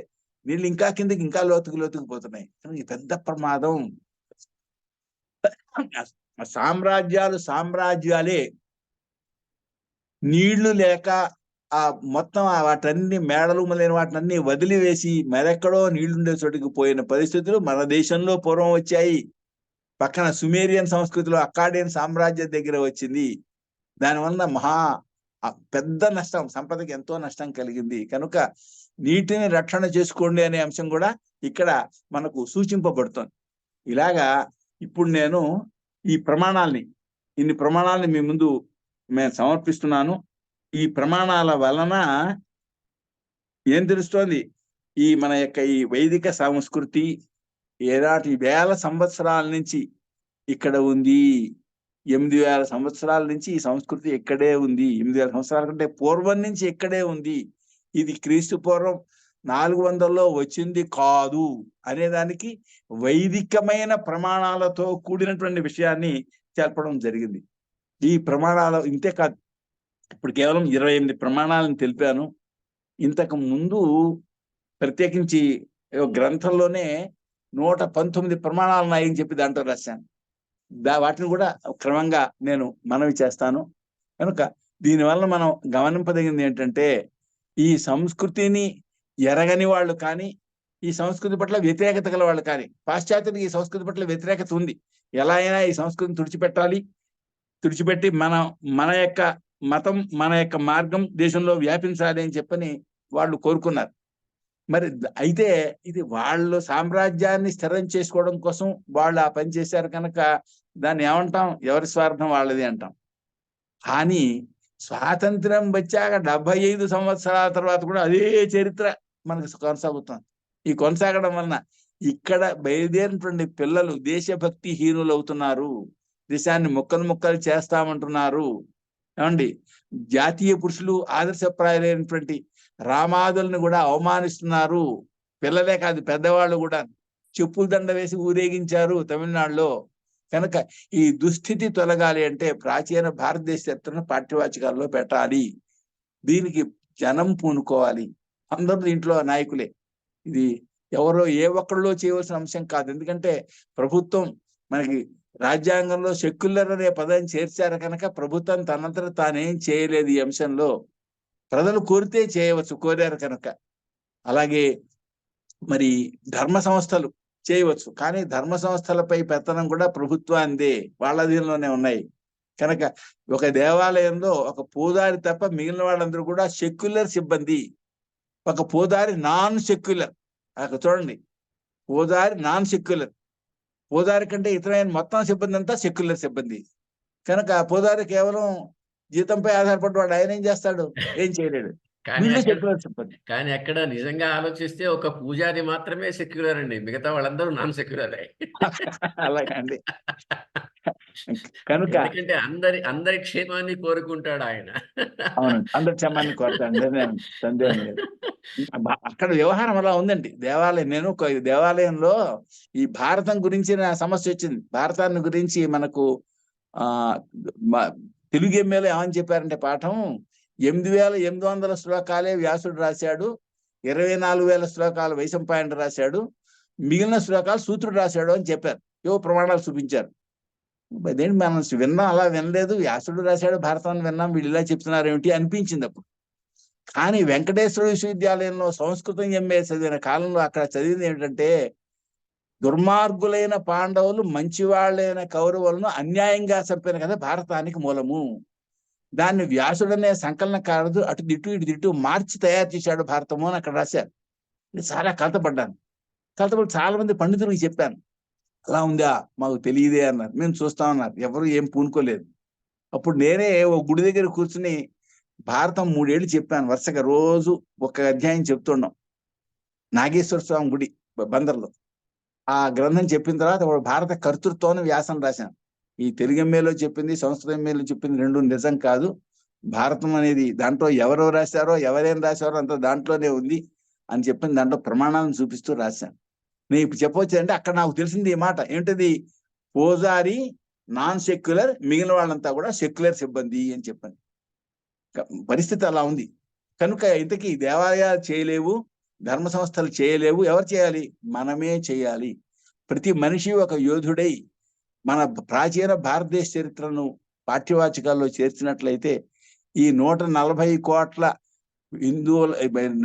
నీళ్ళు ఇంకా కిందకి ఇంకా లోతుకు పోతున్నాయి. ఈ పెద్ద ప్రమాదం. సామ్రాజ్యాలే నీళ్లు లేక ఆ మొత్తం వాటన్ని మేడలు మొదలైన వాటిని వదిలివేసి మరెక్కడో నీళ్లుండే చోటుకి పోయిన పరిస్థితులు మన దేశంలో పూర్వం వచ్చాయి. పక్కన సుమేరియన్ సంస్కృతిలో అక్కాడియన్ సామ్రాజ్యం దగ్గర వచ్చింది. దానివల్ల పెద్ద నష్టం, సంపదకి ఎంతో నష్టం కలిగింది. కనుక నీటిని రక్షణ చేసుకోండి అనే అంశం కూడా ఇక్కడ మనకు సూచింపబడుతుంది. ఇలాగా ఇప్పుడు నేను ఇన్ని ప్రమాణాలని మీ ముందు నేను సమర్పిస్తున్నాను. ఈ ప్రమాణాల వలన ఏం తెలుస్తోంది? మన యొక్క ఈ వైదిక సంస్కృతి ఏనాటి వేల సంవత్సరాల నుంచి ఇక్కడ ఉంది. 8000 సంవత్సరాల నుంచి ఈ సంస్కృతి ఇక్కడే ఉంది. 8000 సంవత్సరాల కంటే పూర్వం నుంచి ఇక్కడే ఉంది. ఇది క్రీస్తు పూర్వం 400లో వచ్చింది కాదు అనేదానికి వైదికమైన ప్రమాణాలతో కూడినటువంటి విషయాన్ని తెలపడం జరిగింది. ఈ ప్రమాణాలు ఇంతే కాదు, ఇప్పుడు కేవలం 28 ప్రమాణాలను తెలిపాను. ఇంతకు ముందు ప్రత్యేకించి గ్రంథంలోనే 119 ప్రమాణాలు ఉన్నాయని చెప్పి దాంట్లో రాశాను. వాటిని కూడా క్రమంగా నేను మనవి చేస్తాను. కనుక దీనివల్ల మనం గమనింపదగింది ఏంటంటే, ఈ సంస్కృతిని ఎరగని వాళ్ళు కానీ, ఈ సంస్కృతి పట్ల వ్యతిరేకత గల వాళ్ళు కానీ, పాశ్చాత్యులకు ఈ సంస్కృతి పట్ల వ్యతిరేకత ఉంది. ఎలా అయినా ఈ సంస్కృతిని తుడిచిపెట్టి మన యొక్క మతం, మన యొక్క మార్గం దేశంలో వ్యాపించాలి అని చెప్పని వాళ్ళు కోరుకున్నారు. మరి అయితే ఇది వాళ్ళు సామ్రాజ్యాన్ని స్థిరం చేసుకోవడం కోసం వాళ్ళు ఆ పని చేశారు కనుక దాన్ని ఏమంటాం? ఎవరి స్వార్థం వాళ్ళది అంటాం. కానీ స్వాతంత్రం వచ్చాక 75 సంవత్సరాల తర్వాత కూడా అదే చరిత్ర మనకు కొనసాగుతుంది. ఈ కొనసాగడం వలన ఇక్కడ బయలుదేరినటువంటి పిల్లలు దేశభక్తి హీనులు అవుతున్నారు. దేశాన్ని ముక్కలు చేస్తామంటున్నారు. ఏమండి, జాతీయ పురుషులు ఆదర్శప్రాయులైనటువంటి రామాదులను కూడా అవమానిస్తున్నారు. పిల్లలే కాదు, పెద్దవాళ్ళు కూడా చెప్పులు దండ వేసి ఊరేగించారు తమిళనాడులో. కనుక ఈ దుస్థితి తొలగాలి అంటే ప్రాచీన భారతదేశ చరిత్రను పాఠ్యవాచకాల్లో పెట్టాలి. దీనికి జనం పూనుకోవాలి. అందరూ దీంట్లో నాయకులే. ఇది ఎవరో ఏ ఒక్కరిలో చేయవలసిన అంశం కాదు. ఎందుకంటే ప్రభుత్వం మనకి రాజ్యాంగంలో సెక్యులర్ అనే పదాన్ని చేర్చారు కనుక ప్రభుత్వం తనంతట తానేం చేయలేదు. ఈ అంశంలో ప్రజలు కోరితే చేయవచ్చు, కోరారు కనుక. అలాగే మరి ధర్మ సంస్థలు చేయవచ్చు, కానీ ధర్మ సంస్థలపై పెత్తనం కూడా ప్రభుత్వాందే, వాళ్ళ దీనిలోనే ఉన్నాయి. కనుక ఒక దేవాలయంలో ఒక పూజారి తప్ప మిగిలిన వాళ్ళందరూ కూడా సెక్యులర్ సిబ్బంది. ఒక పూజారి నాన్ సెక్యులర్. అక్కడ చూడండి, పూజారి నాన్ సెక్యులర్. పూజారి కంటే ఇతరమైన మొత్తం సిబ్బంది అంతా సెక్యులర్ సిబ్బంది. కనుక పూజారి కేవలం జీతంపై ఆధారపడ్డాడు. ఆయన ఏం చేస్తాడు? ఏం చేయలేడు. కానీ అక్కడ నిజంగా ఆలోచిస్తే ఒక పూజారి మాత్రమే సెక్యులర్ అండి, మిగతా వాళ్ళందరూ నాన్ సెక్యులరే. అలాగండి. కనుక ఎందుకంటే అందరి క్షేమాన్ని కోరుకుంటాడు ఆయన. అవును, అందరి క్షేమాన్ని కోరుతాడు, సందేహం లేదు. అక్కడ వ్యవహారం అలా ఉందండి. నేను దేవాలయంలో ఈ భారతం గురించి నా సమస్య వచ్చింది. భారతాన్ని గురించి మనకు తెలుగు ఎంఏలో ఏమని చెప్పారంటే పాఠం 8800 శ్లోకాలే వ్యాసుడు రాశాడు, 24,000 శ్లోకాలు వైశంపాయనుడు రాశాడు, మిగిలిన శ్లోకాలు సూత్రుడు రాశాడు అని చెప్పారు. ఏవో ప్రమాణాలు చూపించారు. అదేంటి మనం విన్నాం, అలా వినలేదు. వ్యాసుడు రాశాడు భారతాన్ని విన్నాం, వీళ్ళు ఇలా చెప్తున్నారు ఏమిటి అనిపించింది అప్పుడు. కానీ వెంకటేశ్వర విశ్వవిద్యాలయంలో సంస్కృతం ఎంఏ చదివిన కాలంలో అక్కడ చదివింది ఏమిటంటే, దుర్మార్గులైన పాండవులు మంచివాళ్ళైన కౌరవులను అన్యాయంగా చంపిన కదా భారతానికి మూలము. దాన్ని వ్యాసుడనే సంకలనకారుడు అటు ఇటు మార్చి తయారు చేశాడు భారతము అని అక్కడ రాశారు. చాలా కలతపడ్డాను. చాలా మంది పండితులకు చెప్పాను, అలా ఉందా, మాకు తెలియదే అన్నారు. మేము చూస్తామన్నారు. ఎవరు ఏం పూనుకోలేదు. అప్పుడు నేనే ఓ గుడి దగ్గర కూర్చుని భారతం 3 ఏళ్ళు చెప్పాను వరుసగా. రోజు ఒక అధ్యాయం చెప్తున్నాం. నాగేశ్వర స్వామి గుడి బందర్లో. ఆ గ్రంథం చెప్పిన తర్వాత భారత కర్తృత్వం వ్యాసం రాశాను. ఈ తెలుగు ఎంఏలో చెప్పింది, సంస్కృత ఎంఏలో చెప్పింది రెండు నిజం కాదు. భారతం అనేది దాంట్లో ఎవరు రాశారో ఎవరేం రాశారో అంత దాంట్లోనే ఉంది అని చెప్పి దాంట్లో ప్రమాణాలను చూపిస్తూ రాశాను. నేను ఇప్పుడు చెప్పవచ్చు అంటే అక్కడ నాకు తెలిసింది ఈ మాట ఏంటిది, పూజారి నాన్ సెక్యులర్, మిగిలిన వాళ్ళంతా కూడా సెక్యులర్ సిబ్బంది అని చెప్పాను. పరిస్థితి అలా ఉంది కనుక ఇంతకీ దేవాలయాలు చేయలేవు, ధర్మ సంస్థలు చేయలేవు. ఎవరు చేయాలి? మనమే చేయాలి. ప్రతి మనిషి ఒక యోధుడై మన ప్రాచీన భారతదేశ చరిత్రను పాఠ్యవాచకాల్లో చేర్చినట్లయితే ఈ 140 కోట్ల హిందువుల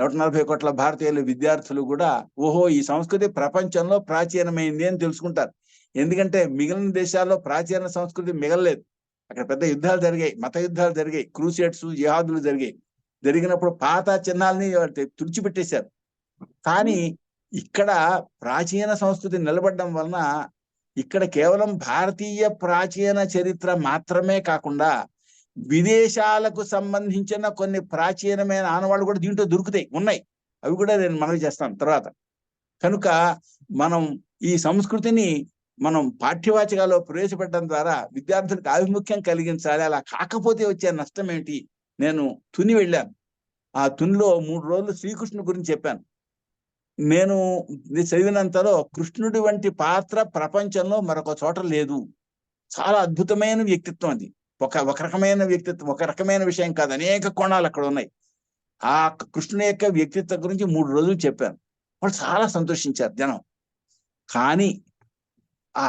140 కోట్ల భారతీయుల విద్యార్థులు కూడా ఓహో ఈ సంస్కృతి ప్రపంచంలో ప్రాచీనమైంది అని తెలుసుకుంటారు. ఎందుకంటే మిగిలిన దేశాల్లో ప్రాచీన సంస్కృతి మిగలలేదు. అక్కడ పెద్ద యుద్ధాలు జరిగాయి, మత యుద్ధాలు జరిగాయి, క్రూసేడ్స్, జిహాదులు జరిగినప్పుడు పాత చిహ్నాలని తుడిచిపెట్టేశారు. కానీ ఇక్కడ ప్రాచీన సంస్కృతి నిలబడడం వలన ఇక్కడ కేవలం భారతీయ ప్రాచీన చరిత్ర మాత్రమే కాకుండా విదేశాలకు సంబంధించిన కొన్ని ప్రాచీనమైన ఆనవాళ్ళు కూడా దీంట్లో ఉన్నాయి. అవి కూడా నేను మనవి చేస్తాను తర్వాత. కనుక మనం ఈ సంస్కృతిని మనం పాఠ్యవాచకాల్లో ప్రవేశపెట్టడం ద్వారా విద్యార్థులకు ఆభిముఖ్యం కలిగించాలి. అలా కాకపోతే వచ్చే నష్టం ఏంటి? నేను తుని వెళ్ళాను. ఆ తునిలో 3 రోజులు శ్రీకృష్ణుడి గురించి చెప్పాను. నేను చదివినంతలో కృష్ణుడి వంటి పాత్ర ప్రపంచంలో మరొక చోట లేదు. చాలా అద్భుతమైన వ్యక్తిత్వం అది. ఒక రకమైన వ్యక్తిత్వం, ఒక రకమైన విషయం కాదు, అనేక కోణాలు అక్కడ ఉన్నాయి. ఆ కృష్ణుని యొక్క వ్యక్తిత్వం గురించి 3 రోజులు చెప్పాను. వాళ్ళు చాలా సంతోషించారు జనం. కానీ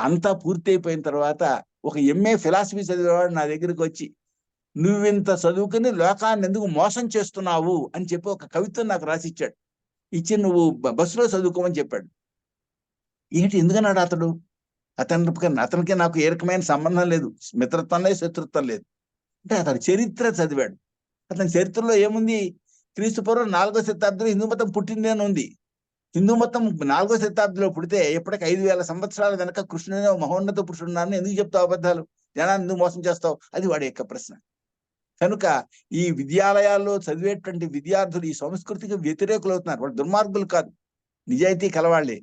అంతా పూర్తి అయిపోయిన తర్వాత ఒక MA ఫిలాసఫీ చదివేవాడు నా దగ్గరికి వచ్చి, నువ్వింత చదువుకుని లోకాన్ని ఎందుకు మోసం చేస్తున్నావు అని చెప్పి ఒక కవిత్వం నాకు రాసిచ్చాడు. ఇచ్చి నువ్వు బస్సులో చదువుకోమని చెప్పాడు. ఏంటి ఎందుకన్నాడు అతడు? అతనికి నాకు ఏ రకమైన సంబంధం లేదు, మిత్రత్వం లేదు, శత్రుత్వం లేదు. అంటే అతడు చరిత్ర చదివాడు. అతని చరిత్రలో ఏముంది? క్రీస్తుపూర్వం 4వ శతాబ్దంలో హిందూ మతం పుట్టింది అని ఉంది. హిందూ మతం 4వ శతాబ్దంలో పుడితే ఎప్పటికి 5000 సంవత్సరాల వెనక కృష్ణుని మహోన్నత పురుషుడున్నారని ఎందుకు చెప్తావు అబద్ధాలు? జనాన్ని ఎందుకు మోసం చేస్తావు? అది వాడి యొక్క ప్రశ్న. కనుక ఈ విద్యాలయాల్లో చదివేటువంటి విద్యార్థులు ఈ సంస్కృతికి వ్యతిరేకులు అవుతున్నారు. వాళ్ళు దుర్మార్గులు కాదు, నిజాయితీ కలవాళ్లే.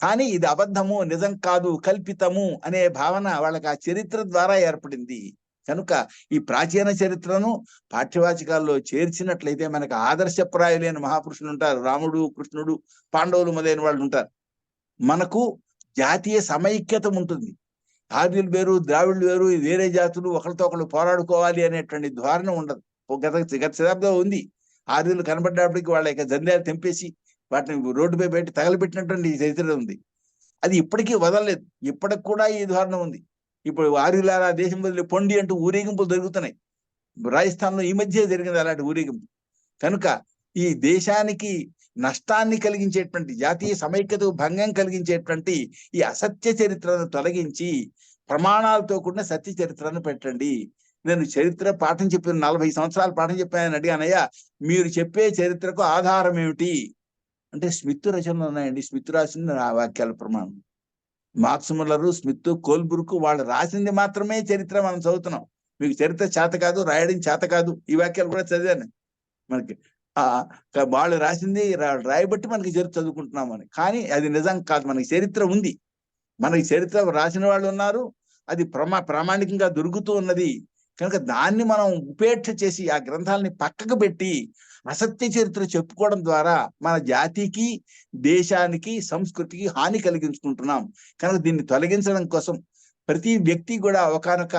కానీ ఇది అబద్ధము, నిజం కాదు, కల్పితము అనే భావన వాళ్ళకి ఆ చరిత్ర ద్వారా ఏర్పడింది. కనుక ఈ ప్రాచీన చరిత్రను పాఠ్యవాచకాల్లో చేర్చినట్లయితే మనకు ఆదర్శప్రాయులైన మహాపురుషులు ఉంటారు. రాముడు, కృష్ణుడు, పాండవులు మొదలైన వాళ్ళు ఉంటారు. మనకు జాతీయ సమైక్యత ఉంటుంది. ఆర్యులు వేరు, ద్రావిడులు వేరు, వేరే జాతులు ఒకరితో ఒకరు పోరాడుకోవాలి అనేటువంటి ధోరణి ఉండదు. గత శతాబ్దంలో ఉంది. ఆర్యులు కనబడ్డప్పటికి వాళ్ళ యొక్క జంధ్యాలు తెంపేసి వాటిని రోడ్డుపై పెట్టి తగలబెట్టినటువంటి చరిత్ర ఉంది. అది ఇప్పటికీ వదలలేదు. ఇప్పటికి కూడా ఈ ధోరణి ఉంది. ఇప్పుడు ఆర్యులారా దేశం వదిలి పొండి అంటూ ఊరేగింపులు జరుగుతున్నాయి. రాజస్థాన్లో ఈ మధ్య జరిగింది అలాంటి ఊరేగింపు. కనుక ఈ దేశానికి నష్టాన్ని కలిగించేటువంటి, జాతీయ సమైక్యతకు భంగం కలిగించేటువంటి ఈ అసత్య చరిత్రను తొలగించి ప్రమాణాలతో కూడిన సత్య చరిత్రను పెట్టండి. నేను చరిత్ర పాఠం చెప్పిన 40 సంవత్సరాల పాఠం చెప్పానని అడిగానయ్యా, మీరు చెప్పే చరిత్రకు ఆధారం ఏమిటి అంటే స్మిత్ రచనలు ఉన్నాయండి. స్మిత్ రాసింది ఆ వాక్యాల ప్రమాణం. మార్క్స్ ముల్లరు, స్మిత్, కోల్బుర్క్ వాళ్ళు రాసింది మాత్రమే చరిత్ర మనం చదువుతున్నాం. మీకు చరిత్ర చేత కాదు, రాయడం చేత కాదు, ఈ వాక్యాలు కూడా చదివాను. మనకి వాళ్ళు రాసింది రాయబట్టి మనకి చరిత్ర చదువుకుంటున్నాం అని. కానీ అది నిజం కాదు. మనకి చరిత్ర ఉంది, మనకి చరిత్ర రాసిన వాళ్ళు ఉన్నారు, అది ప్రామాణికంగా దొరుకుతూ ఉన్నది. కనుక దాన్ని మనం ఉపేక్ష చేసి ఆ గ్రంథాలని పక్కకు పెట్టి అసత్య చరిత్ర చెప్పుకోవడం ద్వారా మన జాతికి, దేశానికి, సంస్కృతికి హాని కలిగించుకుంటున్నాం. కనుక దీన్ని తొలగించడం కోసం ప్రతి వ్యక్తి కూడా ఒకనొక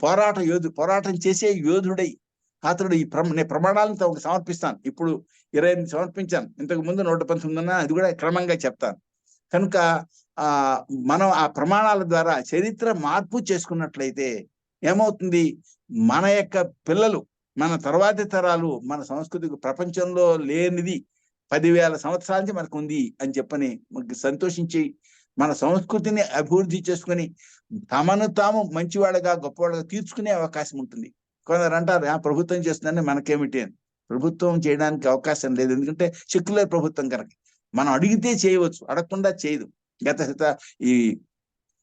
పోరాటం చేసే యోధుడై అతడు ఈ ప్రమాణాలను తమకు సమర్పిస్తాను. ఇప్పుడు 28 సమర్పించాను, ఇంతకు ముందు 119 ఉన్నా, అది కూడా క్రమంగా చెప్తాను. కనుక మనం ఆ ప్రమాణాల ద్వారా చరిత్ర మార్పు చేసుకున్నట్లయితే ఏమవుతుంది? మన యొక్క పిల్లలు, మన తర్వాతి తరాలు మన సంస్కృతికి ప్రపంచంలో లేనిది 10,000 సంవత్సరాల నుంచి మనకు ఉంది అని చెప్పని మనకి సంతోషించి మన సంస్కృతిని అభివృద్ధి చేసుకుని తమను తాము మంచివాళ్ళగా, గొప్పవాళ్ళగా తీర్చుకునే అవకాశం ఉంటుంది. కొందరు అంటారు ప్రభుత్వం చేస్తుందని మనకేమిటి అని. ప్రభుత్వం చేయడానికి అవకాశం లేదు, ఎందుకంటే సెక్యులర్ ప్రభుత్వం కనుక. మనం అడిగితే చేయవచ్చు, అడగకుండా చేయదు. ఈ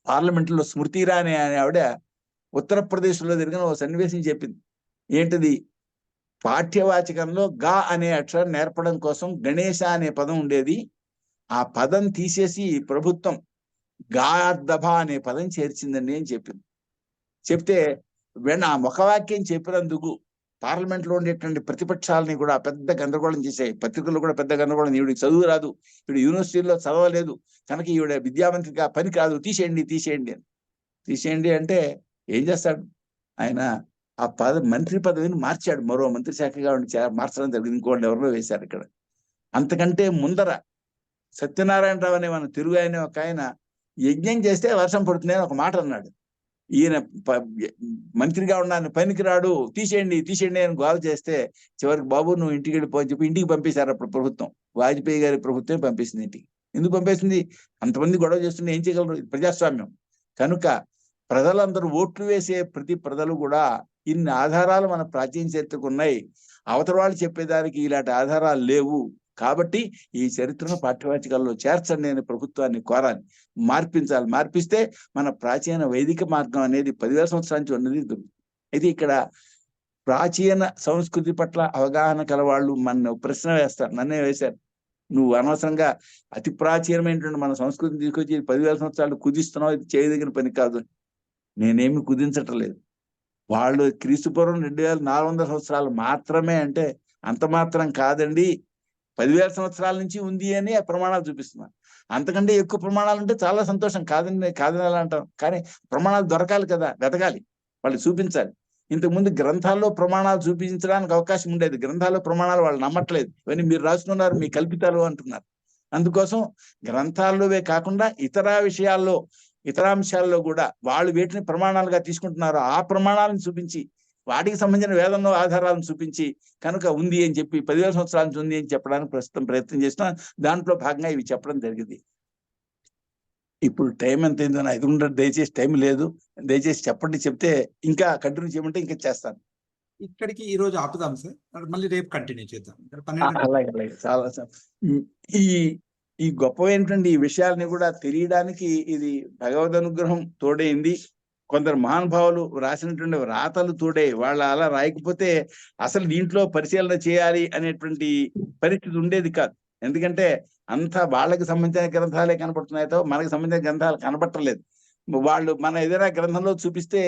పార్లమెంట్లో స్మృతి ఇరానీ అనే ఆవిడ ఉత్తరప్రదేశ్లో జరిగిన ఓ సన్నివేశం చెప్పింది. ఏంటిది? పాఠ్యవాచకంలో గా అనే అక్షరం నేర్పడం కోసం గణేశ అనే పదం ఉండేది. ఆ పదం తీసేసి ప్రభుత్వం గార్ధభ అనే పదం చేర్చిందండి అని చెప్పింది. చెప్తే ఆ ముఖవాక్యం చెప్పినందుకు పార్లమెంట్ లో ఉండేటువంటి ప్రతిపక్షాలని కూడా పెద్ద గందరగోళం చేశాయి. పత్రికల్లో కూడా పెద్ద గందరగోళం. ఈవిడికి చదువు రాదు, ఈవిడ యూనివర్సిటీలో చదవలేదు కనుక ఈవిడ విద్యామంత్రిగా పని కాదు, తీసేయండి అని. తీసేయండి అంటే ఏం చేస్తాడు ఆయన? ఆ మంత్రి పదవిని మార్చాడు, మరో మంత్రి శాఖగా మార్చడం జరిగింది, ఇంకోటి ఎవరిలో వేశారు ఇక్కడ. అంతకంటే ముందర సత్యనారాయణరావు అనే మన తెలుగు ఆయన ఒక ఆయన యజ్ఞం చేస్తే వర్షం పడుతుంది అని ఒక మాట అన్నాడు. ఈయన మంత్రిగా ఉన్నాను, పనికి రాడు, తీసేయండి అని గోల చేస్తే చివరికి బాబు నువ్వు ఇంటికి వెళ్ళిపోని చెప్పి ఇంటికి పంపేశారు అప్పుడు ప్రభుత్వం. వాజ్పేయి గారి ప్రభుత్వం పంపేసింది ఇంటికి. ఎందుకు పంపేసింది? అంతమంది గొడవ చేస్తుంటే ఏం చేయగలరు? ప్రజాస్వామ్యం కనుక ప్రజలందరూ ఓట్లు వేసే ప్రతి ప్రజలు కూడా ఇన్ని ఆధారాలు మన ప్రాచీన చరిత్రకు ఉన్నాయి, అవతల వాళ్ళు చెప్పేదానికి ఇలాంటి ఆధారాలు లేవు కాబట్టి ఈ చరిత్రను పాఠ్యవాచికల్లో చేర్చండి నేను ప్రభుత్వాన్ని కోరాలి. మార్పిస్తే మన ప్రాచీన వైదిక మార్గం అనేది 10,000 సంవత్సరాల నుంచి ఉన్నది. అయితే ఇక్కడ ప్రాచీన సంస్కృతి పట్ల అవగాహన కలవాళ్ళు మన ప్రశ్న వేస్తారు, నన్నే వేశారు. నువ్వు అనవసరంగా అతి ప్రాచీనమైనటువంటి మన సంస్కృతిని తీసుకొచ్చి 10,000 సంవత్సరాలు కుదిస్తున్నావు, ఇది చేయదగిన పని కాదు. నేనేమి కుదించటం లేదు. వాళ్ళు క్రీస్తుపూర్వం 2,400 సంవత్సరాలు మాత్రమే అంటే అంత మాత్రం కాదండి, 10,000 సంవత్సరాల నుంచి ఉంది అని ఆ ప్రమాణాలు చూపిస్తున్నారు. అంతకంటే ఎక్కువ ప్రమాణాలు ఉంటే చాలా సంతోషం, కాదని ఎలా అంటాం. కానీ ప్రమాణాలు దొరకాలి కదా, వెతకాలి, వాళ్ళు చూపించాలి. ఇంతకుముందు గ్రంథాల్లో ప్రమాణాలు చూపించడానికి అవకాశం ఉండేది, గ్రంథాల్లో ప్రమాణాలు వాళ్ళు నమ్మట్లేదు, ఇవన్నీ మీరు రాసుకున్నారు మీ కల్పితాలు అంటున్నారు. అందుకోసం గ్రంథాల్లోవే కాకుండా ఇతర విషయాల్లో ఇతర అంశాల్లో కూడా వాళ్ళు వీటిని ప్రమాణాలుగా తీసుకుంటున్నారు. ఆ ప్రమాణాలను చూపించి వాటికి సంబంధించిన వేదంలో ఆధారాలను చూపించి కనుక ఉంది అని చెప్పి 10,000 సంవత్సరాల నుంచి ఉంది అని చెప్పడానికి ప్రస్తుతం ప్రయత్నం చేస్తున్నా. దాంట్లో భాగంగా ఇవి చెప్పడం జరిగింది. ఇప్పుడు టైం ఎంత అయిందో 5 ఉండదు, దయచేసి టైం లేదు, దయచేసి చెప్పండి. చెప్తే ఇంకా కంటిన్యూ చేయమంటే ఇంకా చేస్తాను. ఇక్కడికి ఈ రోజు ఆపుదాం సార్, మళ్ళీ రేపు కంటిన్యూ చేద్దాం. అలాగే చాలా ఈ గొప్పమైనటువంటి ఈ విషయాలని కూడా తెలియడానికి ఇది భగవద్ అనుగ్రహం తోడైంది. కొందరు మహానుభావులు రాసినటువంటి రాతలు తోడే, వాళ్ళ అలా రాయకపోతే అసలు దీంట్లో పరిశీలన చేయాలి అనేటువంటి పరిస్థితి ఉండేది కాదు. ఎందుకంటే అంతా వాళ్ళకి సంబంధించిన గ్రంథాలే కనపడుతున్నాయితో మనకి సంబంధించిన గ్రంథాలు కనపట్టలేదు. వాళ్ళు మన ఏదైనా గ్రంథంలో చూపిస్తే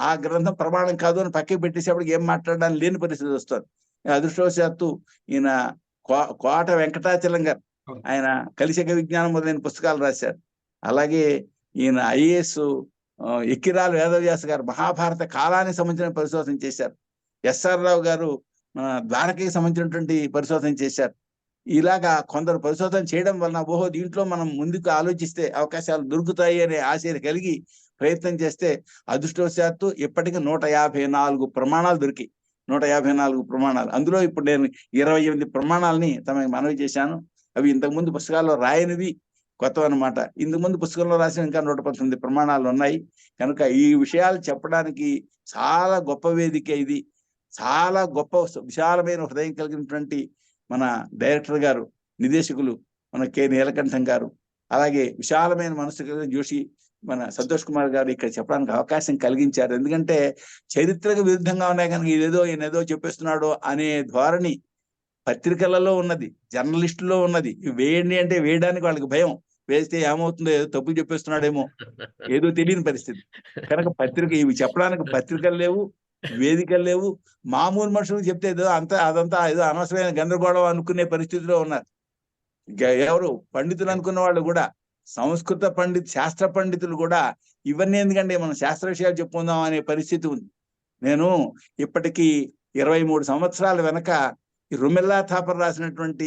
ఆ గ్రంథం ప్రమాణం కాదు అని పక్కకి పెట్టేసేప్పటికి ఏం మాట్లాడడానికి లేని పరిస్థితి వస్తుంది. అదృష్టవశాత్తు ఈయన కోట వెంకటాచలం గారు ఆయన కలిశక విజ్ఞానం మొదలైన పుస్తకాలు రాశారు. అలాగే ఈయన ఐఏఎస్ ఎక్కిరాల వేదవ్యాస గారు మహాభారత కాలానికి సంబంధించిన పరిశోధన చేశారు. ఎస్ఆర్ రావు గారు మన ద్వారకకి సంబంధించినటువంటి పరిశోధన చేశారు. ఇలాగా కొందరు పరిశోధన చేయడం వలన ఓహో దీంట్లో మనం ముందుకు ఆలోచిస్తే అవకాశాలు దొరుకుతాయి అనే ఆశ కలిగి ప్రయత్నం చేస్తే అదృష్టవశాత్తు ఇప్పటికీ 154 ప్రమాణాలు దొరికి 154 ప్రమాణాలు. అందులో ఇప్పుడు నేను 28 ప్రమాణాలని తమకు మనవి చేశాను. అవి ఇంతకుముందు పుస్తకాల్లో రాయనివి, కొత్త అనమాట. ఇంతకు ముందు పుస్తకంలో రాసిన ఇంకా 119 ప్రమాణాలు ఉన్నాయి. కనుక ఈ విషయాలు చెప్పడానికి చాలా గొప్ప వేదిక ఇది. చాలా గొప్ప విశాలమైన హృదయం కలిగినటువంటి మన డైరెక్టర్ గారు, నిర్దేశకులు మన కె నీలకంఠం గారు, అలాగే విశాలమైన మనసు కలిగిన జోషి మన సంతోష్ కుమార్ గారు ఇక్కడ చెప్పడానికి అవకాశం కలిగించారు. ఎందుకంటే చరిత్రకు విరుద్ధంగా ఉన్నాయి కనుక ఈయనేదో చెప్పేస్తున్నాడు అనే ధోరణి పత్రికలలో ఉన్నది, జర్నలిస్టులో ఉన్నది. వేయండి అంటే వేయడానికి వాళ్ళకి భయం, వేస్తే ఏమవుతుందో ఏదో తప్పు చెప్పేస్తున్నాడేమో, ఏదో తెలియని పరిస్థితి. కనుక ఇవి చెప్పడానికి పత్రికలు లేవు, వేదికలు లేవు. మామూలు మనుషులకు చెప్తే అదంతా ఏదో అనవసరమైన గందరగోళం అనుకునే పరిస్థితిలో ఉన్నారు. ఎవరు పండితులు అనుకున్న వాళ్ళు కూడా, శాస్త్ర పండితులు కూడా ఇవన్నీ ఎందుకంటే మనం శాస్త్ర విషయాలు చెప్పుకుందాం అనే పరిస్థితి ఉంది. నేను ఇప్పటికీ 23 సంవత్సరాల వెనక ఈ రుమెల్లా థాపర్ రాసినటువంటి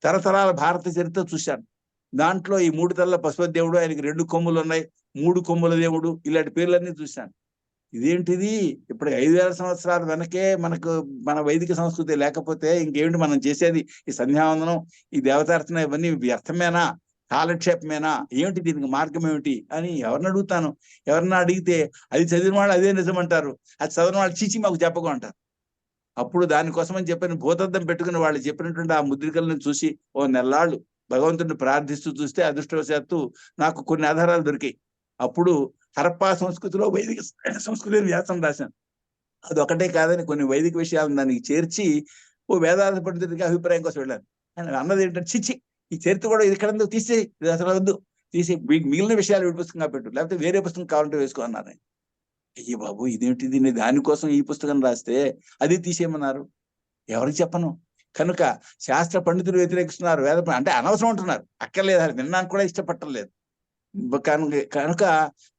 తరతరాల భారత చరిత్ర చూశాను. దాంట్లో ఈ 3 తలల పశుపతి దేవుడు, ఆయనకి 2 కొమ్ములు ఉన్నాయి, 3 కొమ్ముల దేవుడు, ఇలాంటి పేర్లన్నీ చూశాను. ఇదేంటిది? ఇప్పుడు 5,000 సంవత్సరాల వెనకే మన వైదిక సంస్కృతి లేకపోతే ఇంకేమిటి మనం చేసేది? ఈ సంధ్యావందనం, ఈ దేవతార్చన, ఇవన్నీ వ్యర్థమేనా, కాలక్షేపమేనా, ఏమిటి దీనికి మార్గం ఏమిటి అని ఎవరిని అడుగుతాను? ఎవరన్నా అడిగితే అది చదివిన వాళ్ళు అదే నిజమంటారు, అది చదివిన వాళ్ళు చీచి మాకు చెప్పకు అంటారు. అప్పుడు దానికోసమని చెప్పిన భూతద్దం పెట్టుకుని వాళ్ళు చెప్పినటువంటి ఆ ముద్రికలను చూసి ఓ నెల్లాళ్ళు భగవంతుడిని ప్రార్థిస్తూ చూస్తే అదృష్టవశాత్తు నాకు కొన్ని ఆధారాలు దొరికాయి. అప్పుడు హరప్పా సంస్కృతిలో వైదిక సంస్కృతిని వ్యాసం రాశాను. అది ఒకటే కాదని కొన్ని వైదిక విషయాలను దానికి చేర్చి ఓ వేదాంత పండితుడికి అభిప్రాయం కోసం వెళ్ళాను. అన్నది ఏంటంటే చిచ్చి ఈ చరిత్ర కూడా ఇది ఇక్కడ తీసే, ఇది అసలు వద్దు, తీసి మిగిలిన విషయాలు పుస్తకంగా పెట్టు, లేకపోతే వేరే పుస్తకం కావాలంటే వేసుకో అన్నారు. అయ్యే బాబు ఇదేమిటి, దీన్ని దానికోసం ఈ పుస్తకం రాస్తే అది తీసేయమన్నారు. ఎవరికి చెప్పను. కనుక శాస్త్ర పండితులు వ్యతిరేకిస్తున్నారు, అంటే అనవసరం అంటున్నారు, అక్కర్లేదు, అది వినడానికి కూడా ఇష్టపట్టలేదు. కనుక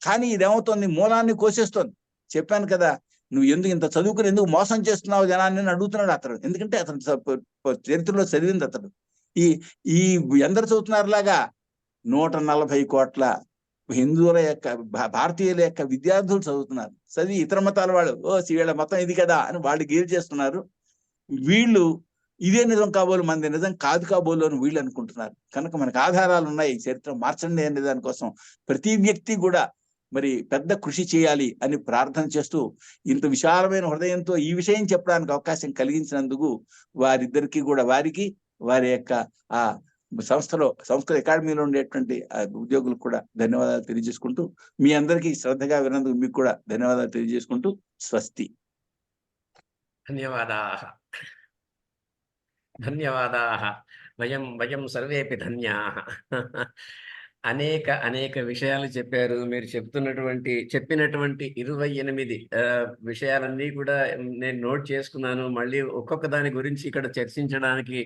కానీ ఇదేమవుతోంది, మూలాన్ని కోసేస్తోంది. చెప్పాను కదా, నువ్వు ఎందుకు ఇంత చదువుకుని ఎందుకు మోసం చేస్తున్నావు జనాన్ని అని అడుగుతున్నాడు అతడు. ఎందుకంటే అతను చరిత్రలో చదివింది అతడు. ఈ ఈ ఎందరు చదువుతున్నారులాగా 140 కోట్ల హిందువుల యొక్క భారతీయుల యొక్క విద్యార్థులు చదువుతున్నారు. చదివి ఇతర మతాల వాళ్ళు వీళ్ళ మతం ఇది కదా అని వాళ్ళు గేలి చేస్తున్నారు. వీళ్ళు ఇదే నిజం కాబోలు, మనది నిజం కాదు కాబోలు అని వీళ్ళు అనుకుంటున్నారు. కనుక మనకు ఆధారాలు ఉన్నాయి, చరిత్ర మార్చండి అనే దానికోసం ప్రతి వ్యక్తి కూడా మరి పెద్ద కృషి చేయాలి అని ప్రార్థన చేస్తూ, ఇంత విశాలమైన హృదయంతో ఈ విషయం చెప్పడానికి అవకాశం కలిగించినందుకు వారిద్దరికి కూడా, వారికి వారి యొక్క ఆ సంస్కృత అకాడమీలో ఉండేటువంటి ఉద్యోగులకు కూడా ధన్యవాదాలు తెలియజేసుకుంటూ, మీ అందరికీ శ్రద్ధగా విన్నందుకు మీకు కూడా ధన్యవాదాలు తెలియజేసుకుంటూ స్వస్తి. ధన్యవాదాः ధన్యవాదాः వయం వయం సర్వేపి ధన్యాः. అనేక విషయాలు చెప్పారు. మీరు చెప్పినటువంటి 28 విషయాలన్నీ కూడా నేను నోట్ చేసుకున్నాను. మళ్ళీ ఒక్కొక్క దాని గురించి ఇక్కడ చర్చించడానికి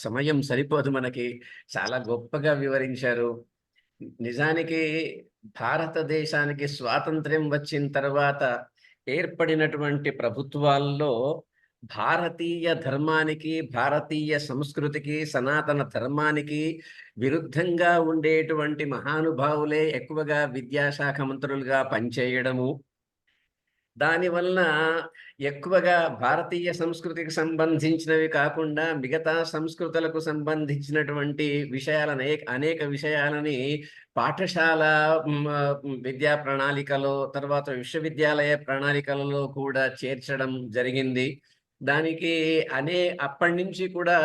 సమయం సరిపోదు మనకి. చాలా గొప్పగా వివరించారు. నిజానికి భారతదేశానికి స్వాతంత్ర్యం వచ్చిన తర్వాత ఏర్పడినటువంటి ప్రభుత్వాల్లో భారతీయ ధర్మానికి, భారతీయ సంస్కృతికి, సనాతన ధర్మానికి విరుద్ధంగా ఉండేటువంటి మహానుభావులే ఎక్కువగా విద్యాశాఖ మంత్రులుగా పనిచేయడము, దానివల్ల ఎక్కువగా భారతీయ సంస్కృతికి సంబంధించినవి కాకుండా మిగతా సంస్కృతులకు సంబంధించినటువంటి విషయాలని, అనేక విషయాలని పాఠశాల విద్యా ప్రణాళికలో, తర్వాత విశ్వవిద్యాలయ ప్రణాళికలలో కూడా చేర్చడం జరిగింది. దానికి అప్పటి నుంచి కూడా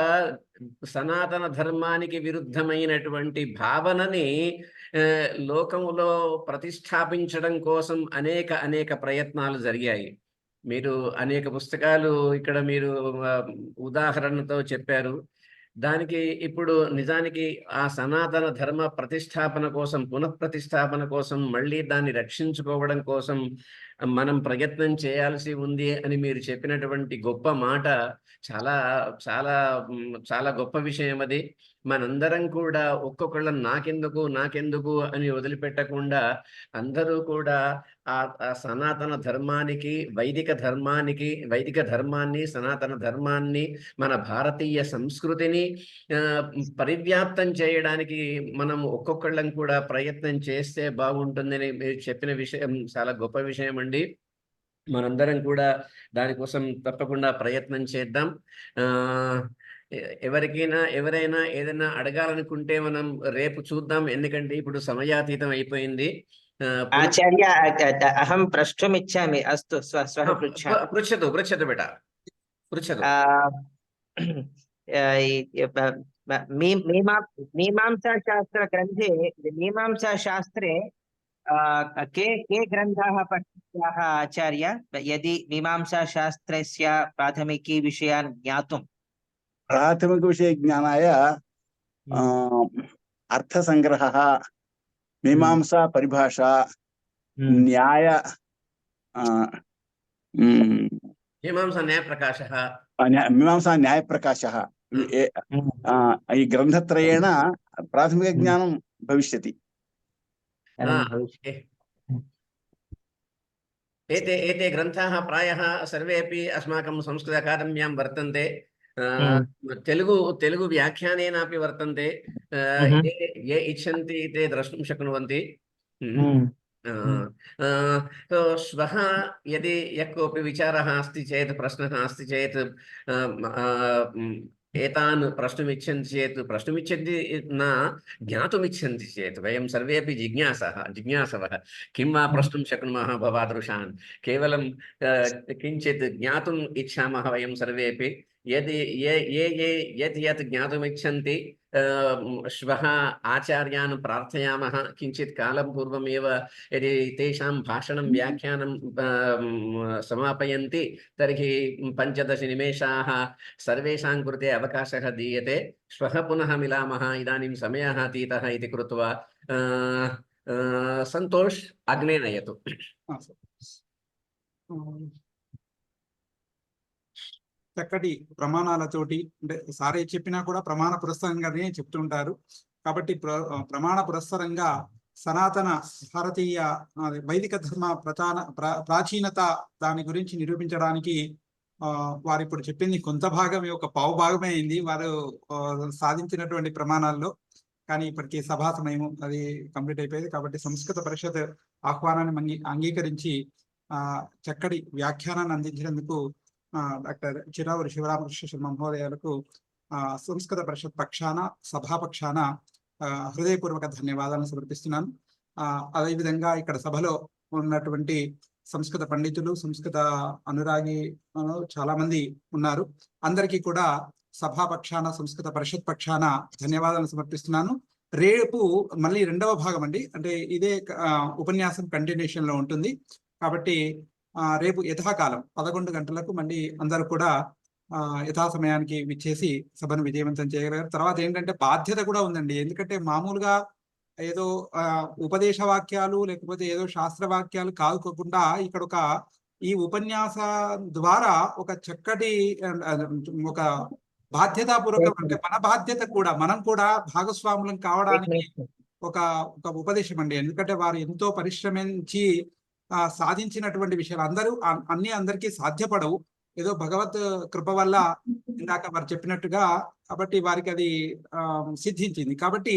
సనాతన ధర్మానికి విరుద్ధమైనటువంటి భావనని లోకంలో ప్రతిష్టాపించడం కోసం అనేక ప్రయత్నాలు జరిగాయి. మీరు అనేక పుస్తకాలు ఇక్కడ మీరు ఉదాహరణతో చెప్పారు. దానికి ఇప్పుడు నిజానికి ఆ సనాతన ధర్మ ప్రతిష్టాపన కోసం, పునఃప్రతిష్టాపన కోసం, మళ్ళీ దాన్ని రక్షించుకోవడం కోసం మనం ప్రయత్నం చేయాల్సి ఉంది అని మీరు చెప్పినటువంటి గొప్ప మాట చాలా చాలా చాలా గొప్ప విషయం అది. మనందరం కూడా ఒక్కొక్కళ్ళం నాకెందుకు అని వదిలిపెట్టకుండా అందరూ కూడా ఆ సనాతన ధర్మానికి, వైదిక ధర్మాన్ని, సనాతన ధర్మాన్ని, మన భారతీయ సంస్కృతిని పరివ్యాప్తం చేయడానికి మనం ఒక్కొక్కళ్ళం కూడా ప్రయత్నం చేస్తే బాగుంటుందని మీరు చెప్పిన విషయం చాలా గొప్ప విషయం అండి. మనందరం కూడా దానికోసం తప్పకుండా ప్రయత్నం చేద్దాం. ఎవరైనా ఏదైనా అడగాలనుకుంటే మనం రేపు చూద్దాం, ఎందుకంటే ఇప్పుడు సమయాతీతం అయిపోయింది. ఆచార్య అహం ప్రష్టుమిచ్చామి. అస్తు శ్వः పృచ్ఛామి. పృచ్చతు బేటా, పృచ్చతు. मीमांसाशास्त्रग्रन्थे मीमांसाशास्त्रे के ग्रन्थाः पठिताः आचार्य, यदि मीमांसाशास्त्रस्य प्राथमिकी विषयान् ज्ञातुं? प्राथमिक विषय ज्ञानाय अर्थसंग्रहः, मीमांसा परिभाषा, न्याय मीमांसा न्यायप्रकाशः, मीमांसा न्यायप्रकाशः, ఈ గ్రంథత్రయేణ ప్రాథమిక జ్ఞానం భవిష్యతి. एते ग्रन्थाः प्रायः सर्वेपि अस्माकं संस्कृत अकादम्यां वर्तन्ते. तेलुगु व्याख्यानेनापि वर्तन्ते. ये इच्छन्ति ते द्रष्टुं शक्नुवन्ति. तो श्वः यदि यः कोऽपि विचारः अस्ति चेत्, प्रश्नः अस्ति चेत्, एतान् प्रष्टुमिच्छन्ति न ज्ञातुमिच्छन्ति चेत् वयं सर्वेपि जिज्ञासवः किं वा प्रष्टुं शक्नुमः भवादृशान्, केवलं किञ्चित् ज्ञातुम् इच्छामः वयं सर्वेपि. यदि यत् ज्ञातुमिच्छन्ति श्वः आचार्यान् प्रार्थयामः, किञ्चित् कालं पूर्वमेव यदि तेषां भाषणं व्याख्यानं समापयन्ति तर्हि 15 निमेषाः सर्वेषां कृते अवकाशः दीयते. श्वः पुनः मिलामः, इदानीं समयः अतीतः इति कृत्वा सन्तोष अग्ने नयतु. చక్కటి ప్రమాణాలతోటి అంటే సారే చెప్పినా కూడా ప్రమాణ పురస్సరంగానే చెప్తుంటారు. కాబట్టి ప్రమాణ పురస్సరంగా సనాతన భారతీయ వైదిక ధర్మ ప్రాచీనత దాని గురించి నిరూపించడానికి వారు ఇప్పుడు చెప్పింది కొంత భాగమే, ఒక పావు భాగమే అయింది వారు సాధించినటువంటి ప్రమాణాల్లో. కానీ ఇప్పటికీ సభా సమయం అది కంప్లీట్ అయిపోయింది. కాబట్టి సంస్కృత పరిషత్ ఆహ్వానాన్ని అంగీకరించి చక్కటి వ్యాఖ్యానాన్ని అందించినందుకు డాక్టర్ చిరావూరి శివరామకృష్ణ శర్మ మహోదయాలకు సంస్కృత పరిషత్ పక్షాన సభాపక్షాన హృదయపూర్వక ధన్యవాదాలను సమర్పిస్తున్నాను. అదేవిధంగా ఇక్కడ సభలో ఉన్నటువంటి సంస్కృత పండితులు, సంస్కృత అనురాగి చాలా మంది ఉన్నారు. అందరికీ కూడా సభాపక్షాన సంస్కృత పరిషత్ పక్షాన ధన్యవాదాలను సమర్పిస్తున్నాను. రేపు మళ్ళీ రెండవ భాగం అండి, అంటే ఇదే ఉపన్యాసం కంటిన్యూషన్ లో ఉంటుంది. కాబట్టి రేపు యథాకాలం 11 గంటలకు మళ్ళీ అందరూ కూడా యథా సమయానికి విచ్చేసి సభను విజయవంతం చేయగలరు. తర్వాత ఏంటంటే బాధ్యత కూడా ఉందండి. ఎందుకంటే మామూలుగా ఏదో ఉపదేశ వాక్యాలు లేకపోతే ఏదో శాస్త్ర వాక్యాలు కాదుకోకుండా ఇక్కడ ఈ ఉపన్యాస ద్వారా ఒక చక్కటి ఒక బాధ్యతాపూర్వక, అంటే మన బాధ్యత కూడా మనం కూడా భాగస్వాములం కావడానికి ఒక ఉపదేశం అండి. ఎందుకంటే వారు ఎంతో పరిశ్రమించి సాధించినటువంటి విషయాలు అందరికీ సాధ్యపడవు. ఏదో భగవత్ కృప వల్ల ఇందాక వారు చెప్పినట్టుగా కాబట్టి వారికి అది సిద్ధించింది. కాబట్టి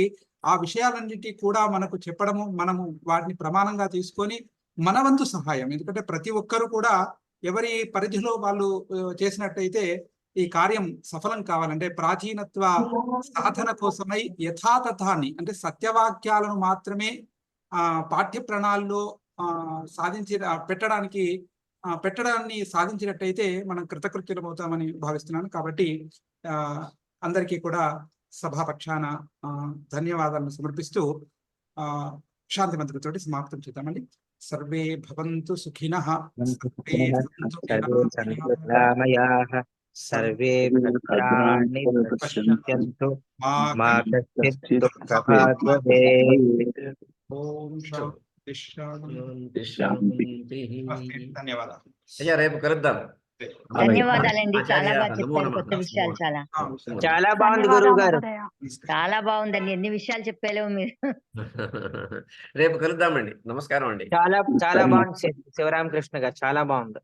ఆ విషయాలన్నిటి కూడా మనకు చెప్పడము, మనము వాటిని ప్రమాణంగా తీసుకొని మన వంతు సహాయం, ఎందుకంటే ప్రతి ఒక్కరు కూడా ఎవరి పరిధిలో వాళ్ళు చేసినట్టయితే ఈ కార్యం సఫలం కావాలంటే ప్రాచీనత్వ సాధన కోసమై యథాతథాన్ని, అంటే సత్యవాక్యాలను మాత్రమే పాఠ్య ప్రణాళిలో పెట్టడాన్ని సాధించినట్టయితే మనం కృతకృత్యులమవుతామని భావిస్తున్నాను. కాబట్టి అందరికీ కూడా సభాపక్షాన ధన్యవాదాలను సమర్పిస్తూ శాంతి మంత్రంతోటి సమాప్తం చేద్దామండి. సర్వే భవంతు సుఖినః, సర్వే భద్రాణి పశ్యంతు మా కశ్చిత్ దుఃఖభాగ్ భవేత్. ఓం శాంతి ధన్యవాదాలు. అయ్యా రేపు కలుద్దాం. ధన్యవాదాలండి, చాలా బాగా ఆచార్య, చెప్పారు. నమో కొత్త నమః. విషయాలు చాలా బాగుంది గురువు గారు. చాలా బాగుందండి. ఎన్ని విషయాలు చెప్పారో మీరు. రేపు కలుద్దామండి. నమస్కారం అండి. చాలా బాగుంది శివరామకృష్ణ గారు, చాలా బాగుంది.